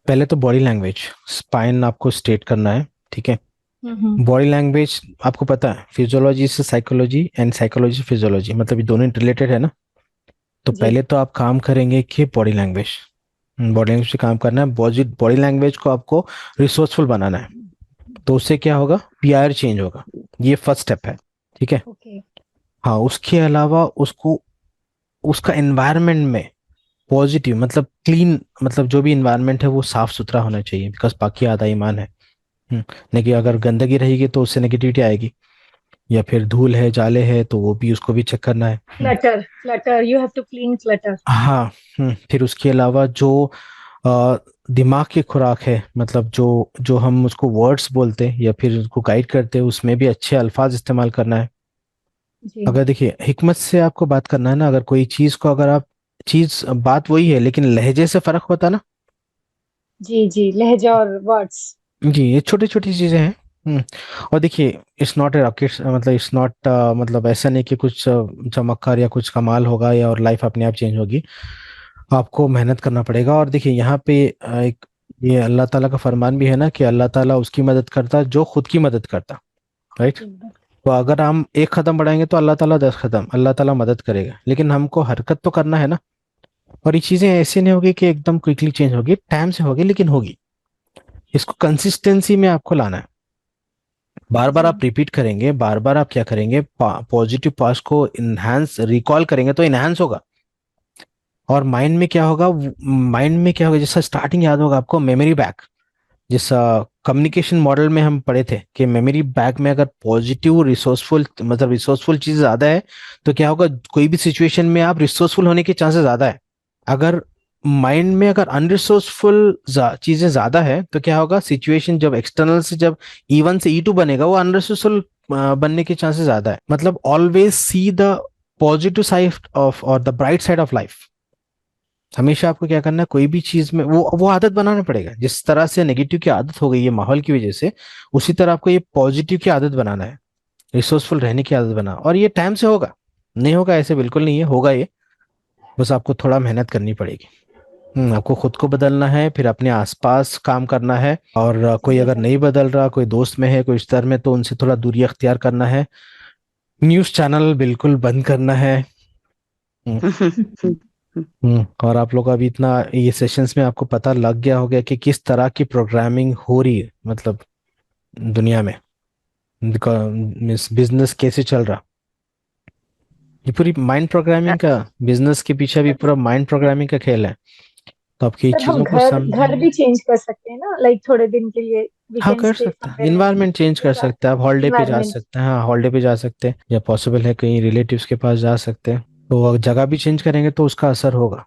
पहले तो बॉडी लैंग्वेज, स्पाइन आपको स्ट्रेट करना है, ठीक है। बॉडी लैंग्वेज आपको पता है फिजियोलॉजी से साइकोलॉजी एंड साइकोलॉजी फिजियोलॉजी, मतलब ये दोनों रिलेटेड है ना। तो पहले तो आप काम करेंगे कि बॉडी लैंग्वेज पे काम करना है। बॉडी लैंग्वेज को आपको रिसोर्सफुल बनाना है, तो उससे क्या होगा, पीआर चेंज होगा। ये फर्स्ट स्टेप है, ठीक है। हाँ, उसके अलावा उसका एनवायरनमेंट में पॉजिटिव मतलब क्लीन, मतलब जो भी इन्वायरमेंट है वो साफ सुथरा होना चाहिए, बिकॉज बाकी आधा ईमान है। नहीं कि अगर गंदगी रहेगी तो उससे नेगेटिविटी आएगी, या फिर धूल है जाले है तो वो भी उसको भी चेक करना है। Clutter you have to clean clutter. हाँ। फिर उसके अलावा जो दिमाग की खुराक है, मतलब जो हम उसको वर्ड्स बोलते हैं या फिर उसको गाइड करते हैं, उसमें भी अच्छे अल्फाज इस्तेमाल करना है। अगर देखिए हिकमत से आपको बात करना है ना, अगर कोई चीज को अगर आप बात वही है लेकिन लहजे से फर्क होता ना। जी लहजा और वर्ड्स। जी, ये छोटी छोटी चीजें हैं। और देखिए इट्स नॉट ए रॉकेट, मतलब इट्स नॉट मतलब ऐसा नहीं कि कुछ चमत्कार या कुछ कमाल होगा या और लाइफ अपने आप चेंज होगी। आपको मेहनत करना पड़ेगा। और देखिए यहाँ पे एक ये अल्लाह ताला का फरमान भी है ना कि अल्लाह ताला उसकी मदद करता जो खुद की मदद करता, राइट। तो अगर हम एक कदम बढ़ाएंगे तो अल्लाह ताला 10 कदम, अल्लाह ताला मदद करेगा, लेकिन हमको हरकत तो करना है ना। और ये चीजें ऐसे नहीं होगी कि एकदम क्विकली चेंज होगी, टाइम से होगी, लेकिन होगी। इसको कंसिस्टेंसी में आपको लाना है। बार बार आप रिपीट करेंगे, बार बार आप क्या करेंगे, पॉजिटिव पास्ट को इनहांस रिकॉल करेंगे तो इनहांस होगा। और माइंड में क्या होगा, जैसा स्टार्टिंग याद होगा आपको, मेमोरी बैक, जैसा कम्युनिकेशन मॉडल में हम पढ़े थे कि मेमोरी बैक में अगर पॉजिटिव रिसोर्सफुल चीज ज्यादा है तो क्या होगा, कोई भी सिचुएशन में आप रिसोर्सफुल होने के चांसेस ज्यादा है। अगर माइंड में अगर अनरिसोर्सफुल चीजें ज्यादा है तो क्या होगा, सिचुएशन जब एक्सटर्नल से जब E1 से E2 बनेगा वो अनरिसोर्सफुल बनने के चांसेस ज्यादा है। मतलब always see the positive side of or the bright side of life. हमेशा आपको क्या करना है, कोई भी चीज में वो आदत बनाना पड़ेगा। जिस तरह से नेगेटिव की आदत हो गई है माहौल की वजह से, उसी तरह आपको ये पॉजिटिव की आदत बनाना है, रिसोर्सफुल रहने की आदत बना। और ये टाइम से होगा, नहीं होगा ऐसे बिल्कुल नहीं है, होगा ये, बस आपको थोड़ा मेहनत करनी पड़ेगी। आपको खुद को बदलना है, फिर अपने आसपास काम करना है। और कोई अगर नहीं बदल रहा, कोई दोस्त में है, कोई रिश्तेदार में, तो उनसे थोड़ा दूरी अख्तियार करना है। न्यूज चैनल बिल्कुल बंद करना है। और आप लोग अभी इतना ये सेशंस में आपको पता लग गया होगा कि किस तरह की प्रोग्रामिंग हो रही है, मतलब दुनिया में बिजनेस कैसे चल रहा। ये पूरी माइंड प्रोग्रामिंग का, बिजनेस के पीछे भी पूरा माइंड प्रोग्रामिंग का खेल है। तो आपकी सर हम चीजों को घर भी चेंज कर सकते हैं ना, लाइक थोड़े दिन के लिए हाँ कर सकते हैं, इन्वायरमेंट चेंज कर सकते हैं आप, हॉलीडे पे जा सकते हैं। हाँ हॉलीडे पे जा सकते हैं, या पॉसिबल है कहीं रिलेटिव्स के पास जा सकते हैं। तो जगह भी चेंज करेंगे तो उसका असर होगा।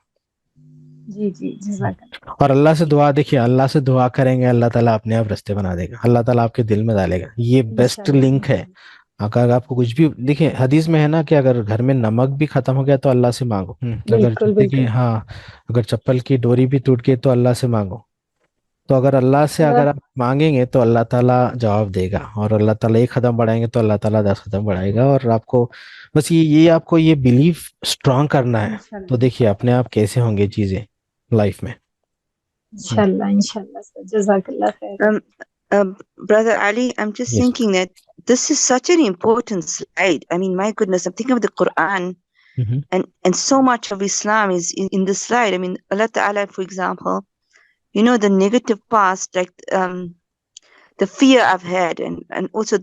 जी जज़ाकल्लाह। और अल्लाह से दुआ, देखिए अल्लाह से दुआ करेंगे, अल्लाह ताला अपने आप रास्ते बना देगा, अल्लाह ताला आपके दिल में डालेगा। ये बेस्ट लिंक है अगर आपको कुछ भी, देखिए हदीस में है ना कि अगर घर में नमक भी खत्म हो गया तो अल्लाह से मांगो। अगर बिल्कुल जूते की, बिल्कुल। हाँ, अगर चप्पल की डोरी भी टूट गई तो अल्लाह से मांगो। तो अगर अल्लाह से अल्लाह अगर आप मांगेंगे तो अल्लाह ताला जवाब देगा, और अल्लाह ताला एक कदम बढ़ाएंगे तो अल्लाह ताला 10 कदम बढ़ाएगा। और आपको बस ये आपको ये बिलीफ स्ट्रांग करना है। तो इंशाल्लाह देखिए अपने आप कैसे होंगे चीजें लाइफ में। इंशाल्लाह इंशाल्लाह सर, जज़ाकल्लाह खैर। Brother Ali, I'm just yes. thinking that this is such an important slide. I mean, my goodness, I'm thinking of the Quran, and so much of Islam is in this slide. I mean, Allah Ta'ala, for example, you know, the negative past, like the fear I've had, and also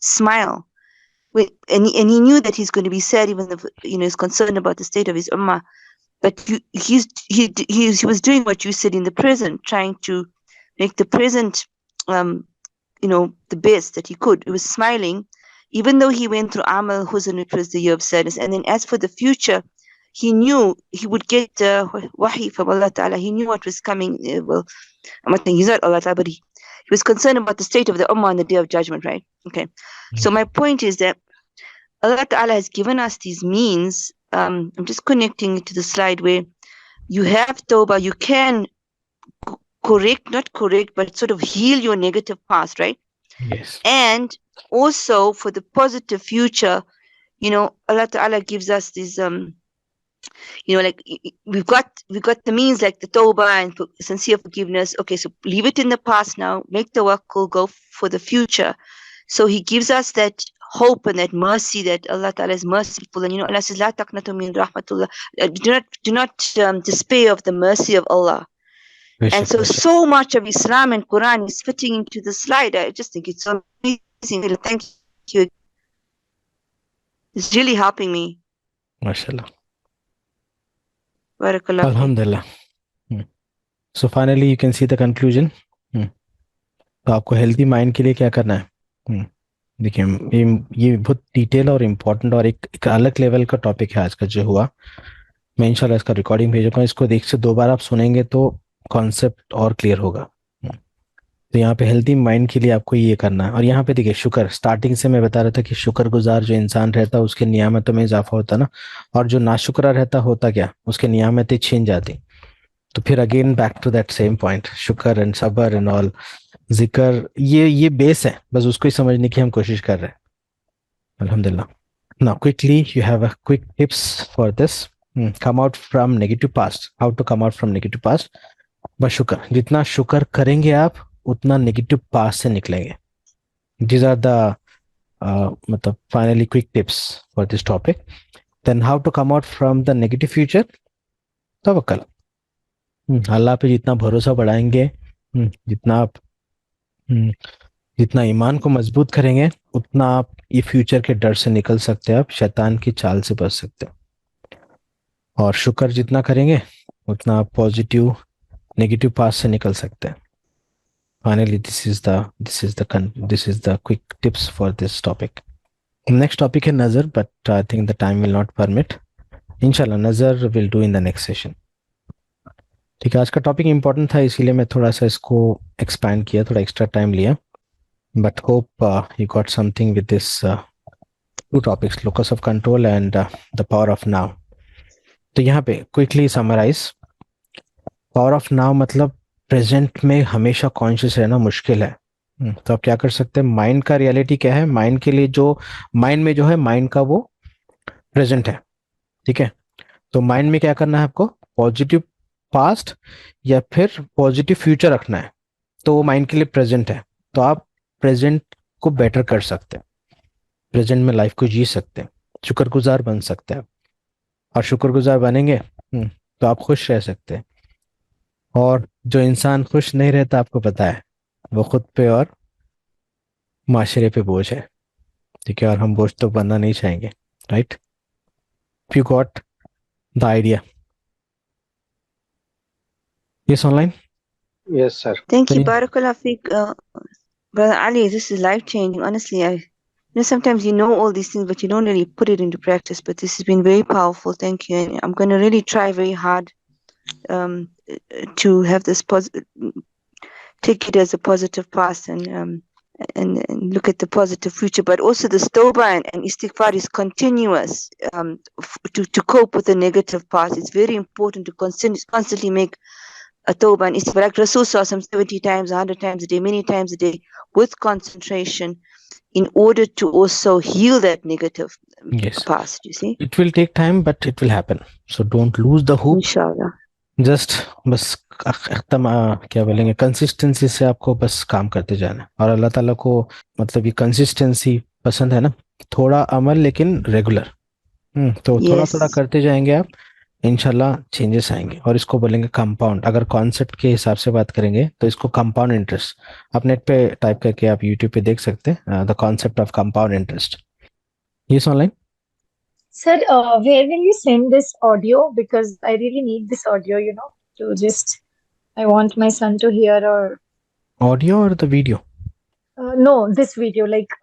smile? And he knew that he's going to be sad, even if he's concerned about the state of his ummah. But he was doing what you said in the present, trying to make the present, the best that he could. He was smiling, even though he went through Amal Huzn, which was the year of sadness. And then as for the future, he knew he would get wahi from Allah Ta'ala. He knew what was coming. Well, I'm not saying he's not Allah Ta'ala, but he was concerned about the state of the Ummah on the Day of Judgment, right? Okay. So my point is that Allah Ta'ala has given us these means. I'm just connecting it to the slide where you have Tawbah, you can not correct, but sort of heal your negative past, right? Yes. And also for the positive future, Allah Ta'ala gives us these like we've got the means like the tawbah and sincere forgiveness. Okay, so leave it in the past now, make tawakkul, go for the future. So he gives us that hope and that mercy that Allah Ta'ala is merciful. And Allah says, La taqnatu min rahmatullah. Do not despair of the mercy of Allah. And so much of Islam and Quran is fitting into the slide. I just think it's so amazing. Thank you. It's really helping me. MashaAllah. Barakallah. Alhamdulillah. So finally you can see the conclusion. तो आपको healthy mind के लिए क्या करना है? देखिए ये बहुत डिटेल और इम्पोर्टेंट और एक अलग लेवल का टॉपिक है आज का जो हुआ। मैं इंशाल्लाह इसका रिकॉर्डिंग भेजूंगा, इसको 1 से 2 बार आप सुनेंगे तो कॉन्सेप्ट और क्लियर होगा। तो यहाँ पे हेल्दी माइंड के लिए आपको ये करना है। और यहाँ पे देखिए शुक्र, स्टार्टिंग से मैं बता रहा था कि शुक्रगुजार जो इंसान रहता है उसके नियामतों में इजाफा होता ना, और जो नाशुक्रा रहता होता क्या, उसके नियामतें छीन जाती। तो फिर again back to that same point, शुक्र एंड सबर एंड ऑल, जिक्र, ये बेस है, बस उसको ही समझने की हम कोशिश कर रहे हैं। अल्हम्दुलिल्लाह। Now quickly you have a quick tips for this. Come out from negative past. How to come out from negative past? बस शुक्र, जितना शुक्र करेंगे आप उतना नेगेटिव पास्ट से निकलेंगे। दीज आर द मतलब finally quick tips for this topic. Then how to come out from the negative future? तवक्कल। अल्लाह पे जितना भरोसा बढ़ाएंगे, जितना ईमान को मजबूत करेंगे, उतना आप ये फ्यूचर के डर से निकल सकते हैं, आप शैतान की चाल से बच सकते हैं। और शुक्र जितना करेंगे उतना आप पॉजिटिव नेगेटिव पास से निकल सकते हैं। Finally this is the quick tips for this topic. Next topic है नजर, but I think the time will not permit. इंशाल्लाह नजर will do in the next session. ठीक है, आज का टॉपिक इंपॉर्टेंट था इसीलिए मैं थोड़ा सा इसको एक्सपैंड किया, थोड़ा एक्स्ट्रा टाइम लिया, but hope you got something with this two topics, locus of control and the power of now. तो यहाँ पे quickly summarise, power of now मतलब प्रेजेंट में हमेशा कॉन्शियस रहना मुश्किल है। तो आप क्या कर सकते हैं? माइंड का रियलिटी क्या है? माइंड के लिए जो माइंड में जो है, माइंड का वो प्रेजेंट है। ठीक है, तो माइंड में क्या करना है आपको? पॉजिटिव पास्ट या फिर पॉजिटिव फ्यूचर रखना है, तो वो माइंड के लिए प्रेजेंट है। तो आप प्रेजेंट को बेटर कर सकते हैं, प्रेजेंट में लाइफ को जी सकते हैं, शुक्रगुजार बन सकते हैं। और शुक्रगुजार बनेंगे तो आप खुश रह सकते हैं। और जो इंसान खुश नहीं रहता, आपको पता है, वो खुद पे और माशरे पे बोझ है। ठीक है, और हम बोझ तो बनना नहीं चाहेंगे, right? If you got the idea. Yes, online? Yes, sir. Thank you, Barakallah Fiq. Brother Ali, this is life-changing. Honestly, sometimes you know all these things, but you don't really put it into practice. But this has been very powerful. Thank you. And I'm going to really try very hard to have this take it as a positive past and look at the positive future. But also the tawbah and istighfar is continuous to cope with the negative past. It's very important to constantly make a tawbah and istighfar. Like Rasul saw some 70 times, 100 times a day, many times a day, with concentration, in order to also heal that negative Yes. past, you see. It will take time, but it will happen. So don't lose the hope. Inshallah. Just बस क्या बोलेंगे, consistency से आपको बस काम करते जाना है। और अल्लाह ताला को मतलब ये कंसिस्टेंसी पसंद है ना, थोड़ा अमल लेकिन रेगुलर। तो थोड़ा Yes. थोड़ा करते जाएंगे आप, इंशाल्लाह चेंजेस आएंगे। और इसको बोलेंगे कंपाउंड। अगर कॉन्सेप्ट के हिसाब से बात करेंगे तो इसको कंपाउंड इंटरेस्ट, आप नेट पे टाइप करके आप यूट्यूब पे देख सकते हैं, the concept of compound interest. Yes online. Sir, where will you send this audio? Because I really need this audio, you know, to just, I want my son to hear or, audio or the video no, this video, like,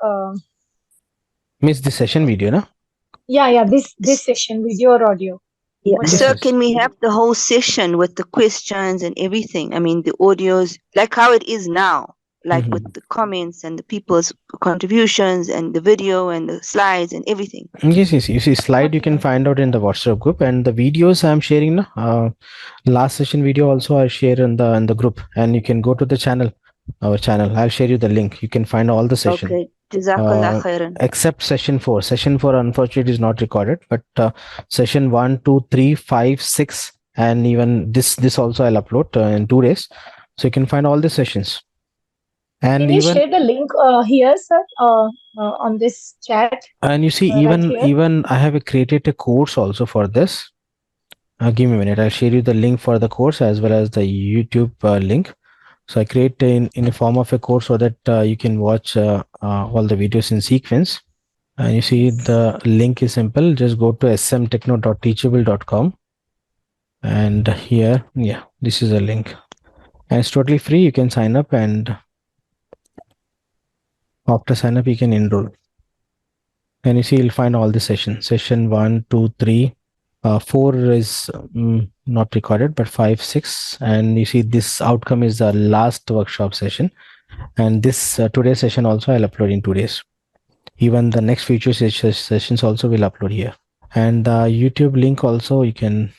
means the session video ना। yeah, this session, video or audio. Yeah. What Yes, Sir, yes. can we have the whole session with the questions and everything? I mean, the audios, like how it is now, like with the comments and the people's contributions and the video and the slides and everything. Yes. You see, slide you can find out in the WhatsApp group, and the videos I'm sharing now. Last session video also I share in the group, and you can go to the channel, our channel. I'll share you the link. You can find all the session. Okay. Jazakallah khairan. Except session 4. Session 4 unfortunately is not recorded, but session 1, 2, 3, 5, 6, and even this also I'll upload in 2 days. So you can find all the sessions. And Can you even share the link here, sir, on this chat? and you see right here? even I have created a course also for this. Give me a minute. I'll share you the link for the course as well as the YouTube link. So I create in a form of a course so that you can watch all the videos in sequence. And you see the link is simple. Just go to smtechno.teachable.com, and here, yeah, this is a link, and it's totally free. You can sign up, and after sign up you can enroll. And you see you'll find all the sessions. Session 1, 2, 3, 4 is not recorded, but 5, 6, and you see this outcome is the last workshop session. And this today's session also I'll upload in 2 days. Even the next future sessions also will upload here. And the YouTube link also, you can,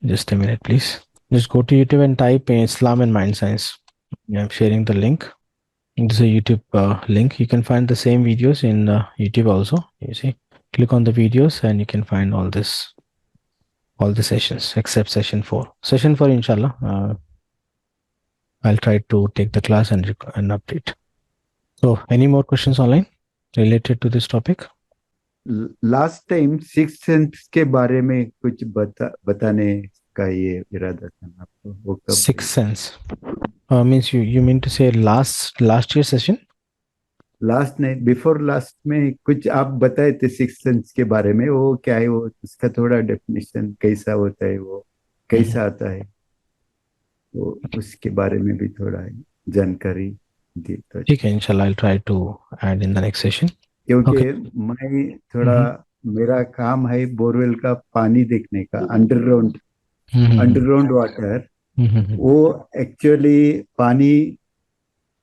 just a minute please, just go to YouTube and type in Islam and Mind Science. I'm sharing the link. This is a YouTube link. You can find the same videos in YouTube also. You see, click on the videos and you can find all the sessions except session 4. Session 4, inshallah, I'll try to take the class and update. So any more questions online related to this topic? Last time Sixth Sense के बारे में कुछ बताने का ये इरादा था आपको, वो कब? Sixth Sense means you mean to say last year session? Last नहीं, बिफोर लास्ट में कुछ आप बताए थे सिक्स सेंस के बारे में। वो क्या है, वो उसका थोड़ा डेफिनेशन कैसा होता है, वो कैसा आता है, वो उसके बारे में भी थोड़ा जानकारी दी तो ठीक है, इंशाल्लाह I'll try to add in the next session. क्योंकि Okay. मैं थोड़ा मेरा काम है बोरवेल का पानी देखने का, अंडरग्राउंड वाटर। वो एक्चुअली पानी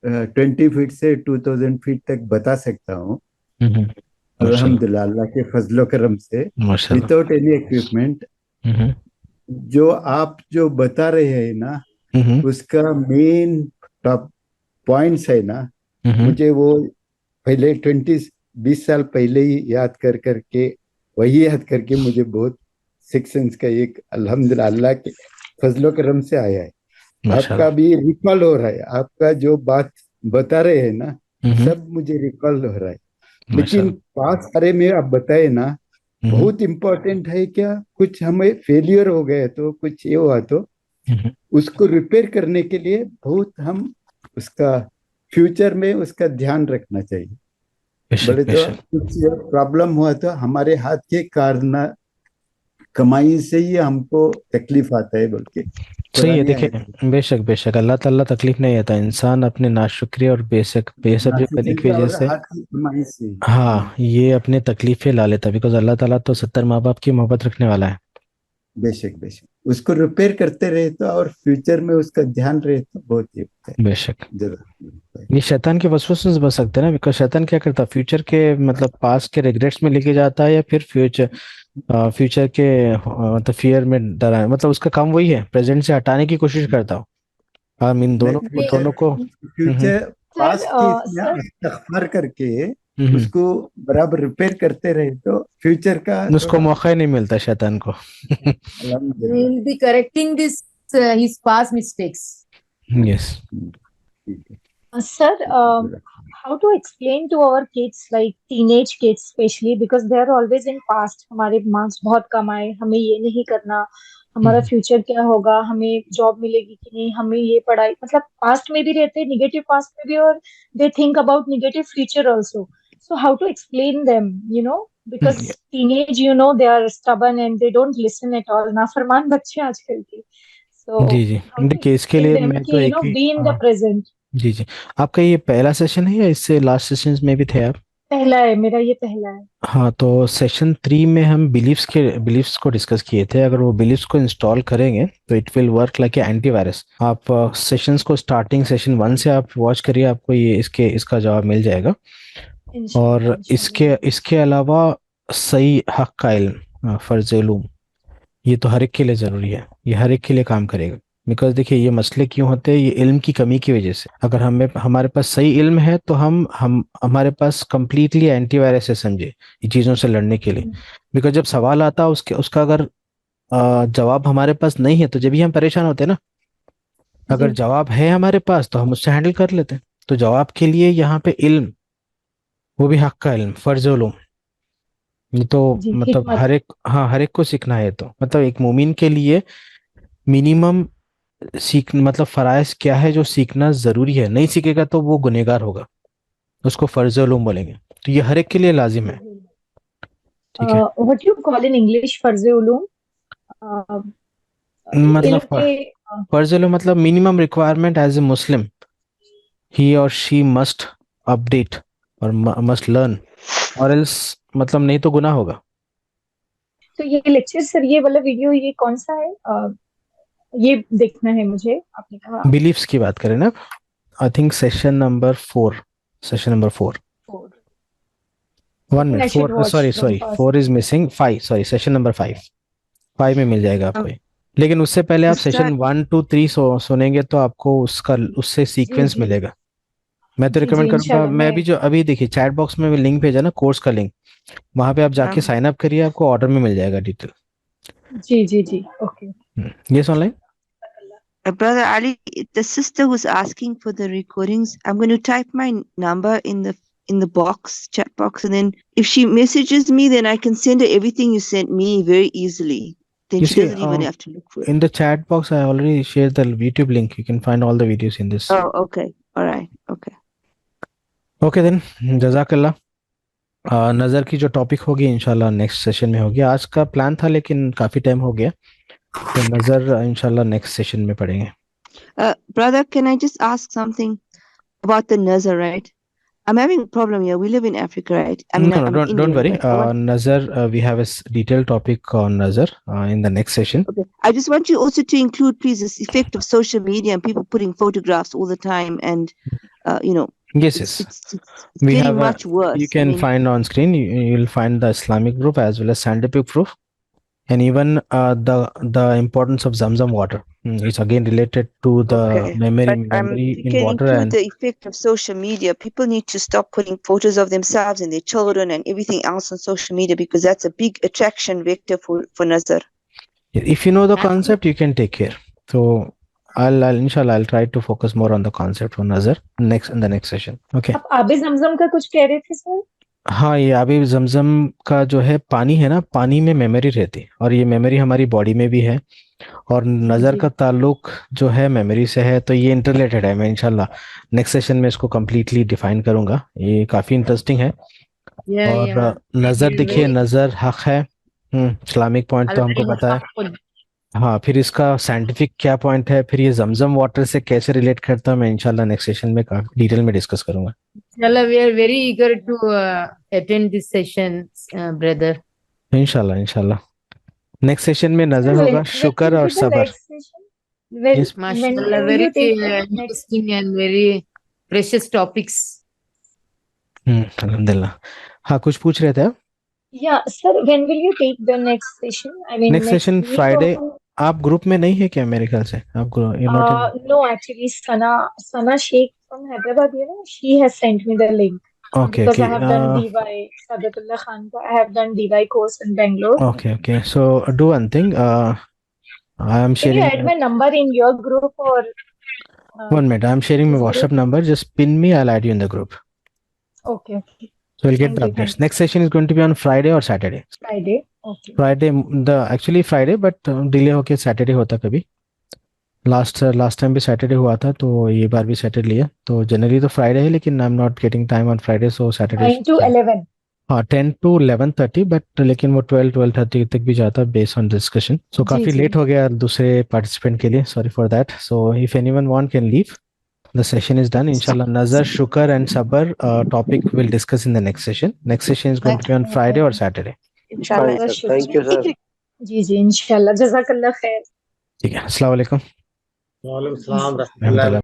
20 फीट से 2000 फीट तक बता सकता हूँ अल्हम्दुलिल्लाह, अल्लाह के फजलो करम से, विदाउट एनी इक्विपमेंट। जो आप जो बता रहे हैं ना, उसका मेन टॉप पॉइंट्स है ना, मुझे वो पहले 20 साल पहले ही याद करके वही याद करके मुझे बहुत सिक्स सेंस का एक अल्हम्दुलिल्लाह अल्लाह के फजलो करम से आया है। आपका भी रिकॉल हो रहा है, आपका जो बात बता रहे हैं ना, सब मुझे रिकॉल हो रहा है। लेकिन पास बारे में आप बताए ना, बहुत इम्पोर्टेंट है। क्या कुछ हमें फेलियर हो गया तो कुछ ये हुआ तो उसको रिपेयर करने के लिए बहुत हम उसका फ्यूचर में उसका ध्यान रखना चाहिए। बोले तो कुछ प्रॉब्लम हुआ तो हमारे हाथ के कारना कमाई से ही हमको तकलीफ आता है बोल के। सही है, देखिए बेशक अल्लाह ताला तकलीफ नहीं आता, इंसान अपने नाशुक्रिया और बेसब्री करने की वजह से हाँ ये अपने तकलीफें ला लेता, बिकॉज अल्लाह ताला तो 70 माँ बाप की मोहब्बत रखने वाला है। बेशक उसको रिपेयर करते रहे तो और फ्यूचर में उसका ध्यान रहे तो बहुत ही बेशक जरूरत। ये शैतान के वसवसे से बच सकते हैं ना, बिकॉज शैतान क्या करता है, फ्यूचर के मतलब पास्ट के रिग्रेट्स में लेके जाता है, या फिर फ्यूचर के मतलब फियर में डरा, मतलब उसका काम वही है, प्रेजेंट से हटाने की कोशिश करता हो। हम इन दोनों को फ्यूचर पास्ट की सर इस्तग़फ़ार करके उसको बराबर रिपेयर करते रहे तो फ्यूचर का उसको मौका ही नहीं मिलता शैतान को। We'll be correcting this his past mistakes. Yes sir, how to explain to our kids, like teenage kids especially, because they are always in past. हमारे मार्क्स बहुत कम आए, हमें ये नहीं करना, हमारा फ्यूचर क्या होगा, हमें जॉब मिलेगी कि नहीं, हमें ये पढ़ाई, मतलब पास्ट में भी रहते, नेगेटिव पास्ट में भी, और they think about negative future also. So how to explain them, because teenage, they are stubborn and they don't listen at all. नाफरमान बच्चे आजकल के. So ji ji how to देखिए, इसके explain लिए them मैं कि तो एक ही be in the present. जी जी, आपका ये पहला सेशन है या इससे लास्ट सेशंस में भी थे आप? पहला है मेरा, ये पहला है. हाँ, तो सेशन 3 में हम बिलीफ्स को डिस्कस किए थे। अगर वो बिलीफ्स को इंस्टॉल करेंगे तो it will work like a antivirus. आप सेशंस को स्टार्टिंग सेशन 1 से आप वॉच करिए, आपको ये इसका जवाब मिल जाएगा। और इसके अलावा सही हक का इल्म, फर्ज उलूम, ये तो हर एक के लिए ज़रूरी है, ये हर एक के लिए काम करेगा। बिकॉज देखिए, ये मसले क्यों होते हैं, ये इल्म की कमी की वजह से। अगर हमारे पास सही इल्म है तो हमारे पास कंप्लीटली एंटीवायरस है, समझे, ये चीज़ों से लड़ने के लिए। बिकॉज जब सवाल आता है उसका अगर जवाब हमारे पास नहीं है तो जब भी हम परेशान होते हैं ना। अगर जवाब है हमारे पास तो हम उससे हैंडल कर लेते हैं। तो जवाब के लिए यहाँ पे इल्म, वो भी हक का इल्म, फर्ज उलूम, ये तो मतलब हर एक को सीखना है। तो मतलब एक मोमिन के लिए मिनिमम मतलब फराइज क्या है जो सीखना जरूरी है, नहीं सीखेगा तो वो गुनहगार होगा, उसको फर्ज उलूम बोलेंगे। तो ये हर एक के लिए लाजिम है, ठीक है। What you call in English फर्ज उलूम? मतलब फर्ज उलूम मतलब मिनिमम रिक्वायरमेंट एज ए मुस्लिम, ही और शी मस्ट अपडेट और मस्ट लर्न, और एल्स मतलब नहीं तो गुनाह होगा। तो ये लेक्चर सर, ये वाला वीडियो, ये कौन सा है? ये देखना है मुझे, आपने कहा बिलीफ्स की बात करें ना, I think session number 4 1 minute 4 sorry 4 is missing, 5 sorry, session number 5 में मिल जाएगा आपको। लेकिन उससे पहले आप सेशन 1 2 3 सुनेंगे तो आपको उससे सीक्वेंस मिलेगा। मैं तो रिकमेंड करूंगा, मैं भी जो अभी देखिए चैट बॉक्स में लिंक भेजा ना, कोर्स का लिंक, वहां पे आप जाके साइन अप करिए, आपको ऑर्डर में मिल जाएगा डिटेल। जी okay. Yes online. Brother Ali, the sister who's asking for the recordings, I'm going to type my number in the box, chat box, and then if she messages me, then I can send her everything you sent me very easily. Then she doesn't even have to look for it. In the chat box, I already shared the YouTube link. You can find all the videos in this. Oh, okay. All right. Okay. Okay then, जज़ाकल्लाह। नज़र की जो topic होगी इंशाल्लाह next session में होगी। आज का प्लान था लेकिन काफ़ी टाइम हो गया, तो नज़र इंशाल्लाह नेक्स्ट सेशन में पढ़ेंगे। Brother, can I just ask something about the nazar, right? I'm having a problem here. We live in Africa, right? Don't worry. Nazar, we have a detailed topic on Nazar in the next session. Okay. I just want you also to include, please, this effect of social media and people putting photographs all the time, and Yes. It's We getting have much worse. You can find on screen. You'll find the Islamic proof as well as scientific proof, and even the importance of Zamzam water. It's again related to the memory in water. And the effect of social media, people need to stop putting photos of themselves and their children and everything else on social media, because that's a big attraction vector for Nazar. If you know the concept, you can take care. So inshallah I'll try to focus more on the concept for Nazar in the next session. Okay. आप आबे ज़मज़म का कुछ कह रहे थे sir? हाँ, ये आबे ज़मज़म का जो है पानी है ना, पानी में मेमोरी रहती है, और ये मेमोरी हमारी बॉडी में भी है, और नज़र का ताल्लुक जो है मेमोरी से है, तो ये इंटरलेटेड है। मैं इंशाल्लाह नेक्स्ट सेशन में इसको कम्प्लीटली डिफाइन करूंगा। ये काफ़ी इंटरेस्टिंग है। और नज़र देखिए, नज़र हक है, इस्लामिक पॉइंट तो हमको पता है। हाँ, फिर इसका साइंटिफिक क्या पॉइंट है, फिर ये जमजम वाटर से कैसे रिलेट करता है, मैं इंशाल्लाह नेक्स्ट सेशन में डिटेल में डिस्कस करूंगा। Inshallah, we are very eager to attend this session, brother. इंशाल्लाह नेक्स्ट सेशन में नजर Sir, होगा when शुक्र will और be the सबर। next session? When Yes. when Mashallah, will very you take the next? interesting and very precious topics. अल्हम्दुलिल्लाह। हाँ, कुछ पूछ रहे थे आप? Yeah, sir, when will you take the next session? I mean, next next session week Friday. or आप group में नहीं है क्या? मेरे ख्याल से आप you not in. no, actually, Sana Sheikh from Hyderabad, you know, she has sent me the link okay because okay I have done DY Sadatullah Khan ka. I have done DY course in Bangalore. Okay okay so do one thing, I am Can you sharing add my number in your group or one minute, I am sharing my this WhatsApp group? number, just pin me, I'll add you in the group, Okay, okay. so we'll get Thank the you, updates. thank Next session is going to be on Friday or Saturday? Friday. Okay. Friday, the actually Friday but delay होके Saturday होता कभी। Last time भी Saturday हुआ था, तो ये बार भी Saturday लिया। तो जनरली तो फ्राइडे है, लेकिन I am not getting time on Friday, so Saturday 9 to 11. हाँ 10 to 11:30, बट लेकिन वो 12:30 तक भी जाता है बेस्ड ऑन डिस्कशन। सो काफ़ी जी। लेट हो गया दूसरे पार्टिसिपेंट के लिए, sorry for that. So if anyone want can leave, the session is done इंशाल्लाह। नजर, शुक्र एंड सबर topic will discuss in the next session. Next session is going to be on Friday और सैटरडे। इंशाल्लाह Fine, sir. Thank you, sir. जी जी इंशाल्लाह, जज़ाकल्लाह खैर। ठीक है, अस्सलाम वालेकुम। वालेकुम सलाम रहमतुल्लाह।